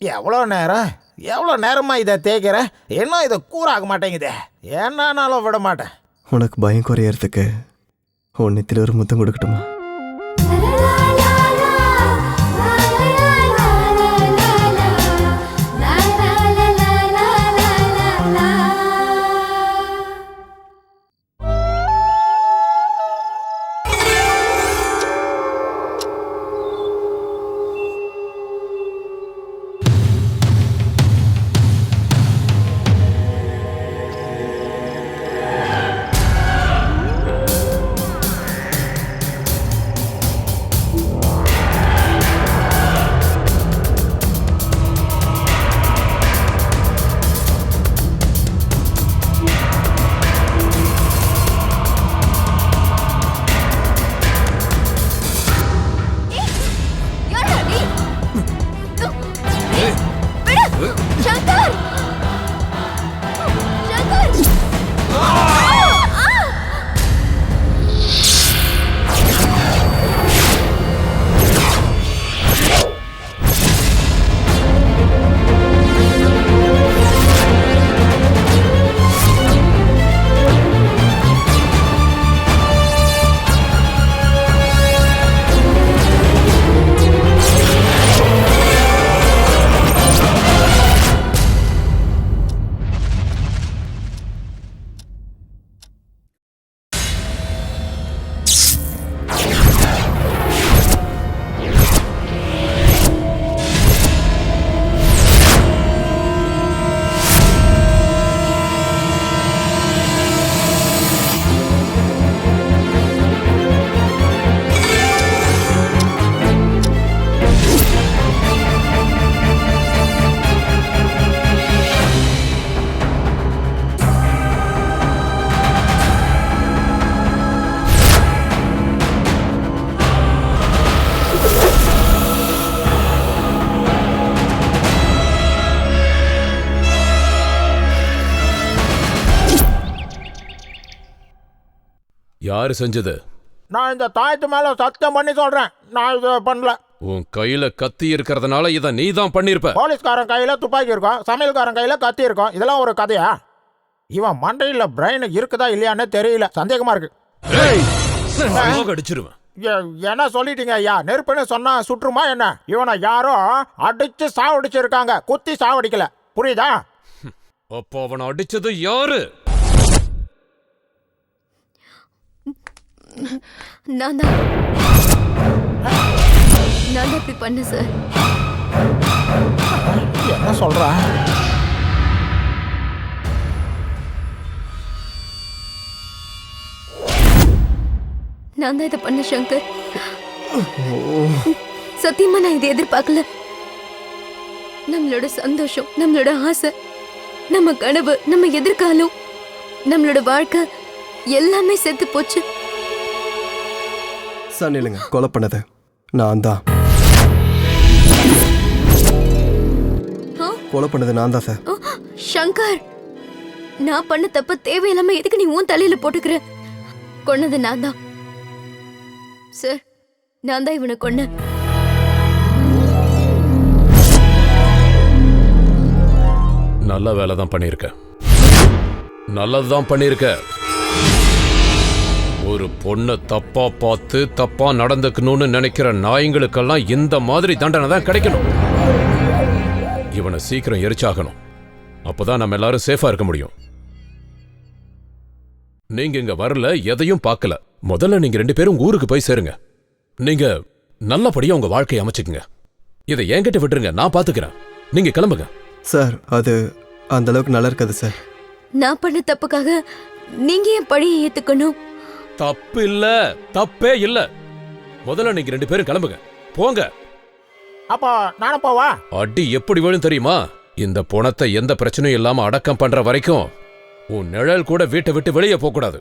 எவ்வளோ நேரமா இதை தேய்க்கிற, இன்னும் இதை கூறாக மாட்டேங்குதே. என்னன்னாலும் விட மாட்டேன். உனக்கு பயம் குறையறதுக்கு உன்னித்தில் ஒரு முத்தம் கொடுக்கட்டுமா? யாரு செஞ்சது? நான் இந்த தாயத்து மேல சத்தியம் பண்ணி சொல்றேன், நான் இதை பண்ணல. உன் கையில கத்தி இருக்கிறதுனால இதை நீ தான் பண்ணிருப்ப. போலீஸ்காரன் கையில துப்பாக்கி இருக்கும், சமையல்காரன் கையில கத்தி இருக்கும். இதெல்லாம் ஒரு கதையா? இவன் மண்டையில பிரெயின் இருக்குதா இல்லையான்னு தெரியல, சந்தேகமா இருக்கு. அடிச்சிருவேன். என்ன சொல்லிட்டீங்க ஐயா? நெருப்புன்னு சொன்னா சுற்றுமா என்ன? இவனை யாரோ அடிச்சு சாவடிச்சிருக்காங்க, குத்தி சாவடிக்கல. புரியுதா? அப்போ அவனை அடிச்சது யாரு? நான் தான் இப்படி பண்ண சார். என்ன சொல்ற? நான் தான் இதை பண்ண சங்கர். சத்தியமா நான் இதை எதிர்பார்க்கல. நம்மளோட சந்தோஷம், நம்மளோட ஆசை, நம்ம கனவு, நம்ம எதிர்காலம், நம்மளோட வாழ்க்கை எல்லாமே செத்து போச்சு. சார் இல்லைங்க, கொலை பண்ணது நான் தான். கொலை பண்ணது நான் தான் சார். சங்கர், நான் பண்ண தப்பு தேவையில்லாம எதுக்கு நீ உன் தலையில போட்டுக்கிற? கொன்னது நான் தான் சார். நான் தான் இவனை கொன்னேன். நல்ல வேலை தான் பண்ணியிருக்க. நல்லதுதான் பண்ணியிருக்க. ஒரு பொண்ணை தப்பா பார்த்து தப்பா நடந்துக்கணும்னு நினைக்கிற நாய்களுக்கெல்லாம் இந்த மாதிரி தண்டனை தான் கிடைக்கணும். இவனை சீக்கிரம் எரிச்சாகணும். அப்பதான் நம்ம எல்லாரும் சேஃபா இருக்க முடியும். நீங்க இங்க வரல, எதையும் பார்க்கல. முதல்ல நீங்க 2 பேரும் ஊருக்கு போய் சேருங்க. நீங்க நல்லபடியா உங்க வாழ்க்கையை அமைச்சுக்குங்க. இதை என்கிட்ட விட்டுருங்க, நான் பாத்துக்கிறேன். நீங்க கிளம்புங்க. சார் அது அந்த அளவுக்கு நல்லா இருக்காது சார். நான் பண்ண தப்புக்காக நீங்க ஏன் பழியை ஏத்துக்கணும்? தப்பு இல்ல, தப்பே இல்ல. முதல்ல நீங்க 2 பேரும் கிளம்புங்க, போங்க. அப்போ நானும் போவா? அடி எப்படி வேணும் தெரியுமா? இந்த பணத்தை எந்த பிரச்சனையும் இல்லாம அடக்கம் பண்ற வரைக்கும் உன் நிழல் கூட வீட்டை விட்டு வெளியே போக கூடாது.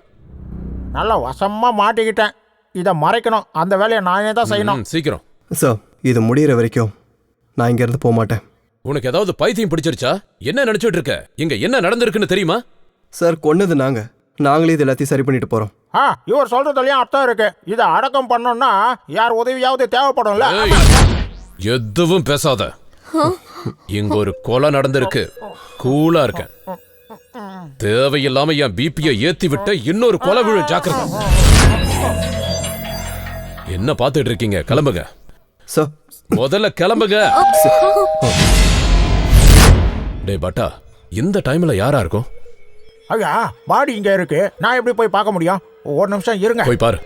நல்லா வசமா மாட்டிக்கிட்டேன். இதை மறைக்கணும். அந்த வேலையை நானே தான் செய்யணும். சீக்கிரம். சார் இது முடியிற வரைக்கும் நான் இங்க இருந்து போக மாட்டேன். உனக்கு ஏதாவது பைத்தியம் பிடிச்சிருச்சா? என்ன நினைச்சிட்டு இருக்க? இங்க என்ன நடந்திருக்குன்னு தெரியுமா? சார் கொன்னது நாங்களே இது எல்லாத்தையும் சரி பண்ணிட்டு போறோம். இவர் சொல்றதுலயும் அர்த்தம் இருக்கு. இதை அடக்கம் பண்ணோம்னா யார் உதவியாவது தேவைப்படும்ல. எதுவும் பேசாத. இங்க ஒரு கொலை நடந்திருக்கு. கூலா இருக்க. தேவையில்லாம என் பிபியை ஏத்தி விட்ட இன்னொரு கொலை விழும். ஜாக்கிரதை. என்ன பாத்துட்டு இருக்கீங்க? கிளம்புங்க. முதல்ல கிளம்புங்க. டேய் பட்டா, இந்த டைம்ல யாரா இருக்கும்? ஐயா பாடி இங்க இருக்கு. நான் எப்படி போய் பார்க்க முடியும்? ஒரு நிமிஷம் இருங்க. போய் பாரு.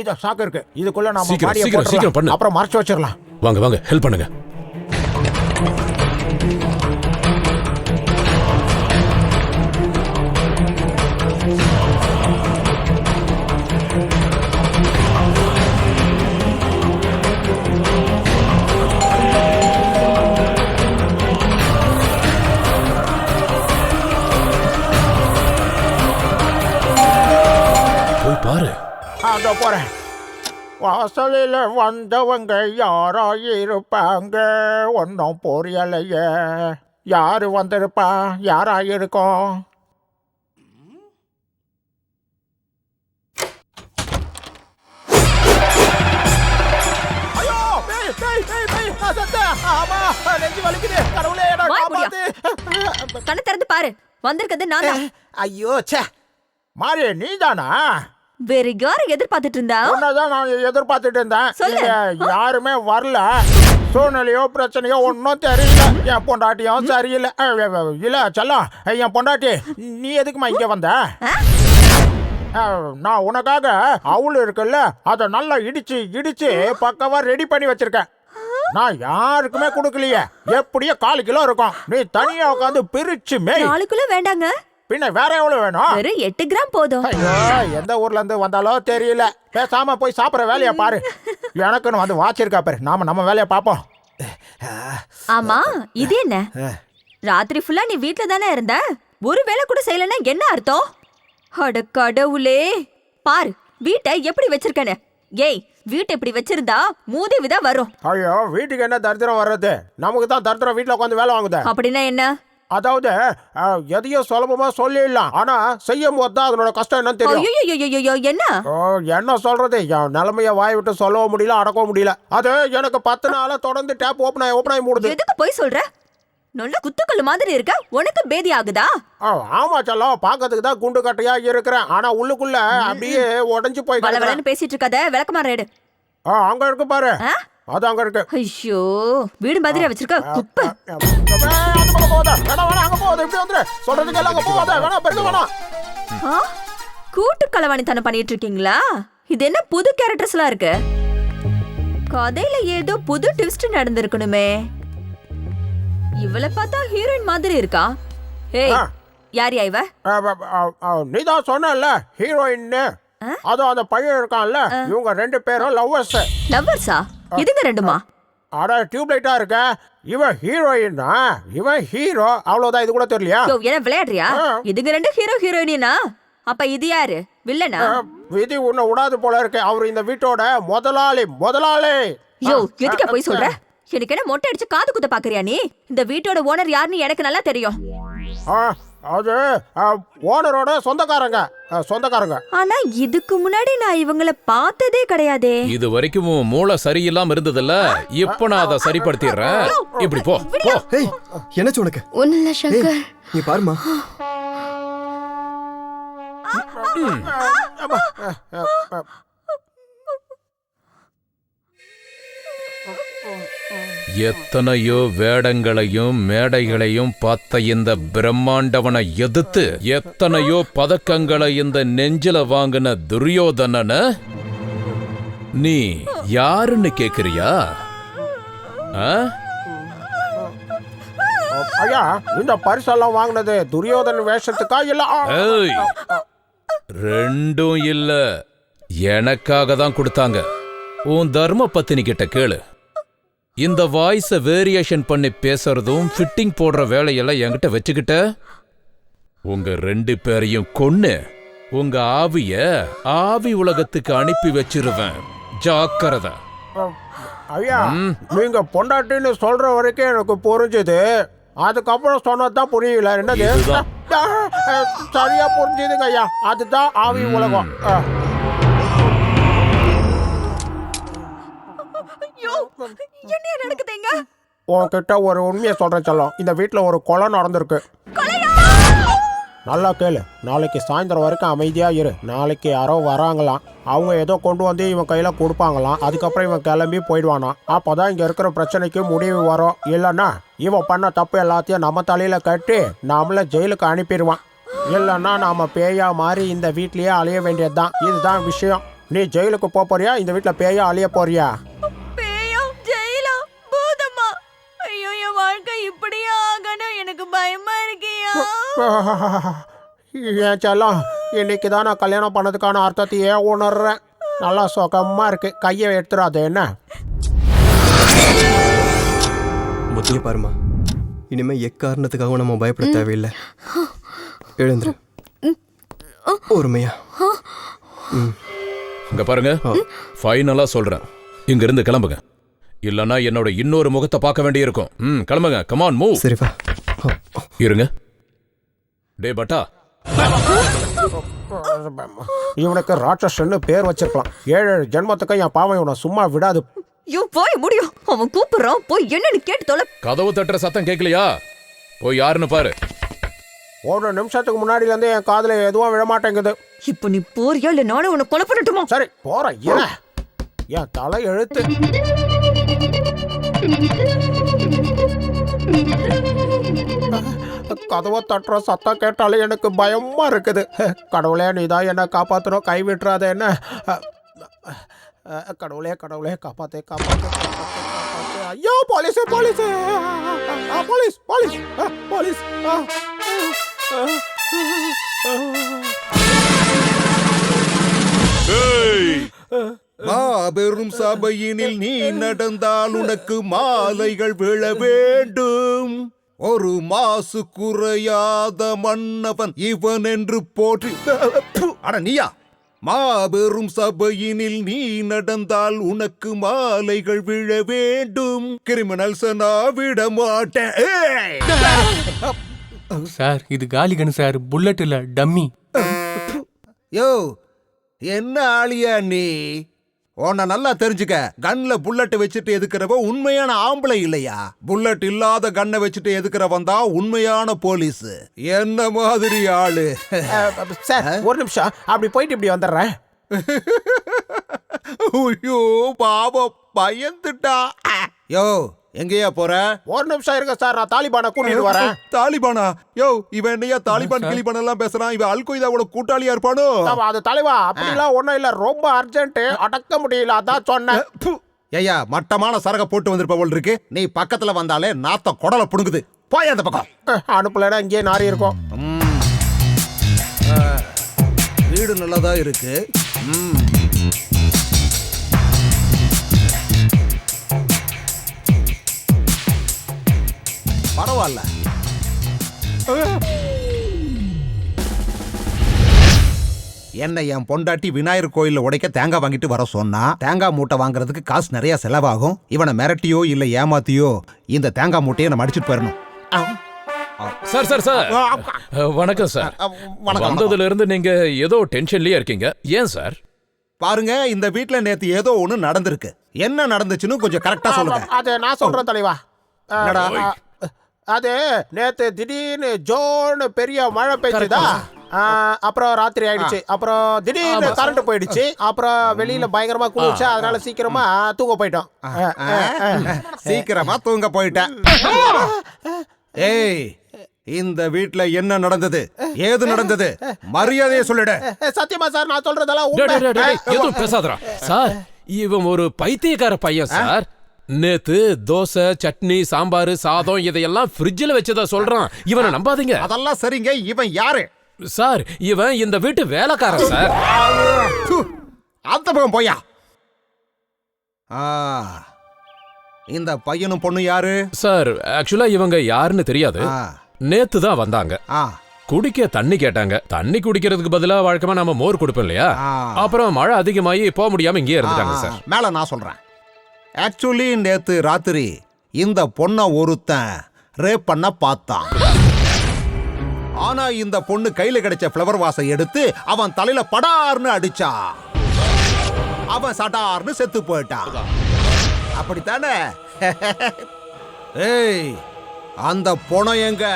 இத சாக்கு இருக்கு. இதுக்குள்ள நாம சீக்கிரம் பாடியை சீக்கிரம் சீக்கிரம் பண்ணு. அப்புறம் மறைச்சு வச்சிரலாம். வாங்க வாங்க, ஹெல்ப் பண்ணுங்க. போய் பாரு. அங்க போறேன். வாசலில் வந்தவங்க யாரா இருப்பாங்க? ஒன்றும் புரியலையே. யாரு வந்திருப்பா? யாரா இருக்கும்? ஐயோ பேய் பேய் பேய் பேய் நான் செத்தேன். ஆமா நெஞ்சு வலிக்குது. கடவுளே என்ன காப்பாத்து. கண்ணை திறந்து பாரு. வந்திருக்கிறது நான் தான். ஐயோ ச்சே. மாரி நீதானா? வேற யாரை எதிர்பார்த்துட்டு இருந்தா? உன்னதான் நான் எதிர்பார்த்துட்டு இருந்தேன். சொல்லு. இங்க யாருமே வரல. சூழ்நிலையோ பிரச்சனையோ ஒன்றும் தெரியல. என் பொண்டாட்டியும் சரியில்லை. இல்ல செல்லம், என் பொண்டாட்டி நீ எதுக்குமா இங்க வந்த? நான் உனக்காக அவுள் இருக்குல்ல, அதை நல்லா இடிச்சு இடிச்சு பக்கவா ரெடி பண்ணி வச்சிருக்கேன். நான் யாருக்குமே கொடுக்கலையே. எப்படியோ 4 கிலோ இருக்கும். நீ தனியா உட்காந்து பிரிச்சு மேய். 4 கிலோ வேண்டாங்க. பின்ன வேற எவ்வளவு வேணும்? வெறும் 8 கிராம் போதும். ஐயோ எந்த ஊர்ல இருந்து வந்தாலோ தெரியல. பேசாம போய் சாப்பிடுற வேலையை பாரு. எனக்குன்னு வந்து வாச்சிருக்கா பாரு. நாம நம்ம வேலையை பார்ப்போம். ஆமா இது என்ன? ராத்திரி ஃபுல்லா நீ வீட்ல தானே இருந்த? ஒரு வேளை கூட செய்யலன்னா என்ன அர்த்தம்? அட கடவுளே, பாரு வீட்டை எப்படி வச்சிருக்கேன்னு. ஏய் வீட்டை இப்படி வச்சிருந்தா மூதேவிதான் வரும். ஐயோ வீட்டுக்கு என்ன தரித்திரம் வர்றது? நமக்கு தான் தரித்திரம் வீட்டுல உட்காந்து வேலை வாங்குது. அப்படின்னா என்ன? அதாவது எதையும் சுலபமா சொல்லிடலாம். ஆனா செய்யும் போது தான் அதனோட கஷ்டம் என்னன்னு தெரியும். ஐயோ என்ன? என்ன சொல்றது? என் நிலைமைய வாய் விட்டு சொல்லவும் முடியல, அடக்கவும் முடியல. அது எனக்கு 10 நாளா தொடர்ந்து டேப் ஓப்பன் ஆகி மூடுது. எதுக்கு போய் சொல்ற? நல்ல குத்துக்கல்லு மாதிரி இருக்க. உனக்கு பேதி ஆகுதா? ஆமா செல்லம், பாக்கிறதுக்கு தான் குண்டு கட்டையா இருக்கிறேன். ஆனா உள்ளுக்குள்ள அப்படியே உடைஞ்சு போய் வளவளன்னு பேசிட்டு இருக்காத. விளக்கமாறு எடு. அங்க இருக்கு பாரு. அது அங்க இருக்கு. ஐயோ வீடு மாதிரி வச்சிருக்க குப்பை. கூட்டு களவாணித்தனம் பண்ணிட்டு இருக்கீங்களா? இது என்ன புது கேரக்டர்ஸ்லாம் இருக்கு? கதையில ஏதோ புது ட்விஸ்ட் நடந்திருக்கணுமே. இவளை பார்த்தா ஹீரோயின் மாதிரி இருக்கா. ஏய் யார் இவ? நீதான் சொன்னல ஹீரோயின். அதோ அந்த பையன் இருக்கான்ல, இவங்க 2 பேரும் லவ்வர்ஸ். லவ்வர்ஸா? இதுங்க ரெண்டுமா? அட டியூப்லைட்டா இருக்க. இவன் ஹீரோயின் தான், இவன் ஹீரோ, அவ்வளவுதான். இது கூட தெரியலையா? யோ, என்ன விளையாடுறியா? இதுங்க ரெண்டு ஹீரோ ஹீரோயினா? அப்ப இது யாரு? வில்லனா? விதி உன்னை விடாது போல இருக்கு. அவர் இந்த வீட்டோட முதலாளி. முதலாளி. யோ, எதுக்கு போய் சொல்ற? எனக்கு என்ன மொட்டை அடிச்சு காது குத்த பாக்குறியா நீ? இந்த வீட்டோட ஓனர் யாருன்னு எனக்கு நல்லா தெரியும். அது ஓனரோட சொந்தக்காரங்க. சொந்தக்காரங்க. ஆனா இதுக்கு முன்னாடி நான் இவங்கள பார்த்ததே கிடையாதே. இது வரைக்கும் உன் மூளை சரியில்லாம இருந்ததில்ல, இப்ப நான் அதை சரிப்படுத்திடுறேன். இப்படி போ போ. என்னாச்சு உனக்கு? ஒண்ணு இல்ல சங்கர். நீ பாருமா. எத்தனையோ வேடங்களையும் மேடைகளையும் பார்த்த இந்த பிரம்மாண்டவனை எதிர்த்து எத்தனையோ பதக்கங்களை இந்த நெஞ்சில வாங்கின துரியோதனன நீ யாருன்னு கேக்குறியா? ஐயா, இந்த பரிசெல்லாம் வாங்கினது துரியோதன வேஷத்துக்கா இல்ல? ஏய், ரெண்டும் இல்ல, எனக்காக தான் கொடுத்தாங்க. உன் தர்ம பத்தினி கிட்ட கேளு. இந்த வாய்ஸ வேரியேஷன் பண்ணி பேசுறதும் ஃபிட்டிங் போடுற வேலையெல்லாம் என்கிட்ட வச்சுக்கிட்ட உங்க 2 பேரையும் கொன்னு உங்க ஆவிய ஆவி உலகத்துக்கு அனுப்பி வச்சிருவேன். ஜாக்கிரதை. ஐயா, நீங்க பொண்டாட்டின்னு சொல்ற வரைக்கும் எனக்கு புரிஞ்சுது. அதுக்கப்புறம் சொன்னதுதான் புரியல. என்னது? சரியா புரிஞ்சுதுங்க ஐயா. அதுதான் ஆவி உலகம். என்ன நடக்குதுங்க? உன்கிட்ட ஒரு உண்மையை சொல்றேன் செல்லம். இந்த வீட்டுல ஒரு கொலை நடந்திருக்கு. நல்லா கேளு. நாளைக்கு சாயந்தரம் வரைக்கும் அமைதியா இரு. நாளைக்கு யாரோ வராங்களாம். அவங்க ஏதோ கொண்டு வந்து இவன் கையில கொடுப்பாங்களாம். அதுக்கப்புறம் இவன் கிளம்பி போயிடுவானா. அப்பதான் இங்க இருக்கிற பிரச்சனைக்கு முடிவு வரும். இல்லைன்னா இவன் பண்ண தப்பு எல்லாத்தையும் நம்ம தலையில கட்டி நாமள ஜெயிலுக்கு அனுப்பிடுவான். இல்லைன்னா நாம பேயா மாறி இந்த வீட்லயே அலைய வேண்டியதுதான். இதுதான் விஷயம். நீ ஜெயிலுக்கு போறியா, இந்த வீட்டுல பேயா அலைய போறியா? வாழ்க்கை இப்படியே ஆகணும். எனக்கு பயமா இருக்கியா? ஏன் செல்லம், இன்னைக்கு தான் நான் கல்யாணம் பண்ணதுக்கான அர்த்தத்தையே உணர்றேன். நல்லா சுகமா இருக்கு. கையை எடுத்துடாது. என்ன முதல்ல பாருமா, இனிமே எக்காரணத்துக்காகவும் நம்ம பயப்பட தேவையில்லை. எழுந்துரு பொறுமையா. இங்க பாருங்க, ஃபைனலா சொல்றேன், இங்க இருந்து கிளம்புங்க. இல்லனா என்னோட இன்னொரு முகத்தை பார்க்க வேண்டியிருக்கும். கிளம்புங்க. Come on, move. சரிப்பா. இருங்க. டே பட்டா, இவனுக்கு ராட்சசன்னு பேர் வச்சிருக்கலாம். 7 ஜென்மத்துக்கு என் பாவம் இவனை சும்மா விடாது. போய் முடியும். அவன் கூப்பிடுறான், போய் என்னன்னு கேட்டு தொலை. கதவு தட்டுற சத்தம் கேட்கலையா? போய் யாருன்னு பாரு. 1 நிமிஷத்துக்கு முன்னாடில இருந்து என் காதுல எதுவும் விழமாட்டேங்குது. இப்ப நீ போறியா இல்ல நானும் உன்னை கொலை பண்ணட்டுமா? சரி போறேன். என் தலை எழுத்து. கதவை தட்டுற சத்தம் கேட்டாலே எனக்கு பயமா இருக்குது. கடவுளே, நீதான் என்ன காப்பாத்தணும். கை விட்டுறாத என்ன. கடவுளே கடவுளே, காப்பாத்து காப்பாத்து காப்பாத்து. ஐயோ, police police police police police. மாபெரும் சபையினில் நீ நடந்தால் உனக்கு மாலைகள் விழ வேண்டும். ஒரு மாசு குறையாத மன்னவன் இவன் என்று போற்றி. அட நீயா? மாபெரும் சபையினில் நீ நடந்தால் உனக்கு மாலைகள் விழ வேண்டும். கிரிமினல்ஸ் நான் விட மாட்டேன். சார், இது காலிகன் சார், புல்லட் இல்ல, டம்மி. யோ, என்ன ஆளியா நீ? உன்னை நல்லா தெரிஞ்சுக்க. கன்ல புல்லட் வச்சுட்டு எதுக்குறவ உண்மையான ஆம்பளை இல்லையா? புல்லட் இல்லாத கண்ணை வச்சுட்டு எதுக்குறவன் தான் உண்மையான போலீஸ். என்ன மாதிரி ஆளு? சார், ஒரு நிமிஷம். அப்படி போயிட்டு இப்படி வந்துடுறேன். ஐயோ பாவம், பயந்துட்டா. யோ, எங்கேயா போற? ஒரு நிமிஷம் இருங்க சார், நான் தாலிபானை கூட்டிட்டு வரேன். தாலிபானா? யோ, இவன் என்னையா தாலிபான் கிளிபான் எல்லாம் பேசுறான்? இவன் அல் கொய்தாவோட கூட்டாளியா இருப்பானோ? அது தலைவா, அப்படிலாம் ஒண்ணும் இல்ல. ரொம்ப அர்ஜென்ட், அடக்க முடியல, அதான் சொன்னேன். ஐயா, மட்டமான சரக போட்டு வந்திருப்ப போல் இருக்கு. நீ பக்கத்துல வந்தாலே நாத்த குடலை புடுங்குது. போய் அந்த பக்கம். அனுப்பலன்னா இங்கே நாரி இருக்கும். வீடு நல்லதா இருக்கு. பரவாயில்ல. என்ன என் பொண்டாட்டி விநாயகர் கோயில்ல உடைக்க தேங்காய் வாங்கிட்டு வர சொன்னா, தேங்காய் மூட்டை வாங்குறதுக்கு காசு நிறைய செலவாகும். இவனை மிரட்டியோ இல்ல ஏமாத்தியோ இந்த தேங்காய் மூட்டையை நம்ம அடிச்சுட்டு போயிடணும். சார் சார் சார் வணக்கம் சார். வந்ததுல இருந்து நீங்க ஏதோ டென்ஷன்லயே இருக்கீங்க, ஏன் சார்? பாருங்க, இந்த வீட்ல நேத்து ஏதோ ஒண்ணு நடந்திருக்கு. என்ன நடந்துச்சுன்னு கொஞ்சம் கரெக்டா சொல்லுங்க. அது நான் சொல்றேன் தலைவா. என்னடா? அது நேத்து திடீர்னு ஜோன்னு பெரிய மழை பெய்யுதா, அப்புறம் ராத்திரி ஆயிடுச்சு. அப்புறம் திடீர்னு கரண்ட் போயிடுச்சு. அப்புறம் வெளியில பயங்கரமா குளிச்சா, அதனால சீக்கிரமா தூங்க போயிட்டோம். சீக்கிரமா தூங்க போயிட்டேன். ஏய், இந்த வீட்ல என்ன நடந்தது, ஏது நடந்தது, மரியாதையை சொல்லிடு. சத்தியமா சார், நான் சொல்றதெல்லாம் உண்மை. எதுவும் பேசாதடா சார். இவன் ஒரு பைத்தியக்கார பையன் சார். நேத்து தோசை, சட்னி, சாம்பார், சாதம் இதையெல்லாம் ஃப்ரிட்ஜில் வச்சதா சொல்றான். இவனை நம்பாதீங்க. அதெல்லாம் சரிங்க, இவன் யாரு சார்? இவன் இந்த வீட்டு வேலைக்காரன் சார். அந்த பக்கம் போயா. இந்த பையனும் பொண்ணு யாரு சார்? ஆக்சுவலா இவங்க யாருன்னு தெரியாது. நேத்து தான் வந்தாங்க. குடிக்க தண்ணி கேட்டாங்க. தண்ணி குடிக்கிறதுக்கு பதிலா வழக்கமா நம்ம மோர் கொடுப்போம் இல்லையா? அப்புறம் மழை அதிகமாகி போக முடியாம இங்கே இருந்துட்டாங்க சார். மேல நான் சொல்றேன். ஆக்சுவலி நேத்து ராத்திரி இந்த பொண்ணை ஒருத்தன் ரேப் பண்ண பார்த்தான். ஆனா இந்த பொண்ணு கையில கிடைச்ச ஃப்ளவர் வாசை எடுத்து அவன் தலையில படார்னு அடிச்சா. அவன் சடார்னு செத்து போயிட்டான். அப்படித்தானே? ஏய், அந்த பொணம் எங்க?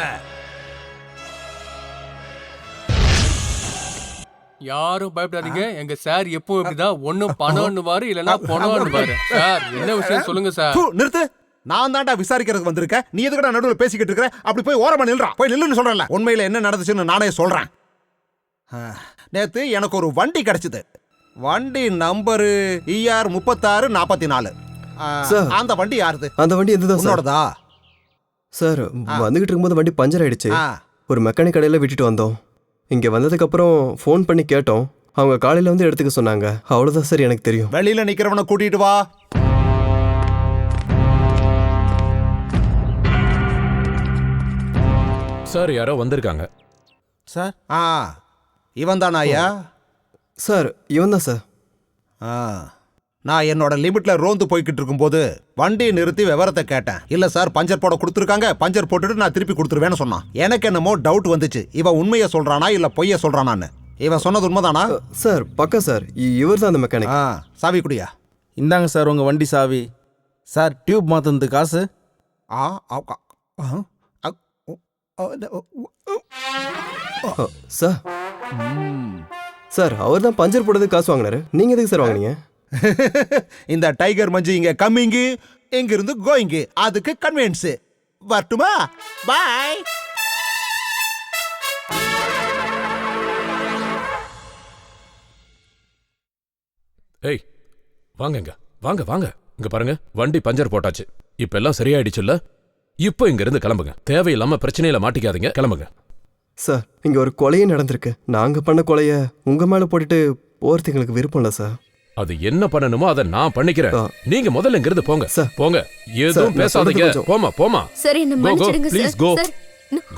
யாரும் பயப்படாதீங்க. எங்க சார் எப்பவும் இப்படிதான், ஒன்னும் பணம்னுவாரு இல்லனா பணம்னுவாரு. சார் என்ன விஷயம் சொல்லுங்க சார். நிறுத்து. நான் தான்டா விசாரிக்கிறதுக்கு வந்திருக்கேன். நீ எதுக்குடா நடுவில் பேசிக்கிட்டு இருக்க? அப்படி போய் ஓரமா நில்றா. போய் நில்லுன்னு சொல்றேன்ல. உண்மையில என்ன நடந்துச்சுன்னு நானே சொல்றேன். நேத்து எனக்கு ஒரு வண்டி கிடைச்சது. வண்டி நம்பரு ER 3644. அந்த வண்டி யாருது? அந்த வண்டி எதுதான் சார்? உன்னோடதா? சார், வந்துகிட்டு இருக்கும்போது வண்டி பஞ்சர் ஆயிடுச்சு. ஒரு மெக்கானிக் கடையில் விட்டுட்டு வந்தோம். இங்கே வந்ததுக்கப்புறம் ஃபோன் பண்ணி கேட்டோம். அவங்க காலையில் வந்து எடுத்துக்க சொன்னாங்க. அவ்வளோதான் சார் எனக்கு தெரியும். வெளியில நிக்கிறவனை கூட்டிட்டு வா. சார் யாரோ வந்திருக்காங்க சார். இவன் தானா ஐயா? சார் இவன் தான் சார். நான் என்னோட லிமிட்ல ரோந்து போய்கிட்டு இருக்கும்போது வண்டியை நிறுத்தி விவரத்தை கேட்டேன். இல்ல சார், பஞ்சர் போட கொடுத்துருக்காங்க, பஞ்சர் போட்டுட்டு நான் திருப்பி கொடுத்துருவேன்னு சொன்னான். எனக்கு என்னமோ டவுட் வந்துச்சு, இவன் உண்மையை சொல்றானா இல்ல பொய்ய சொல்றானான்னு. இவன் சொன்னது உண்மைதானா? சார் பக்கா சார், இவர் தான் அந்த மெக்கானிக். சாவி குடியா. இந்தாங்க சார் உங்க வண்டி சாவி. சார் டியூப் மாத்துனது காசு. சார் சார், அவர் தான் பஞ்சர் போடுறதுக்கு காசு வாங்கினாரு. நீங்க எதுக்கு சார் வாங்கினீங்க? இந்த டைகர் மஞ்சு இங்க கம்மிங்கு, இங்க இருந்து கோயிங்கு, அதுக்கு கன்வென்ஸ். வரட்டுமா? பாய். ஏய் வாங்க, வாங்க வாங்க. இங்க பாருங்க, வண்டி பஞ்சர் போட்டாச்சு. இப்ப எல்லாம் சரியாயிடுச்சுல்ல? இப்போ இங்க இருந்து கிளம்புங்க. தேவையில்லாம பிரச்சனையில மாட்டிக்காதீங்க, கிளம்புங்க. சார், இங்க ஒரு கொலையே நடந்திருக்கு. நாங்க பண்ண கொலைய உங்க மேல போட்டுட்டு போறது எங்களுக்கு விருப்பம் இல்ல சார். அது என்ன பண்ணணுமோ அதை நான் பண்ணிக்கிறேன். நீங்க முதல்ல இங்க இருந்து போங்க. போங்க, எதுவும் பேசாதீங்க. போமா போமா. சரி, என்ன மன்னிச்சிடுங்க சார். Please go.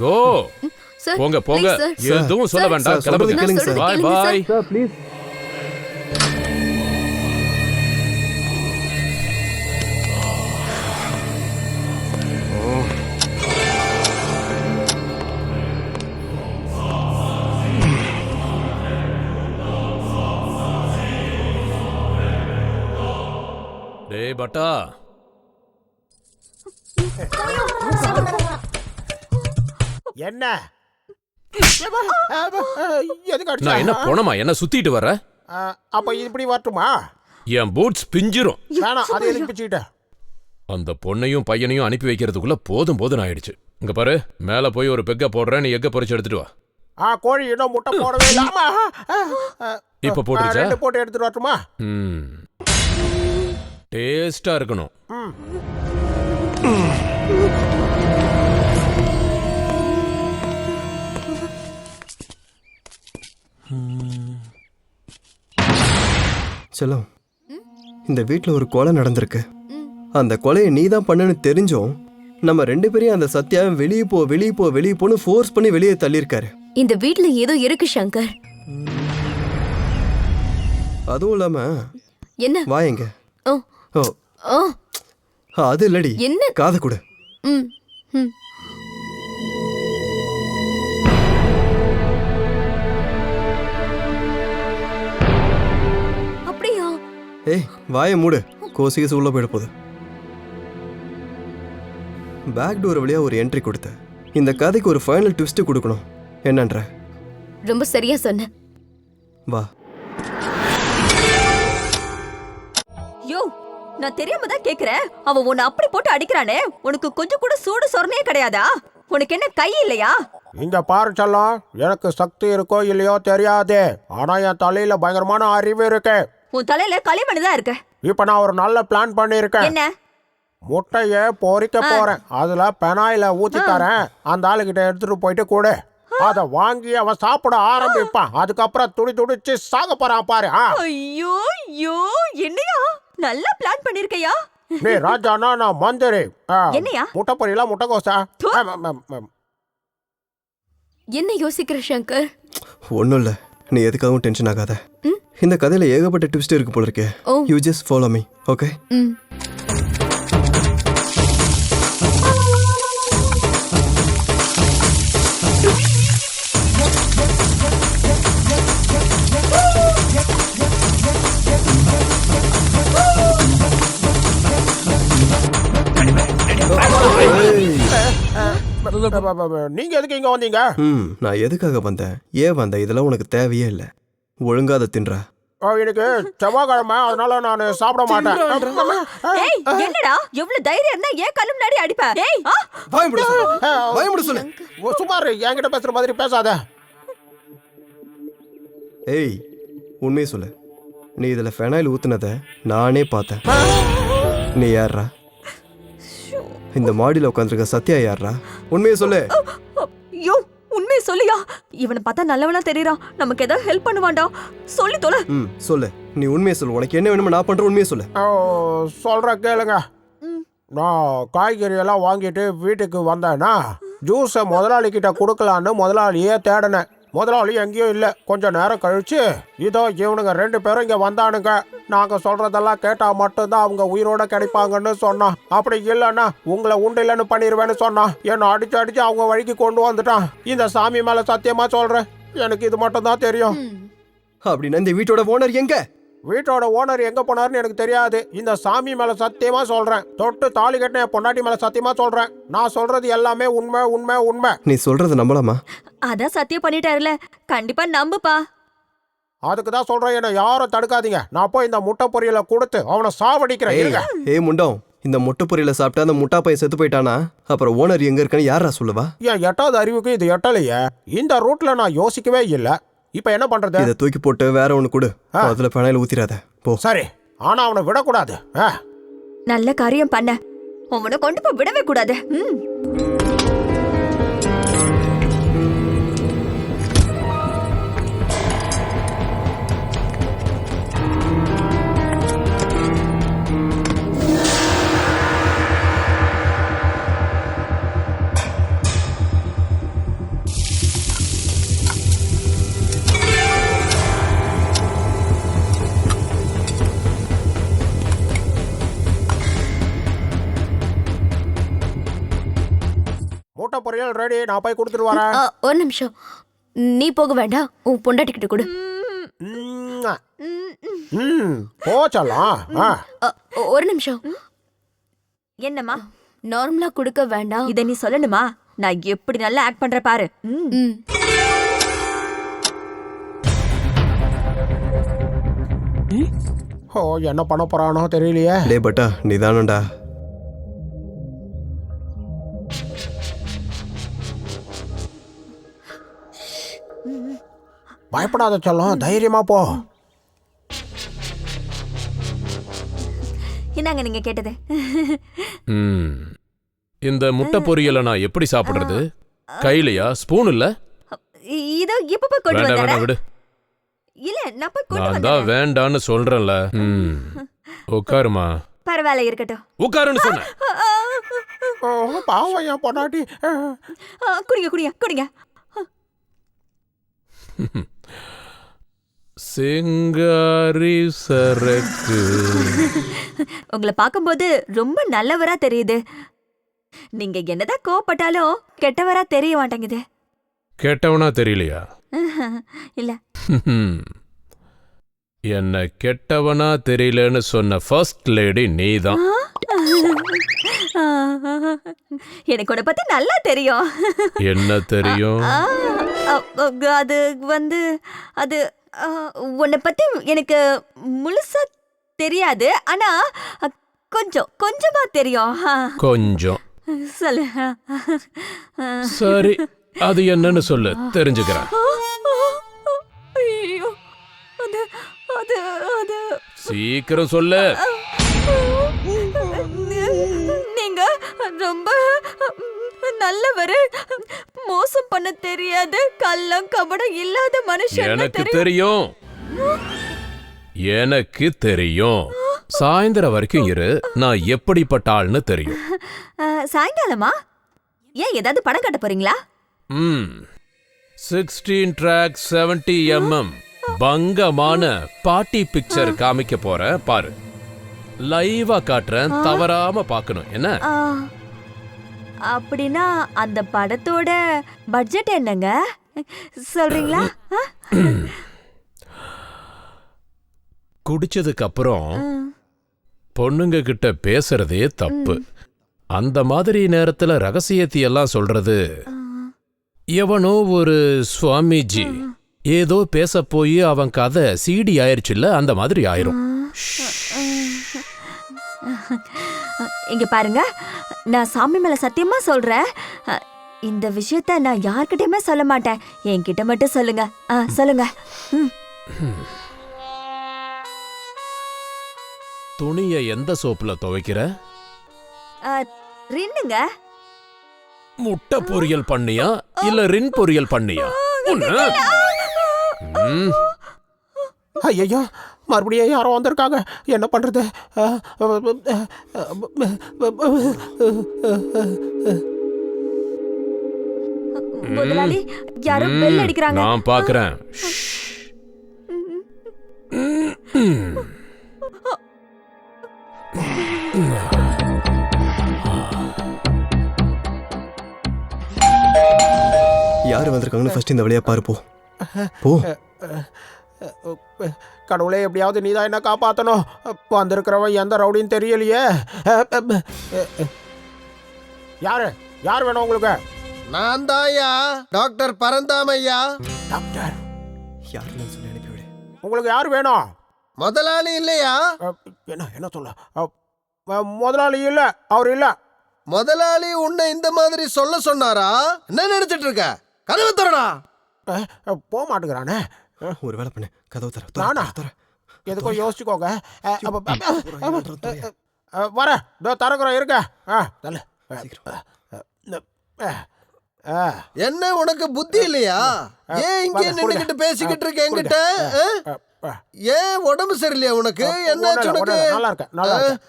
கோ. போங்க போங்க, எதுவும் சொல்ல வேண்டாம், கிளம்புங்க. Bye bye. Sir please. டேய் பட்டா, என்ன நான் என்ன போனமா என்ன சுத்திட்டு வர? அப்ப இப்படி வரட்டுமா? என் பூட்ஸ் பிஞ்சிரும். வேணாம், அதை எதுக்கு பிச்சுக்கிட்ட? அந்த பொண்ணையும் பையனையும் அனுப்பி வைக்கிறதுக்குள்ள போதும் போதும் ஆயிடுச்சு. இங்க பாரு, மேல போய் ஒரு பெக்க போடுறேன், நீ எக்க பொரிச்சு எடுத்துட்டு வா. கோழி இன்னும் முட்டை போடவே இல்லாம இப்ப போட்டுருச்சா? 2 போட்டு எடுத்துட்டு வரட்டுமா? டேஸ்டா இருக்கணும். செல்லம், இந்த வீட்டில் ஒரு கொலை நடந்திருக்கு. அந்த கொலையை நீ தான் பண்ணுன்னு தெரிஞ்சும் நம்ம 2 பேரையும் அந்த சத்யா வெளியே போ வெளியே போ வெளியே போன்னு ஃபோர்ஸ் பண்ணி வெளியே தள்ளியிருக்காரு. இந்த வீட்ல ஏதோ இருக்கு சங்கர். அதுவும் இல்லாம என்ன? வாயங்க. ஓ ஓ ஓ அது இல்லடி. என்ன? காது கொடு. ம் ம். அப்படியா? ஏய் வாயை மூடு. கோசிகஸ் உள்ள போயிட போகுது. பேக் டோர் வழியா ஒரு என்ட்ரி கொடுத்த. இந்த கதைக்கு ஒரு ஃபைனல் ட்விஸ்ட் கொடுக்கணும். என்னன்ற? ரொம்ப சரியா சொன்ன. வா. யோ, நான் தெரியாம தான் கேக்குறேன். அவன் உன்னை அப்படி போட்டு அடிக்கிறானே, உனக்கு கொஞ்சம் கூட சூடு சொரணே கிடையாதா? உனக்கு என்ன கை இல்லையா? இங்க பாரு செல்லம், எனக்கு சக்தி இருக்கோ இல்லையோ தெரியாது, ஆனா என் தலையில பயங்கரமான அறிவு இருக்கு. உன் தலையில களிமண் தான் இருக்கு. இப்ப நான் ஒரு நல்ல பிளான் பண்ணிருக்கேன். என்ன? முட்டைய பொறிக்க போறேன். அதுல பெனாயில ஊத்தி தரேன். அந்த ஆளுகிட்ட எடுத்துட்டு போயிட்டு கூட அத வாங்கி அவன் சாப்பிட ஆரம்பிப்பான். அதுக்கப்புறம் துடி துடிச்சு சாக போறான் பாரு. ஐயோ ஐயோ, என்னையா நல்ல பிளான் பண்ணிருக்கையா? நீ ராஜானா நான் மந்திரி. என்னையா? முட்டை பொரியலா முட்டைக்கோசா? என்ன யோசிக்கிற சங்கர்? ஒன்றும் இல்லை, நீ எதுக்காகவும் டென்ஷன் ஆகாத. இந்த கதையில் ஏகப்பட்ட ட்விஸ்ட் இருக்கு போல இருக்கே. You just follow me, okay? நீங்க எதுக்கு இங்க வந்தீங்க? நான் எதுக்காக வந்தேன், ஏன் வந்தேன், இதெல்லாம் உனக்கு தேவையே இல்லை. ஒழுங்கா அதை தின்றா. எனக்கு செவ்வாய்க்கிழமை, அதனால நான் சாப்பிட மாட்டேன். ஏய், என்னடா எவ்வளவு தைரியம் இருந்தா ஏன் கண்ணு முன்னாடி அடிப்ப? ஏய், பயமுடு சொல்லு. சுமார் என்கிட்ட பேசுற மாதிரி பேசாத. ஏய், உண்மையை சொல்லு. நீ இதில் ஃபெனாயில் ஊத்துனதை நானே பார்த்தேன். நீ யாரா? இந்த மாடியில் உட்காந்துருக்க சத்யா யாரா? உண்மையை சொல்லு. ஐயோ, உண்மையை சொல்லியா? இவனை பார்த்தா நல்லவனா தெரியறான். நமக்கு ஏதாவது ஹெல்ப் பண்ணுவான்டா. சொல்லி தொலை. சொல்லு, நீ உண்மையை சொல்லு. உனக்கு என்ன வேணுமோ நான் பண்றேன். உண்மையை சொல்லு. சொல்ற கேளுங்க. நான் காய்கறி எல்லாம் வாங்கிட்டு வீட்டுக்கு வந்தேன்னா ஜூஸை முதலாளி கிட்ட கொடுக்கலான்னு முதலாளியே தேடினேன். முதலாளி எங்கேயும் இல்லை. கொஞ்ச நேரம் கழிச்சு இதோ இவனுங்க 2 பேரும் இங்கே வந்தானுங்க. நாங்கள் சொல்றதெல்லாம் கேட்டால் மட்டும்தான் அவங்க உயிரோட கிடைப்பாங்கன்னு சொன்னான். அப்படி இல்லைன்னா உங்களை உண்டு இல்லைன்னு பண்ணிடுவேன்னு சொன்னான். என்னை அடிச்சு அவங்க வழிக்கு கொண்டு வந்துட்டான். இந்த சாமி மேலே சத்தியமா சொல்றேன், எனக்கு இது மட்டும் தான் தெரியும். அப்படின்னா இந்த வீட்டோட ஓனர் எங்க? வீட்டோட ஓனர் எங்க போனாருன்னு எனக்கு தெரியாது. இந்த சாமி மேல சத்தியமா சொல்றேன், தொட்டு தாலி கட்டின என் பொண்டாட்டி மேல சத்தியமா சொல்றேன். நான் சொல்றது எல்லாமே உண்மை உண்மை உண்மை. நீ சொல்றது நம்பலாமா? அதான் சத்தியம் பண்ணிட்டாருல, கண்டிப்பா நம்புப்பா. அதுக்கு தான் சொல்றேன், என்ன யாரும் தடுக்காதீங்க. நான் போய் இந்த முட்டை பொரியலை கொடுத்து அவனை சாவடிக்கிறேன். ஏய் முண்டம், இந்த முட்டை பொரியலை சாப்பிட்டா அந்த முட்டா பையன் செத்து போயிட்டானா அப்புறம் ஓனர் எங்க இருக்கான்னு யாரா சொல்லுவா? என் 8வது அறிவுக்கு இது எட்டலையே. இந்த ரூட்ல நான் யோசிக்கவே இல்லை. இப்ப என்ன பண்றது? இதை தூக்கி போட்டு வேற ஒண்ணு கொடு. அதுல பெனாயில் ஊத்திராத போ. சரி, ஆனா அவனை விடக்கூடாது. நல்ல காரியம் பண்ண. அவனை கொண்டு போய் விடவே கூடாது. முட்டை பொரியல் ரெடி, நான் போய் கொடுத்துட்டு வரேன். ஒரு நிமிஷம், நீ போக வேண்டாம், உன் பொண்டாட்டிக்கிட்ட கொடு. போச்சலாம். ஒரு நிமிஷம். என்னம்மா? நார்மலா கொடுக்க வேண்டாம். இதை நீ சொல்லணுமா? நான் எப்படி நல்லா ஆக்ட் பண்ற பாரு. ஓ, என்ன பண்ண போறானோ தெரியலையே. டே பட்டா, நீதானடா. பயப்படாத செல்லம், தைரியமா போ. என்னங்க நீங்க கேட்டது? இந்த முட்டை பொரியலை நான் எப்படி சாப்பிடுறது? கையிலையா? ஸ்பூன் இல்ல? இதோ இப்ப போய் கொண்டு வேண்டாம் வந்தேன். விடு. இல்ல, நான் போய் கொண்டு நான் வந்தேன். தான் வேண்டான்னு சொல்றேன்ல. உட்காருமா. பரவாயில்ல, இருக்கட்டும். உட்காருன்னு சொன்னேன். பாவம் என் பொண்டாட்டி. குடிங்க குடிங்க குடிங்க. சிங்காரி சரக்கு. உங்களை பார்க்கும்போது ரொம்ப நல்லவரா தெரியுது. நீங்க என்னதான் கோவப்பட்டாலும் கெட்டவரா தெரிய மாட்டேங்குது. கெட்டவனா தெரியலையா? இல்ல. என்ன கெட்டவனா தெரியலன்னு சொன்ன ஃபர்ஸ்ட் லேடி நீதான். எனக்கு உன்னை பத்தி நல்லா தெரியும். என்ன தெரியும்? அது அது உன்னை பத்தி எனக்கு முழுசா தெரியாது, ஆனா கொஞ்சமா தெரியும். கொஞ்சம். சொல்லு. சரி, அது என்னன்னு சொல்லு, தெரிஞ்சுக்கிறேன். ஐயோ, அது அது அது சீக்கிரம் சொல்லு. நீங்க ரொம்ப நல்லவரு, மோசம் பண்ண தெரியாது, கள்ளம் கபடம் இல்லாத மனுஷன். எனக்கு தெரியும், எனக்கு தெரியும். சாயந்தரம் வரைக்கும் இரு, நான் எப்படிப்பட்ட ஆள்னு தெரியும். சாயங்காலமா? ஏன் ஏதாவது படம் கட்ட போறீங்களா? 16 ட்ராக் 70 mm பங்கமான பார்ட்டி பிக்சர் காமிக்க போறேன், பாரு. லைவா காட்டுறேன், தவறாம பார்க்கணும். என்ன? அப்படின்னா அந்த படத்தோட பட்ஜெட் என்னங்க சொல்றீங்களா? குடிச்சதுக்கு அப்புறம் பொண்ணுங்க கிட்ட பேசுறதே தப்பு. அந்த மாதிரி நேரத்துல ரகசியத்தையெல்லாம் சொல்றது, எவனோ ஒரு சுவாமிஜி ஏதோ பேச போய் அவன் கதை சீடி ஆயிருச்சுல்ல, அந்த மாதிரி ஆயிரும். இங்க பாருங்க, நான் சாமி மேல சத்தியமா சொல்றேன், இந்த விஷயத்த நான் யார்கிட்டயுமே சொல்ல மாட்டேன். என்கிட்ட மட்டும் சொல்லுங்க. சொல்லுங்க. துணிய எந்த சோப்புல துவைக்கிற? ரின்னுங்க. முட்டை பொரியல் பண்ணியா இல்ல ரின் பொரியல் பண்ணியா? ஐயோ, மறுபடியும் யாரோ வந்திருக்காங்க, என்ன பண்றது? முதலாளி, யாரோ பெல் அடிக்கிறாங்க. நான் பாக்குறேன். யார் வந்திருக்காங்கன்னு ஃபர்ஸ்ட் இந்த வழியா பாரு. போ போ. கடவுளே, எப்படியாவது நீதான் என்ன காப்பாத்தணும். வந்திருக்கிறவன் எந்த ரவுடின்னு தெரியலையே. யார் வேணும் உங்களுக்கு? நான் தான்யா, டாக்டர் பரந்தாமையா. டாக்டர் யாருன்னு சொல்லி அனுப்பிவிடு. உங்களுக்கு யார் வேணும்? முதலாளி இல்லையா? என்ன சொல்ல? முதலாளி இல்ல, அவர் இல்ல. முதலாளி உன்னை இந்த மாதிரி சொல்ல சொன்னாரா? என்ன நினைச்சிட்டு இருக்க? கதவு தரடா. போக மாட்டேங்கிறானே. ஒரு வேலை பண்ணு, கதவு தர. நானா? எதுக்கும் யோசிச்சுக்கோங்க. வர தரக்குறோம், இருக்க. என்ன உனக்கு புத்தி இல்லையா? ஏன் இங்க நின்னுகிட்டு பேசிக்கிட்டு இருக்க என்கிட்ட? ஏன் உடம்பு சரியில்லையா உனக்கு? என்ன உனக்கு? நல்லா இருக்க, நல்லா இருக்க.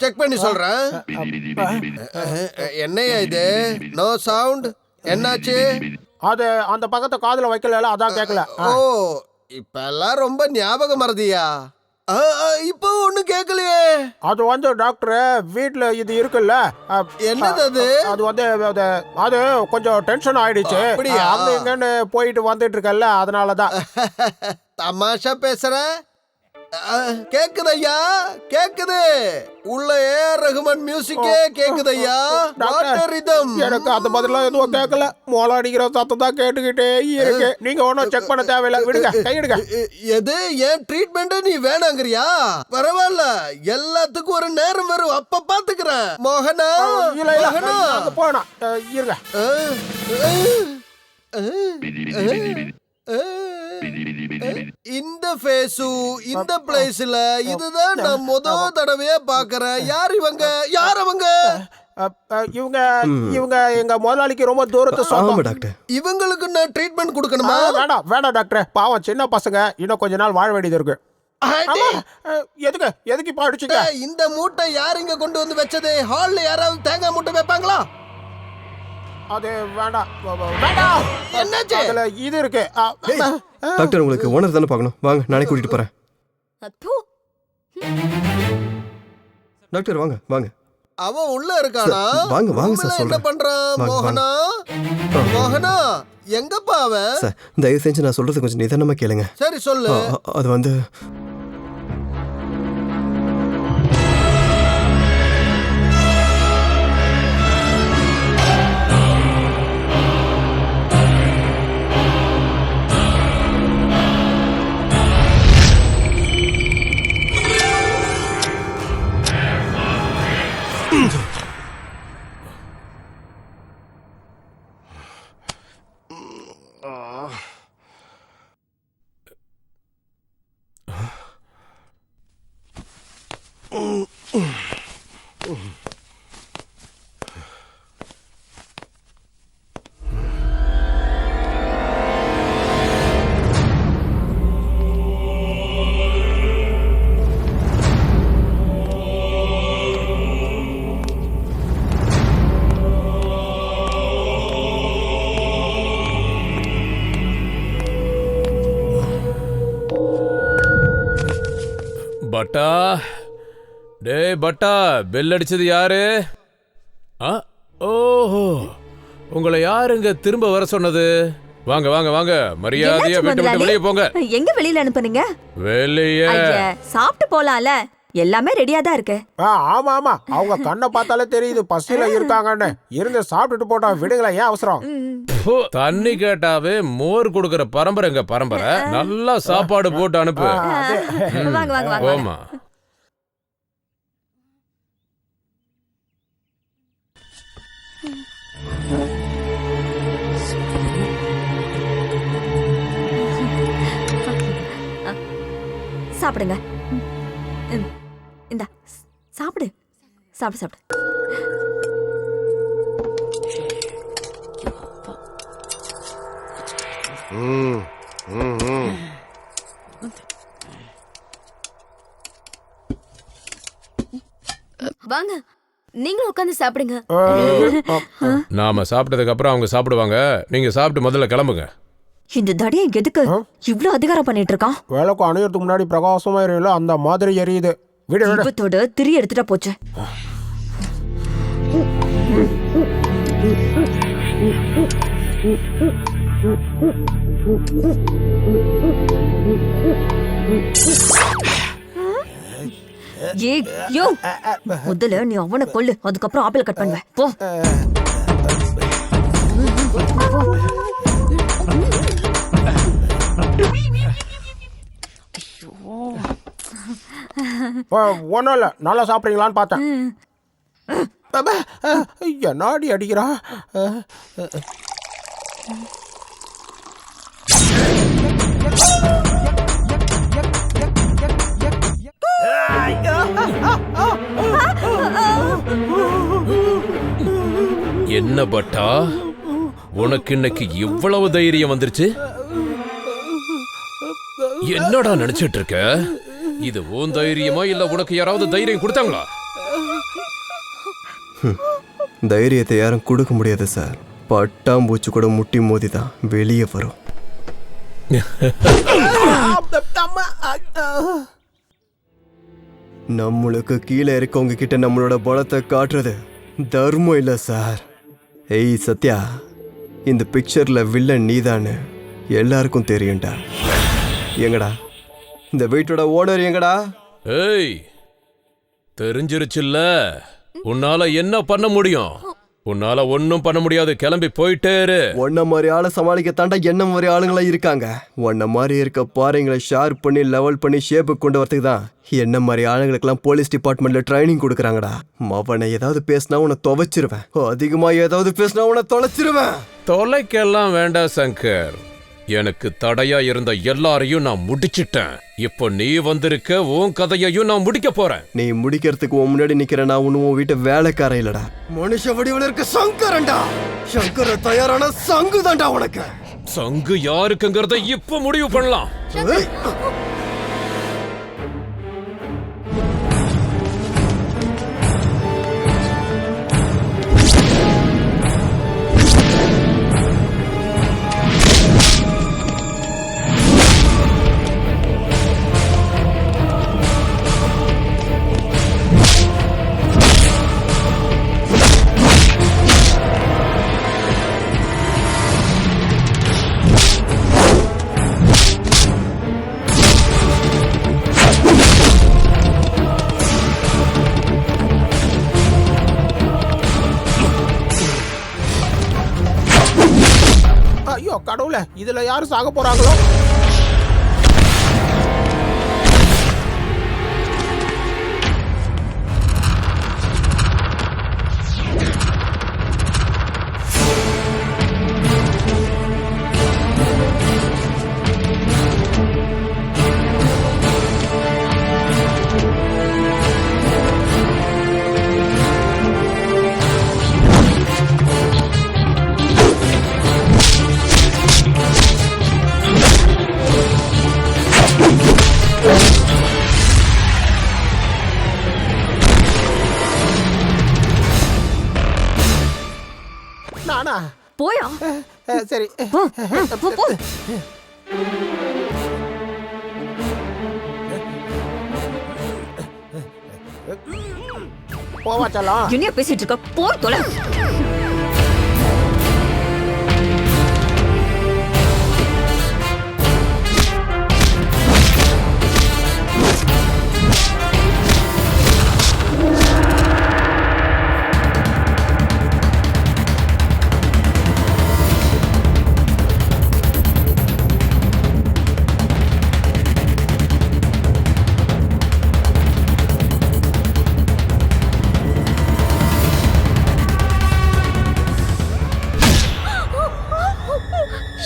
செக் பண்ணி சொல்றேன். என்னையா இது? No sound. என்னாச்சு? அது அந்த பக்கத்தை காதுல வைக்கல, அதான் கேட்கல. ஓ, இப்ப எல்லாம் ரொம்ப ஞாபகம் மறதியா? இப்போ ஒண்ணு கேட்கலையே. அது டாக்டர் வீட்ல இது இருக்குல்ல. என்னது அது? அது கொஞ்சம் டென்ஷன் ஆயிடுச்சு. அங்க இங்கன்னு போயிட்டு வந்துட்டு இருக்கல, அதனாலதான். தமாஷா பேசுற? கேக்குதையா? கேக்குது. உள்ள ஏஆர் ரஹ்மான் மியூசிக்கே கேக்குதையா? Water rhythm. எனக்கு அந்த பதிலா எதுவும் கேட்கல. மோள அடிக்கிற சத்தம் தான் கேட்டுக்கிட்டே இருக்கு. நீங்க ஒன்னும் செக் பண்ண தேவையில்ல, விடுங்க, கையிடுங்க. எது? ஏன் ட்ரீட்மெண்ட் நீ வேணாங்கறியா? பரவாயில்ல, எல்லாத்துக்கும் ஒரு நேரம் வரும், அப்ப பாத்துக்கிறேன். மோகனா, இல்ல போனா இருங்க. இந்த ஃபேஸு இந்த பிளேஸ்ல இதுதான் நான் முதல் தடவையா பாக்குறேன். யார் இவங்க? யார் அவங்க? இவங்க எங்க முதலாளிக்கு ரொம்ப தூரத்து சொந்தம் டாக்டர். இவங்களுக்கு நான் ட்ரீட்மெண்ட் கொடுக்கணுமா? வேண்டாம் டாக்டர், பாவம் சின்ன பசங்க, இன்னும் கொஞ்ச நாள் வாழ வேண்டியது இருக்கு. ஆமா, எதுக்கு இப்ப அடிச்சுக்க? இந்த மூட்டை யார் இங்க கொண்டு வந்து வச்சது? ஹால்ல யாராவது தேங்காய் மூட்டை வைப்பாங்களா? அது வேண்டாம் வேண்டாம். என்னாச்சு? அதுல இது இருக்கு. டாக்டர் உங்களுக்கு ஓனர் தானே பார்க்கணும், வாங்க நானே கூட்டிட்டு போறேன். டாக்டர் வாங்க வாங்க. அவன் உள்ள இருக்கானா? வாங்க வாங்க சார் என்ன சொல்றேன். பண்றான்? வாங்க, மோகனா மோகனா எங்கப்பா அவன்? சார் தயவு செஞ்சு நான் சொல்றது கொஞ்சம் நிதானமா கேளுங்க. சரி சொல்லு. அது வந்து பட்டா, டேய் பட்டா, பெல் அடிச்சது யாரு? ஓஹோ, உங்களை யாருங்க திரும்ப வர சொன்னது? வாங்க வாங்க வாங்க, மரியாதையா வீட்டை விட்டு வெளியே போங்க. எங்க வெளியில அனுப்புனீங்க? வெளியே சாப்பிட்டு போலாம்ல, எல்லாமே ரெடியா தான் இருக்கு. ஆமா ஆமா, அவங்க கண்ணை பார்த்தாலே தெரியுது பசியில இருக்காங்கன்னு. இருந்து சாப்பிட்டுட்டு போட்டா விடுங்களேன், ஏன் அவசரம்? தண்ணி கேட்டாவே மோர் கொடுக்கற பரம்பரைங்க பரம்பரை. நல்லா சாப்பாடு போட்டு அனுப்பு. வாங்க வாங்க வாங்க. ஓமா. சாப்பிடுங்க. இந்தா சாப்பிடு, சாப்பிடு சாப்பிடு. வாங்க நீங்களும் உட்காந்து சாப்பிடுங்க. நாம சாப்பிட்டதுக்கு அப்புறம் அவங்க சாப்பிடுவாங்க. நீங்க சாப்பிட்டு முதல்ல கிளம்புங்க. இந்த தடியை எதுக்கு இவ்ளோ அதிகாரம் பண்ணிட்டு இருக்கான்? வேலைக்கு அணையறதுக்கு முன்னாடி பிரகாசமா எரியல, அந்த மாதிரி எரியுது. விபத்தோட திரி எடுத்துட்டா போச்சு. முதல்ல நீ அவனை கொல்லு, அதுக்கப்புறம் ஆப்பிள் கட் பண்ணுவேன். போ. ஒன்றும் இல்லை, நல்லா சாப்பிட்றீங்களான்னு பார்த்தேன். நாடி அடிக்கிறா. என்ன பட்டா, உனக்கு இன்னைக்கு இவ்வளவு தைரியம் வந்துருச்சு? என்னடா நினைச்சிட்டு இருக்க? இது உன் தைரியமா இல்ல உனக்கு யாராவது தைரியம் கொடுத்தாங்களா? தைரியத்தை யாரும் கொடுக்க முடியாது சார். பட்டாம்பூச்சி கூட முட்டி மோதி தான் வெளியே வரும். நம்மளுக்கு கீழே இருக்கவங்க கிட்ட நம்மளோட பலத்தை காட்டுறது தர்மம் இல்லை சார். ஏய் சத்யா, இந்த பிக்சர்ல வில்லன் நீதான்னு எல்லாருக்கும் தெரியும்டா. எங்கடா இந்த வீட்டோட ஓனர்? எங்கடா? ஏய், தெரிஞ்சிருச்சுல்ல, உன்னால என்ன பண்ண முடியும்? உன்னால ஒன்னும் பண்ண முடியாது. கிளம்பி போயிட்டே இரு. உன்ன மாதிரி ஆளை சமாளிக்க தாண்டா என்ன மாதிரி ஆளுங்களா இருக்காங்க. உன்ன மாதிரி இருக்க பாறைங்களை ஷார்ப் பண்ணி லெவல் பண்ணி ஷேப்பு கொண்டு வரதுக்கு தான் என்ன மாதிரி ஆளுங்களுக்கெல்லாம் போலீஸ் டிபார்ட்மெண்ட்ல ட்ரைனிங் கொடுக்குறாங்கடா. அவனை ஏதாவது பேசினா உன்னை துவைச்சிருவேன். அதிகமா ஏதாவது பேசினா உன்னை தொலைச்சிருவேன். தொலைக்கெல்லாம் வேண்டாம் சங்கர். எனக்கு தடையா இருந்த எல்லாரையும் நான் முடிச்சிட்டேன். இப்போ நீ வந்திருக்க, உன் கதையையும் நான் முடிக்க போறேன். நீ முடிக்கிறதுக்கு உன் முன்னாடி நிக்கிற நான் ஒன்னும் உன் வீட்டு வேலைக்காரன் இல்லடா. மனுஷ வடிவில் இருக்க சங்கரன்டா. சங்கர தயாரான சங்கு தான்டா உனக்கு. சங்கு யாருக்குங்கிறத இப்ப முடிவு பண்ணலாம். கடவுளே, இதுல யாரு சாக போறாங்களோ? நானா? போயா? சரி. போ. போவா செல்லம். என்ன பேசிட்டு இருக்க? போய் தொலை.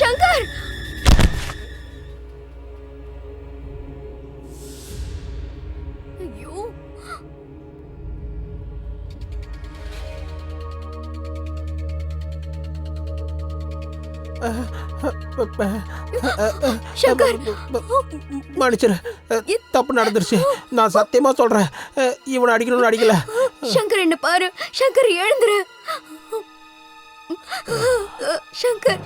சங்கர்! ஐயோ! சங்கர்! மன்னிச்சிரு, தப்பு நடந்துருச்சு. நான் சத்தியமா சொல்றேன், இவனை அடிக்கணும்னு அடிக்கல. சங்கர் என்ன பாரு. சங்கர் எழுந்துரு. சங்கர்!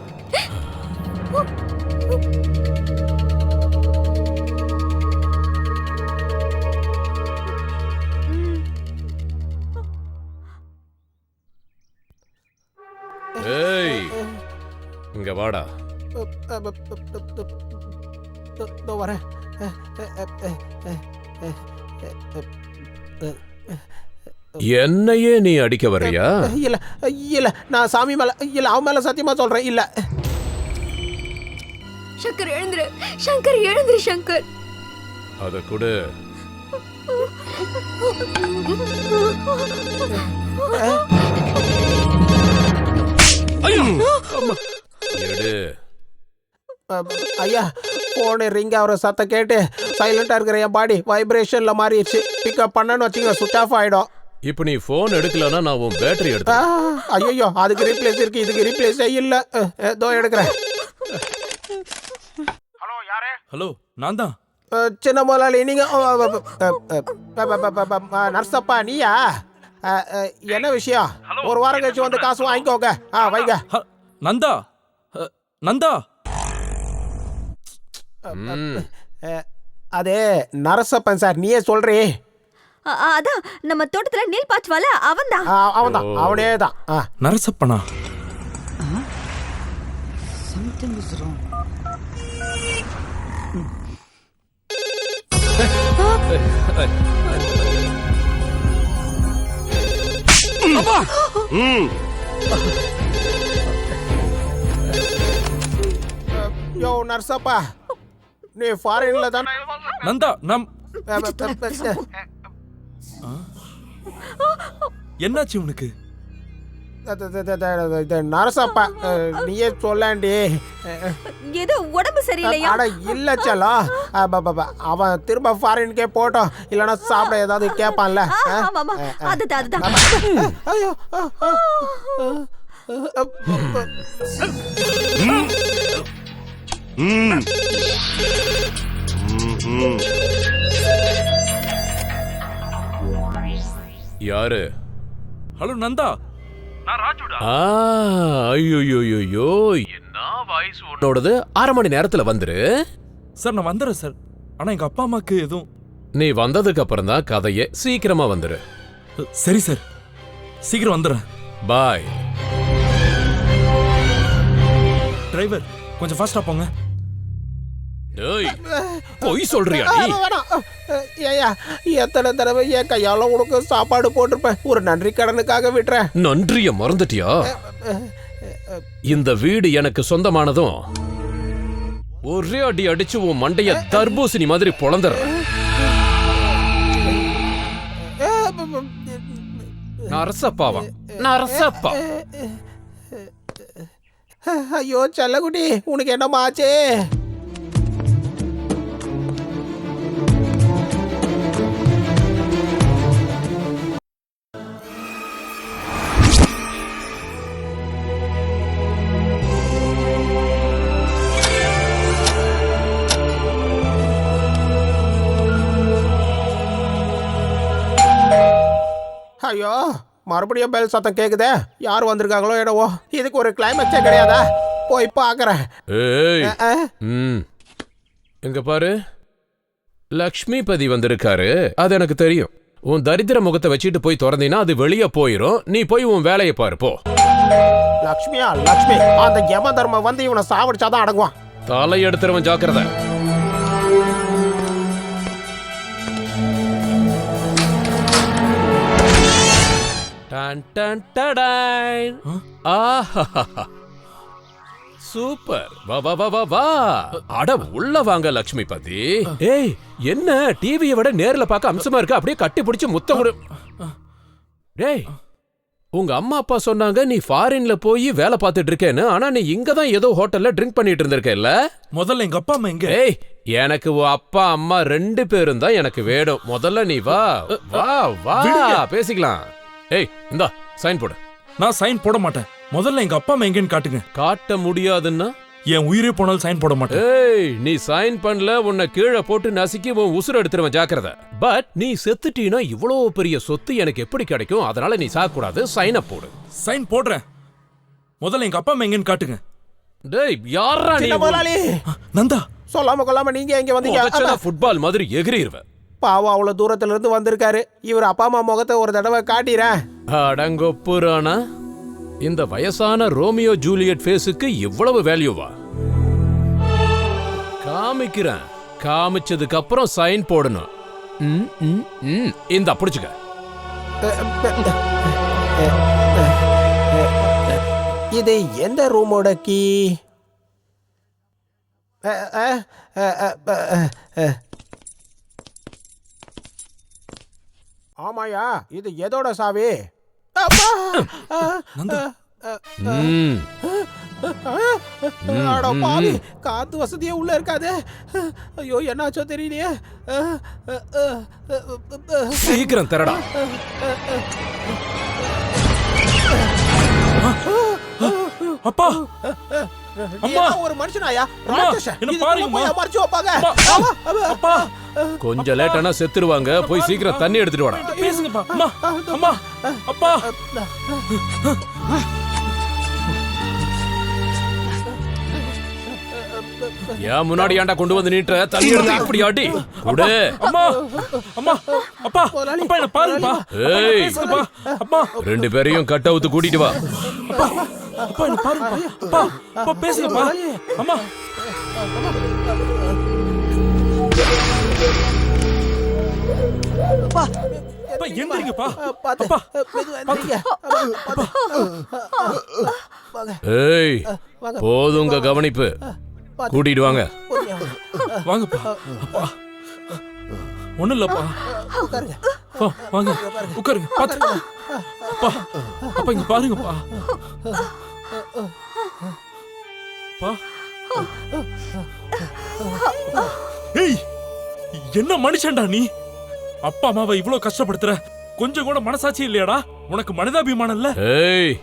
ஏய், இங்க வாடா. வரேன். என்னையே நீ அடிக்க வர்றியா? இல்ல இல்ல, நான் சாமி மேல இல்ல, அவன் மேல சத்தியமா சொல்றேன். இல்ல. சங்கர் எழுந்துரு. சங்கர் எழுந்துரு. சங்கர்! அத கொடு. எடு. ஐயா, போன ரிங் ஆகிற சத்தம் கேட்டு சைலண்டா இருக்கிற என் பாடி வைப்ரேஷன்ல மாறிடுச்சு. பிக்கப் பண்ணன்னு வச்சுங்க, சுவிச் ஆஃப் ஆயிடும். இப்ப நீ போன் எடுக்கலனா நான் உன் பேட்டரி எடுத்து. ஐயோ, அதுக்கு ரீப்ளேஸ் இருக்கு, இதுக்கு ரீப்ளேஸே இல்ல. தோ எடுக்கிறேன். ஹலோ, நான் தான். சின்ன முதலாளி, நீங்க நர்சப்பா நீயா? என்ன விஷயம்? ஒரு வாரம் கழிச்சு வந்து காசு வாங்கிக்கோங்க. வைங்க. நந்தா, நந்தா. அது நரசப்பன் சார், நீயே சொல்றே. அதான் நம்ம தோட்டத்துல நீல் பாய்ச்சுவால, அவன்தான். அவன்தான், அவனே தான். நரசப்பனா? யோ நர்சப்பா, நீ ஃபாரின்ல தான். நந்தா, என்னாச்சு உனக்கு? நரசப்பா, நீயே சொல்லாண்டி. ஏதோ உடம்பு சரியில்லையா? அட இல்ல செல்லம், அவன் திரும்ப ஃபாரின்கே போட்டோம், இல்லனா சாப்பிட ஏதாவது கேட்பான்ல. அதுதான். ஐயோ, யாரு? ஹலோ நந்தா, நான் ராஜுடா. ஐயோ, என்ன வாய்ஸ் உன்னோடது? 1/2 மணி நேரத்துல வந்துரு. சார், நான் வந்துடுறேன் சார். ஆனா எங்க அப்பா அம்மாக்கு எதுவும். நீ வந்ததுக்கு அப்புறம் தான் கதையே. சீக்கிரமா வந்துரு. சரி சார், சீக்கிரம் வந்துடுறேன். பாய். டிரைவர், கொஞ்சம் ஃபாஸ்டா போங்க. ஏய், போய் சொல்றியா நீ? ஏயா, எத்தனை தடவை என் கையால உனக்கு சாப்பாடு போட்டிருப்பேன். ஒரு நன்றி கடனுக்காக விட்டுறேன். நன்றிய மறந்துட்டியா? இந்த வீடு எனக்கு சொந்தமானதும் ஒரே அடி அடிச்சு உன் மண்டைய தர்பூசணி மாதிரி பொளந்துடுறேன். நரசப்பாவா நரசப்பா. ஐயோ செல்லக்குட்டி, உனக்கு என்னம்மா ஆச்சு? ஐயோ, மறுபடியும் பெல் சத்தம் கேக்குதே. யார் வந்திருக்காங்களோ என்னவோ. இதுக்கு ஒரு கிளைமேக்ஸே கிடையாதா? போய் பார்க்கறேன். ஏய், எங்க பாரு, லக்ஷ்மிபதி வந்திருக்காரு. அது எனக்கு தெரியும். உன் தரித்திர முகத்தை வச்சுட்டு போய் திறந்தீங்கன்னா அது வெளியே போயிரும். நீ போய் உன் வேலையை பாரு போ. லக்ஷ்மியா? லக்ஷ்மி அந்த யம தர்மம் வந்து இவனை சாவடிச்சாதான் அடங்குவான். தலை எடுத்துறவன் ஜாக்கிரதை. சூப்பர். வா வா வா வா வா. அட உள்ள வாங்க லக்ஷ்மிபதி. ஏய், என்ன டிவியை விட நேர்ல பார்க்க அம்சமா இருக்கு. அப்படியே கட்டி பிடிச்சு முத்தம் கொடு. டேய், உங்க அம்மா அப்பா சொன்னாங்க நீ ஃபாரின்ல போய் வேலை பார்த்துட்டு இருக்கேன்னு. ஆனா நீ இங்க தான் ஏதோ ஹோட்டல்ல ட்ரிங்க் பண்ணிட்டு இருந்திருக்க இல்ல? முதல்ல எங்க அப்பா அம்மா எங்க? ஏய், எனக்கு அப்பா அம்மா 2 பேரும் தான் எனக்கு வேணும். முதல்ல நீ வா வா வா, பேசிக்கலாம். ஏய், இந்தா சைன் போடு. நான் சைன் போட மாட்டேன். முதல்ல எங்க அப்பா அம்மா எங்கன்னு காட்டுங்க. காட்ட முடியாதுன்னா என் உயிரே போனாலும் சைன் போட மாட்டேன். ஏய், நீ சைன் பண்ணல, உன்னை கீழே போட்டு நசுக்கி உன் உசுர எடுத்துருவேன், ஜாக்கிரதை. பட் நீ செத்துட்டீனா இவ்வளவு பெரிய சொத்து எனக்கு எப்படி கிடைக்கும்? அதனால நீ சாக கூடாது. சைன் போடு. சைன் போடுறேன். முதல்ல எங்க அப்பா அம்மா எங்கன்னு காட்டுங்க. டேய், யாரா நீ? முதலாளி நந்தா, சொல்லாம கொள்ளாம நீங்க எங்க வந்தீங்க? ஃபுட்பால் மாதிரி எகிரிடுவேன். பாவம் அவ்வளவு தூரத்துல இருந்து வந்திருக்காரு. இவர் அப்பா அம்மா முகத்தை ஒரு தடவை காட்டிறேன். அடங்கொப்புரானா, இந்த வயசான ரோமியோ ஜூலியட் ஃபேஸுக்கு இவ்வளவு வேல்யூவா? காமிக்கிறேன். காமிச்சதுக்கு அப்புறம் சைன் போடணும். இந்த புடிச்சுக்க. இது எந்த ரூமோட கீ? ஆமாயா, இது எதோட சாவி? காத்து வசதியே உள்ள இருக்காது. ஐயோ, என்னாச்சோ தெரியலையே. சீக்கிரம் தரடா. அப்பா, அம்மா, ஒரு மனுஷனாயா? என்ன பாருங்கம்மா. மறைச்சு வைப்பாங்க. அப்பா, கொஞ்சம் லேட்டானா செத்துருவாங்க. போய் சீக்கிரம் தண்ணி எடுத்துட்டு வாடா. பேசுங்கப்பா. அம்மா, அம்மா, அப்பா. ஏன் முன்னாடி ஏன்டா கொண்டு வந்து நீட்டுற? தண்ணி எடுத்து இப்படி ஆட்டி குடு. அம்மா, அம்மா, அப்பா, அப்பா, என்ன பாருங்கப்பா. ஏய், பேசுங்கப்பா. அப்பா, 2 பேரையும் கட் அவுத்து கூட்டிட்டு வா. அப்பா, அப்பா, என்ன பாருங்கப்பா. அப்பா, அப்பா, பேசுங்கப்பா. அம்மா, அப்பா, அப்பா, எந்திரிங்கப்பா. அப்பா, ஏய், போதுங்க கவனிப்பு. கூட்டிட்டு வாங்க. வாங்கப்பா. அப்பா, ஒண்ணும் இல்லப்பா. வாங்க, உட்காருங்க. பாத்து. அப்பா, அப்பா, இங்க பாருங்கப்பா. அப்பா. ஏய், என்ன மனுஷன்டா நீ? அப்பா அம்மாவை இவ்வளவு கஷ்டப்படுத்துற, கொஞ்சம் கூட மனசாட்சி இல்லையாடா? உனக்கு மனிதாபிமானம் இல்ல? ஏய்,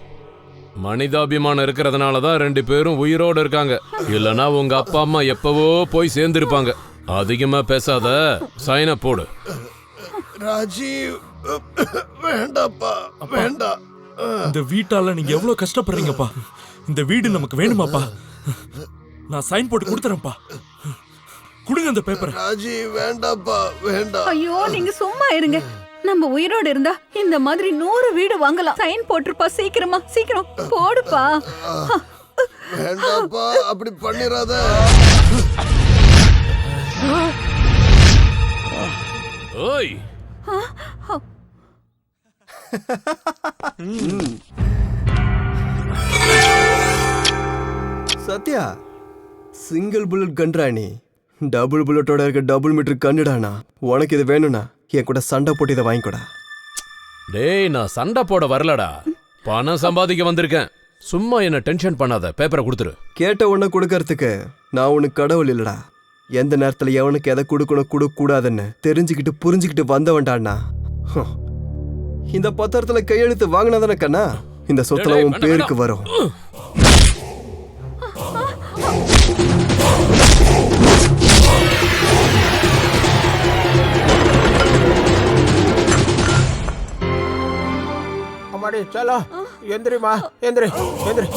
மனிதாபிமானம் இருக்கிறதுனால தான் 2 பேரும் உயிரோடு இருக்காங்க. இல்லனா உங்க அப்பா அம்மா எப்பவோ போய் சேர்ந்திருப்பாங்க. அதிகமா பேசாத, சைன போடு. ராஜீவ், வேண்டாப்பா, வேண்டாம். இந்த வீட்டால நீங்க எவ்வளவு கஷ்டப்படுறீங்கப்பா. இந்த வீடு நமக்கு வேணுமாப்பா? நான் சைன் போட்டு கொடுத்துறேன்ப்பா. குடுங்க அந்த பேப்பரை. ராஜீவ், வேண்டாப்பா, வேண்டாம். ஐயோ, நீங்க சும்மா இருங்க. நம்ம உயிரோடு இருந்தா இந்த மாதிரி 100 வீடு வாங்கலாம். சைன் போட்டுருப்பா. சீக்கிரமா, சீக்கிரம் போடுப்பா. வேண்டாப்பா, அப்படி பண்ணிராத. ஓய், சத்யா, சிங்கிள் புல்லட் கன்றாணி, டபுள் புல்லட்டோட இருக்க டபுள் மீட்டர் கண்ணுடானா. உனக்கு இது வேணும்னா என் கூட சண்டை போட்டு இதை வாங்கிக்கூடா. டேய், நான் சண்டை போட வரலடா, பணம் சம்பாதிக்க வந்திருக்கேன். சும்மா என்ன டென்ஷன் பண்ணாத, பேப்பரை கொடுத்துரு. கேட்ட உடனே கொடுக்கறதுக்கு நான் உனக்கு கடவுள் இல்லடா. எந்த நேரத்துல எவனுக்கு எதை கொடுக்கணும் கொடுக்க கூடாதுன்னு தெரிஞ்சுக்கிட்டு புரிஞ்சுக்கிட்டு வந்தவன்டாண்ணா. இந்த பத்திரத்துல கையெழுத்து வாங்கினாதானே கண்ணா இந்த சொத்துல உன் பேருக்கு வரும். அம்மாடி சலோ, எந்திரிமா, எந்திரி எந்திரி.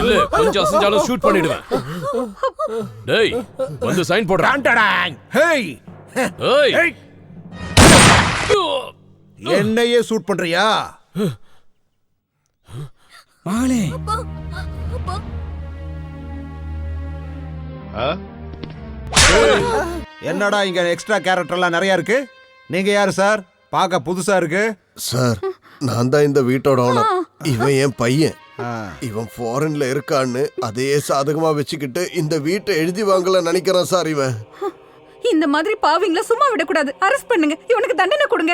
இல்ல, கொஞ்சம் அசைஞ்சாலும் ஷூட் பண்ணிடுவேன். டேய், வந்து சைன் போடுறா. ஹேய் ஏய், என்னையே ஷூட் பண்றியா? மகளே, என்னடா இங்க எக்ஸ்ட்ரா கேரக்டர்லாம் நிறைய இருக்கு. நீங்க யாரு சார்? பார்க்க புதுசா இருக்கு. சார், நான் தான் இந்த வீட்டோட ஓனர். இவன் என் பையன். இவன் ஃபாரின்ல இருக்கான்னு அதே சாதகமா வச்சுக்கிட்டு இந்த வீட்டை எழுதி வாங்கல நினைக்கிறான் சார் இவன். இந்த மாதிரி பாவிங்கள சும்மா விடக்கூடாது. அரெஸ்ட் பண்ணுங்க, இவனுக்கு தண்டனை கொடுங்க.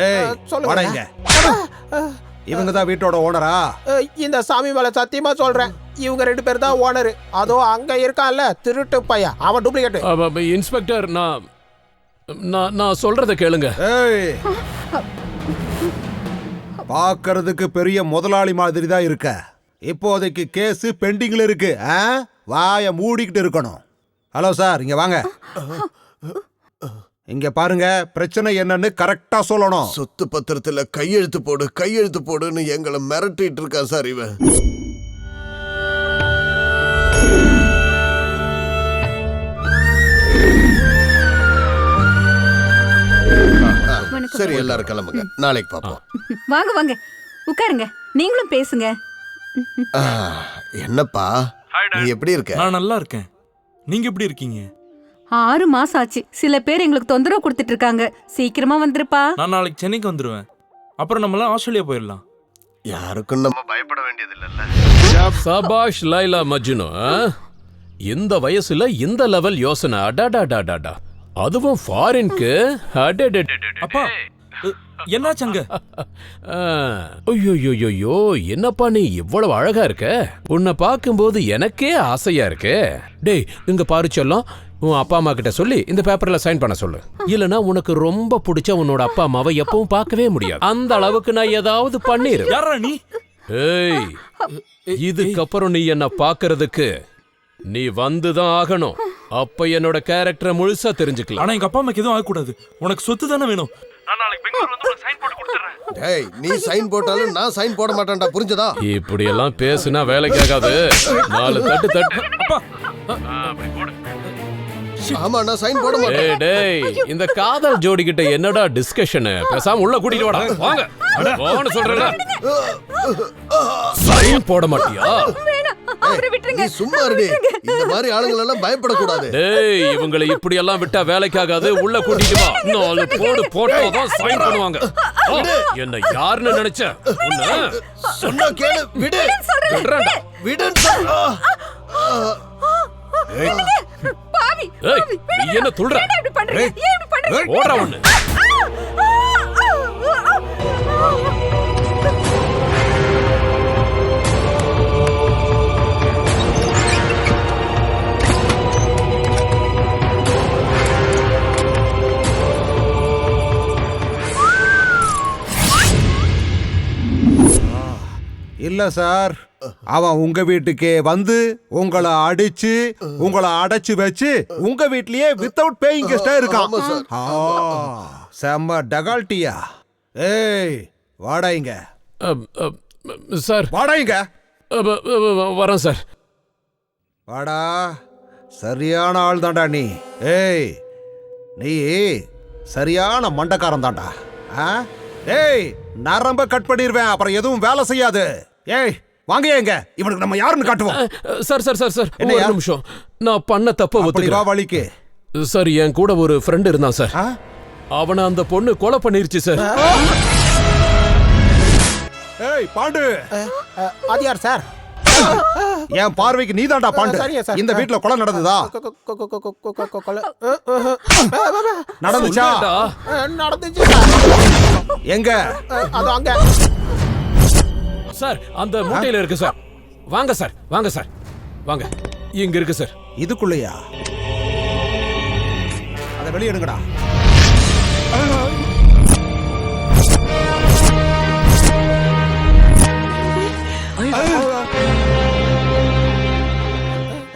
ஏய், வாடா இங்க. இவங்க தான் வீட்டோட ஓனரா? இந்த சாமி மேல சத்தியமா சொல்றேன், இவங்க 2 பேர் தான் ஓனர். அதோ அங்க இருக்கான்ல திருட்டு பையன், அவன் டூப்ளிகேட். இன்ஸ்பெக்டர், நான் சொல்றத கேளுங்க. ஏய், பார்க்கறதுக்கு பெரிய முதலாளி மாதிரி தான் இருக்க. இப்போதைக்கு கேஸ் பெண்டிங்ல இருக்கு. வாய மூடிக்கிட்டு இருக்கணும். ஹலோ சார், இங்க வாங்க. இங்க பாருங்க, பிரச்சனை என்னன்னு கரெக்டா சொல்லணும். சொத்து பத்திரத்துல கையெழுத்து போடுன்னு எங்களை மிரட்டிட்டு இருக்கான் சார் இவன். சரி, எல்லாரும் கிளம்புங்க, நாளைக்கு பாப்போம். வாங்க வாங்க, உட்காருங்க, நீங்களும் பேசுங்க. என்னப்பா, நீ எப்படி இருக்க? நான் நல்லா இருக்கேன். நீங்க எப்படி இருக்கீங்க? 6 மாசம் ஆச்சு. சில பேர் எங்களுக்கு தொந்தரவு கொடுத்துட்டு இருக்காங்க. சீக்கிரமா வந்துருப்பா. நான் நாளைக்கு சென்னைக்கு வந்துருவேன். அப்புறம் நம்மளாம் ஆஸ்திரேலியா போயிடலாம். யாருக்கும் நம்ம பயப்பட வேண்டியது இல்ல. சபாஷ் லைலா மஜ்னு, இந்த வயசுல இந்த லெவல் யோசனை, அடாடாடாடாடா, அதுவும் ஃபாரின்க்கு. அப்பா, என்னாச்சங்க? ஐயோ, என்னப்பா நீ இவ்வளவு அழகா இருக்க. உன்னை பார்க்கும்போது எனக்கே ஆசையா இருக்கு. டேய், இங்க பாரு செல்லம், உன் அப்பா அம்மா கிட்ட சொல்லி இந்த பேப்பர்ல சைன் பண்ண சொல்லு. இல்லனா உனக்கு ரொம்ப பிடிச்ச உன்னோட அப்பா அம்மாவை எப்பவும் பார்க்கவே முடியாது. அந்த அளவுக்கு நான் ஏதாவது பண்ணிரு. யாரா நீ? ஏய், இதுக்கப்புறம் நீ என்ன பார்க்கிறதுக்கு நீ வந்துதான் ஆகணும். அப்ப என்னோட கேரக்டரை முழுசா தெரிஞ்சுக்கலாம். ஆனா எங்க அப்பா அம்மாக்கு எதுவும் ஆகக்கூடாது. உனக்கு சொத்து தானே வேணும். நான் நாளைக்கு பெங்களூர் வந்து உனக்கு சைன் போட்டு கொடுத்துறேன். டேய், நீ சைன் போட்டாலும் நான் சைன் போட மாட்டேன்டா, புரிஞ்சதா? இப்படி எல்லாம் பேசுனா வேலைக்கு ஆகாது. 4 தட்டு. அப்பா, ஆமா, நான் சைன் போட மாட்டேன். டேய், இந்த காதல் ஜோடி கிட்ட என்னடா டிஸ்கஷன்? பேசாம உள்ள கூட்டிட்டு வாடா. வாங்க, வான்னு சொல்றேன்ல. சைன் போட மாட்டியா? நீ சும்மா இருடி. இந்த மாதிரி ஆளுங்க எல்லாம் பயப்படக்கூடாது. டேய், இவங்களை இப்படி எல்லாம் விட்டா வேலைக்கு ஆகாது. உள்ள கூட்டிட்டு வா. 4 போட்டாதான் சைன் பண்ணுவாங்க. என்ன யாருன்னு நினைச்ச? சொன்னா கேளு, விடு. விடுறேன்டா. விடுன்னு சொல்றா. பாவி, ஏய், நீ என்ன துள்ற? ஏன் இப்படி பண்றீங்க? ஏன் இப்படி பண்றீங்க? ஓடுறா ஒண்ணு. இல்ல சார், அவன் உங்க வீட்டுக்கே வந்து உங்களை அடிச்சு உங்களை அடைச்சு வச்சு உங்க வீட்லயே வித்தவுட் பேயிங் கெஸ்டா இருக்கான். செம்ம டகால்ட்டியா. ஏய், வாடா இங்க. சார் வாடா இங்க. வரேன் சார். வாடா, சரியான ஆள் தான்டா நீ. ஏய், நீ சரியான மண்டக்காரன் தான்டா. ஏய், நரம்ப கட் பண்ணிடுவேன், அப்புறம் எதுவும் வேலை செய்யாது. ஏய், வாங்க எங்க, இவனுக்கு நம்ம யாருன்னு காட்டுவோம். சார் சார் சார் சார் ஒரு நிமிஷம். நான் பண்ண தப்ப ஒத்துக்கிறேன். வழிக்கு சார், என் கூட ஒரு ஃப்ரெண்ட் இருந்தான் சார். அவனை அந்த பொண்ணு கொலை பண்ணிருச்சு சார். ஏய் பாண்டு, அது யார் சார்? என் பார்வைக்கு நீ தான்டா பாண்டு. இந்த வீட்ல கொலை நடந்ததா? நடந்துச்சா? நடந்துச்சு. எங்க? அது அங்க சார். அந்த மூட்டையில இருக்கு சார். வாங்க சார், வாங்க சார், வாங்க. இங்க இருக்கு சார். இதுக்குள்ளயா? அத வெளிய எடுங்கடா.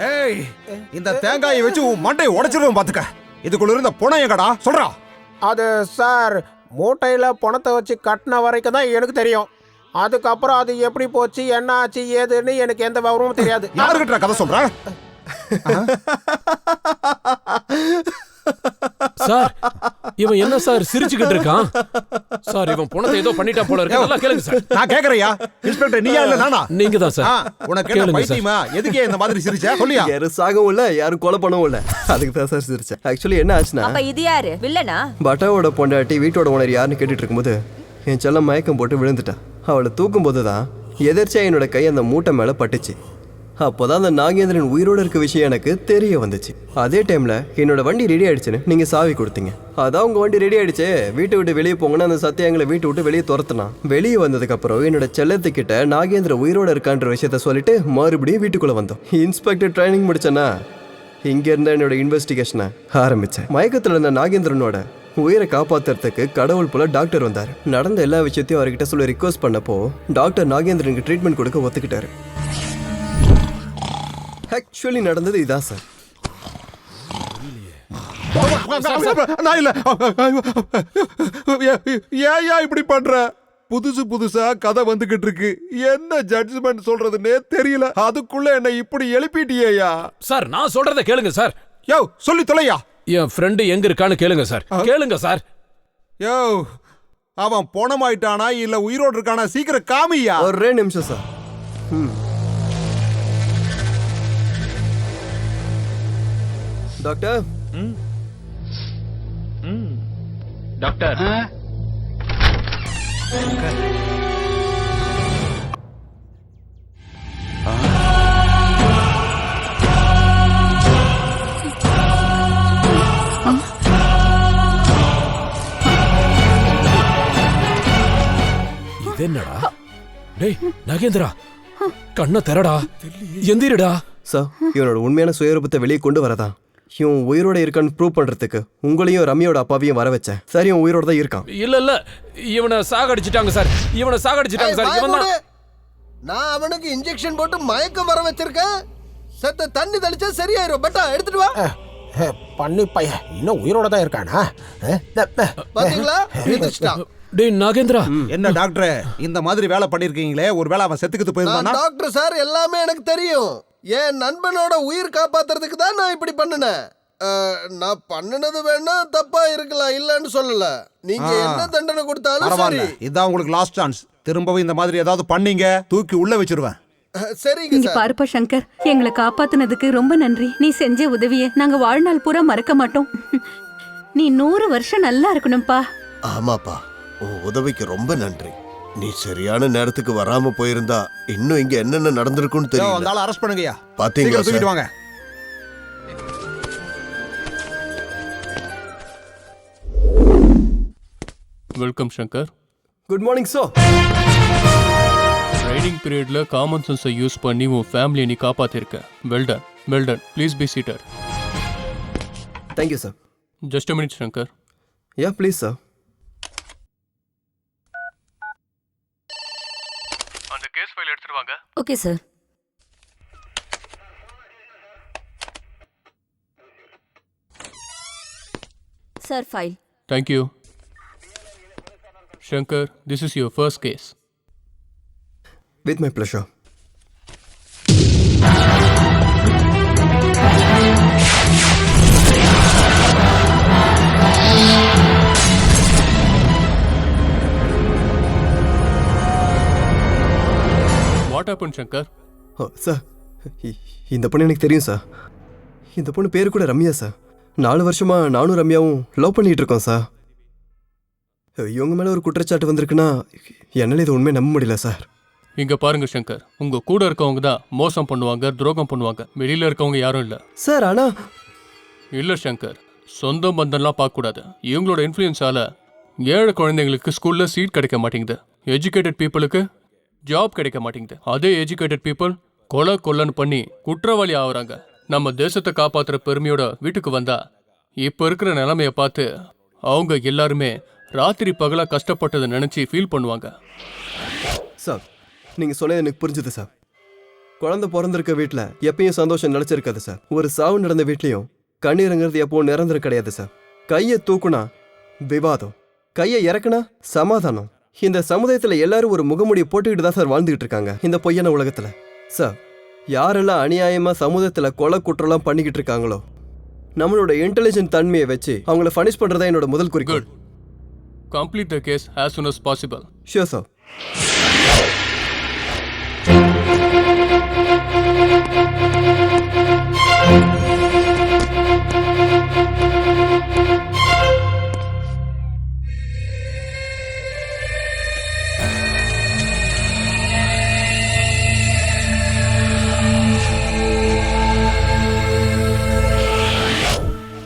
ஏய், இந்த தேங்காயை வச்சு உன் மண்டையை உடைச்சிருவேன் பாத்துக்க. இதுக்குள்ள இருந்த பணம் எங்கடா சொல்றா? அது சார், மூட்டையில பணத்தை வச்சு கட்டின வரைக்கும் தான் எனக்கு தெரியும். அதுக்கப்புறம் அது எப்படி போச்சு, என்ன ஆச்சு, ஏதுன்னு எனக்கு எந்த விவரமும் தெரியாது. யாருக்கிட்ட கதை சொல்ற? சார், இவன் என்ன சார் சிரிச்சுக்கிட்டு இருக்கான்? சார், இவன் பணத்தை ஏதோ பண்ணிட்டா போல இருக்கு. நல்லா கேளுங்க சார். நான் கேக்குறையா? இன்ஸ்பெக்டர் நீயா இல்ல நானா? நீங்க தான் சார். உனக்கு என்ன பைத்தியமா? எதுக்கே இந்த மாதிரி சிரிச்ச? சொல்லியா? யாரும் சாகவும் இல்ல, யாரும் கொலை பண்ணவும் இல்ல. அதுக்கு தான் சார் சிரிச்சேன். ஆக்சுவலி என்ன ஆச்சுன்னா, அப்ப இது யாரு? வில்லனா? பட்டாவோட பொண்டாட்டி வீட்டோட ஓனர் யாருன்னு கேட்டுட்டு இருக்கும்போது என் செல்லம் மயக்கம் போட்டு விழுந்துட்டா. அவளை தூக்கும் போது தான் எதிர்ச்சியா என்னோட கை அந்த மூட்டை மேல பட்டுச்சு. அப்போதான் அந்த நாகேந்திரன் உயிரோடு இருக்க விஷயம் எனக்கு தெரிய வந்துச்சு. அதே டைம்ல என்னோட வண்டி ரெடி ஆயிடுச்சுன்னு நீங்க சாவி கொடுத்தீங்க. அதான் உங்க வண்டி ரெடி ஆயிடுச்சு, வீட்டை விட்டு வெளியே போங்கன்னு அந்த சத்தியங்களை வீட்டை விட்டு வெளியே துரத்துனா. வெளியே வந்ததுக்கு அப்புறம் என்னோட செல்லத்துக்கிட்ட நாகேந்திர உயிரோட இருக்கான்ற விஷயத்த சொல்லிட்டு மறுபடியும் வீட்டுக்குள்ள வந்தோம். இன்ஸ்பெக்டர் ட்ரைனிங் முடிச்சேன்னா இங்க இருந்த என்னோட இன்வெஸ்டிகேஷனை ஆரம்பிச்சேன். மயக்கத்துல இருந்த நாகேந்திரனோட உயிரை காப்பாத்துறதுக்கு கடவுள் போல டாக்டர் வந்தார். நடந்த எல்லா விஷயத்தையும் அவர்கிட்ட சொல்லி ரிக்வஸ்ட் பண்ணப்போ டாக்டர் நாகேந்திரனுக்கு ட்ரீட்மெண்ட் கொடுக்க ஒத்துக்கிட்டாரு. ஆக்சுவலி நடந்தது இதான் சார். நான் இல்ல. ஏயா இப்படி பண்ற? புதுசு புதுசா கதை வந்துகிட்டு இருக்கு. என்ன ஜட்ஜ்மெண்ட் சொல்றதுன்னே தெரியல. அதுக்குள்ள என்ன இப்படி எழுப்பிட்டியா? சார், நான் சொல்றத கேளுங்க சார். யோ, சொல்லி தொலையா. என் ஃப்ரெண்டு எங்க இருக்கான்னு கேளுங்க சார். கேளுங்க சார். யோ, அவன் போனமாயிட்டானா இல்ல உயிரோடு இருக்கானா? சீக்கிரம் காமியா. ஒரே நிமிஷம் சார். டாக்டர். டாக்டர். இது என்னடா? டேய் நாகேந்திரா, கண்ணை திறடா, எந்திரடா. சார், இவனோட உண்மையான சுயரூபத்தை வெளியே கொண்டு வரதான் இவன் உயிரோட இருக்கான்னு ப்ரூவ் பண்றதுக்கு உங்களையும் ரம்யாவோட அப்பாவையும் வர வச்சேன். சரி, இவன் உயிரோட தான் இருக்கான். இல்ல இல்ல, இவனை சாகடிச்சிட்டாங்க சார். இவனை சாகடிச்சிட்டாங்க சார். இவன் தான். நான் அவனுக்கு இன்ஜெக்ஷன் போட்டு மயக்கம் வர வச்சிருக்கேன். சத்த தண்ணி தெளிச்சா சரியாயிரும். பட்டா எடுத்துட்டு வா. பண்ணி பையன் இன்னும் உயிரோட தான் இருக்கானா? பாத்தீங்களா? டேய் நாகேந்திரா. என்ன டாக்டர் இந்த மாதிரி வேலை பண்ணிருக்கீங்களே, ஒருவேளை அவன் செத்துக்கிட்டு போயிருந்தானா? டாக்டர் சார், எல்லாமே எனக்கு தெரியும். என் நண்பனோட உயிர் காப்பாத்துறதுக்கு தான் நான் இப்படி பண்ணினேன். நான் பண்ணினது வேணா தப்பா இருக்கலாம், இல்லன்னு சொல்லல. நீங்க என்ன தண்டனை கொடுத்தாலும் சரி. இதான் உங்களுக்கு லாஸ்ட் சான்ஸ். திரும்பவும் இந்த மாதிரி ஏதாவது பண்ணீங்க, தூக்கி உள்ள வச்சிருவேன். சரிங்க இங்க பாருப்பா சங்கர், எங்களை காப்பாத்துனதுக்கு ரொம்ப நன்றி. நீ செஞ்ச உதவியை நாங்க வாழ்நாள் பூரா மறக்க மாட்டோம். நீ 100 வருஷம் நல்லா இருக்கணும்பா. ஆமாப்பா, உன் உதவிக்கு ரொம்ப நன்றி. நீ சரியான நேரத்துக்கு வராம போயிருந்தா இன்னும் இங்க என்னென்ன நடந்திருக்குன்னு தெரியல. அந்த ஆளை அரெஸ்ட் பண்ணுங்கயா. பாத்தீங்களா? தூக்கிட்டு வாங்க. Welcome Shankar. Good morning sir. Training பீரியட்ல காமன் சென்ஸை யூஸ் பண்ணி உன் ஃபேமிலியை நீ காப்பாத்திருக்க. Well done, well done. Please be seated. Thank you sir. Just a minute Shankar. Yeah please sir. அந்த கேஸ் ஃபைல் எடுத்துட்டு வாங்க. Okay sir. Sir, file. Thank you. Shankar, this is your first case. With my pleasure. What happen Shankar? Sir இந்த பொண்ணு எனக்கு தெரியும் sir. இந்த பொண்ணு பேர் கூட ரம்யா சார். 4 வருஷமா நானும் ரம்யாவும் லவ் பண்ணிட்டு இருக்கோம் சார். இவங்க மேலே ஒரு குற்றச்சாட்டு வந்திருக்குன்னா என்னால் இது உண்மையை நம்ப முடியல சார். இங்க பாருங்க சங்கர், உங்க கூட இருக்கவங்க தான் மோசம் பண்ணுவாங்க, துரோகம் பண்ணுவாங்க. வெளியில இருக்கவங்க யாரும் இல்ல சார். ஆனா இல்ல சங்கர், சொந்த பந்தம்லாம் பார்க்க கூடாது. இவங்களோட இன்ஃப்ளூயன்ஸால ஏழை குழந்தைங்களுக்கு ஸ்கூல்ல சீட் கிடைக்க மாட்டேங்குது. எஜுகேட்டட் பீப்புளுக்கு ஜாப் கிடைக்க மாட்டேங்குது. அதே எஜுகேட்டட் பீப்புள் கொலைன்னு பண்ணி குற்றவாளி ஆகுறாங்க. நம்ம தேசத்தை காப்பாத்துற பெருமையோட வீட்டுக்கு வந்தா இப்ப இருக்கிற நிலைமைய பார்த்து அவங்க எல்லாருமே ராத்திரி பகலா கஷ்டப்பட்டதை நினைச்சு ஃபீல் பண்ணுவாங்க. சார் நீங்க சொன்னது எனக்கு புரிஞ்சுது சார். குழந்தை பிறந்திருக்க வீட்டில் எப்பயும் சந்தோஷம் நினைச்சிருக்காது சார். ஒரு சாவு நடந்த வீட்லையும் கண்ணீருங்கிறது எப்பவும் நிரந்தரம் கிடையாது சார். கையை தூக்குனா விவாதம், கையை இறக்குனா சமாதானம். இந்த சமுதாயத்தில் எல்லாரும் ஒரு முகமுடியை போட்டுக்கிட்டு தான் சார் வாழ்ந்துகிட்டு இருக்காங்க இந்த பொய்யான உலகத்தில். சார் யாரெல்லாம் அநியாயமாக சமுதாயத்தில் கொலை குற்றம்லாம் பண்ணிக்கிட்டு இருக்காங்களோ நம்மளோட இன்டெலிஜென்ட் தன்மையை வச்சு அவங்கள ஃபனிஷ் பண்ணுறதா என்னோட முதல் குறிக்கோள். Complete the case as soon as possible. Sure, sir.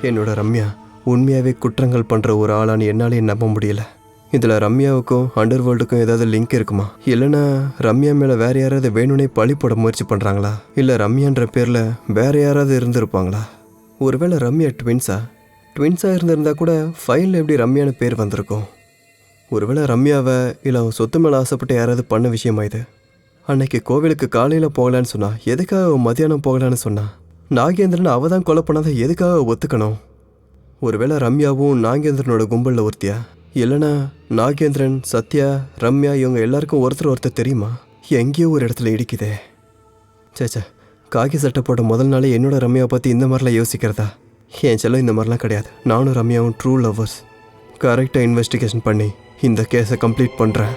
என்னோட ரம்யா உண்மையாகவே குற்றங்கள் பண்ணுற ஒரு ஆளான்னு என்னாலே நம்ப முடியல. இதில் ரம்யாவுக்கும் அண்டர் வேர்ல்டுக்கும் ஏதாவது லிங்க் இருக்குமா? இல்லைன்னா ரம்யா மேலே வேற யாராவது வேணும்னே பழி போட முயற்சி பண்ணுறாங்களா? இல்லை ரம்யான்ற பேரில் வேற யாராவது இருந்திருப்பாங்களா? ஒருவேளை ரம்யா ட்வின்ஸாக இருந்திருந்தா கூட ஃபைலில் எப்படி ரம்யான்னு பேர் வந்திருக்கும்? ஒருவேளை ரம்யாவை இல்லை அவன் சொத்து மேலே ஆசைப்பட்டு யாராவது பண்ண விஷயமா இது? அன்னைக்கு கோவிலுக்கு காலையில் போகலான்னு சொன்னா எதுக்காக மத்தியானம் போகலான்னு சொன்னா? நாகேந்திரன் அவள் தான் கொலை பண்ணாத எதுக்காக ஒத்துக்கணும்? ஒருவேளை ரம்யாவும் நாகேந்திரனோட கும்பலில் ஒருத்தியா? இல்லைனா நாகேந்திரன், சத்யா, ரம்யா இவங்க எல்லாருக்கும் ஒருத்தர் தெரியுமா? எங்கேயோ ஒரு இடத்துல இடிக்குதே. சேச்சா, காக்கி சட்டை போட்ட முதல் நாளே என்னோட ரம்யாவை பற்றி இந்த மாதிரிலாம் யோசிக்கிறதா? என் செல்லம் இந்த மாதிரிலாம் கிடையாது. நானும் ரம்யாவும் ட்ரூ லவ்வர்ஸ். கரெக்டாக இன்வெஸ்டிகேஷன் பண்ணி இந்த கேஸை கம்ப்ளீட் பண்ணுறேன்.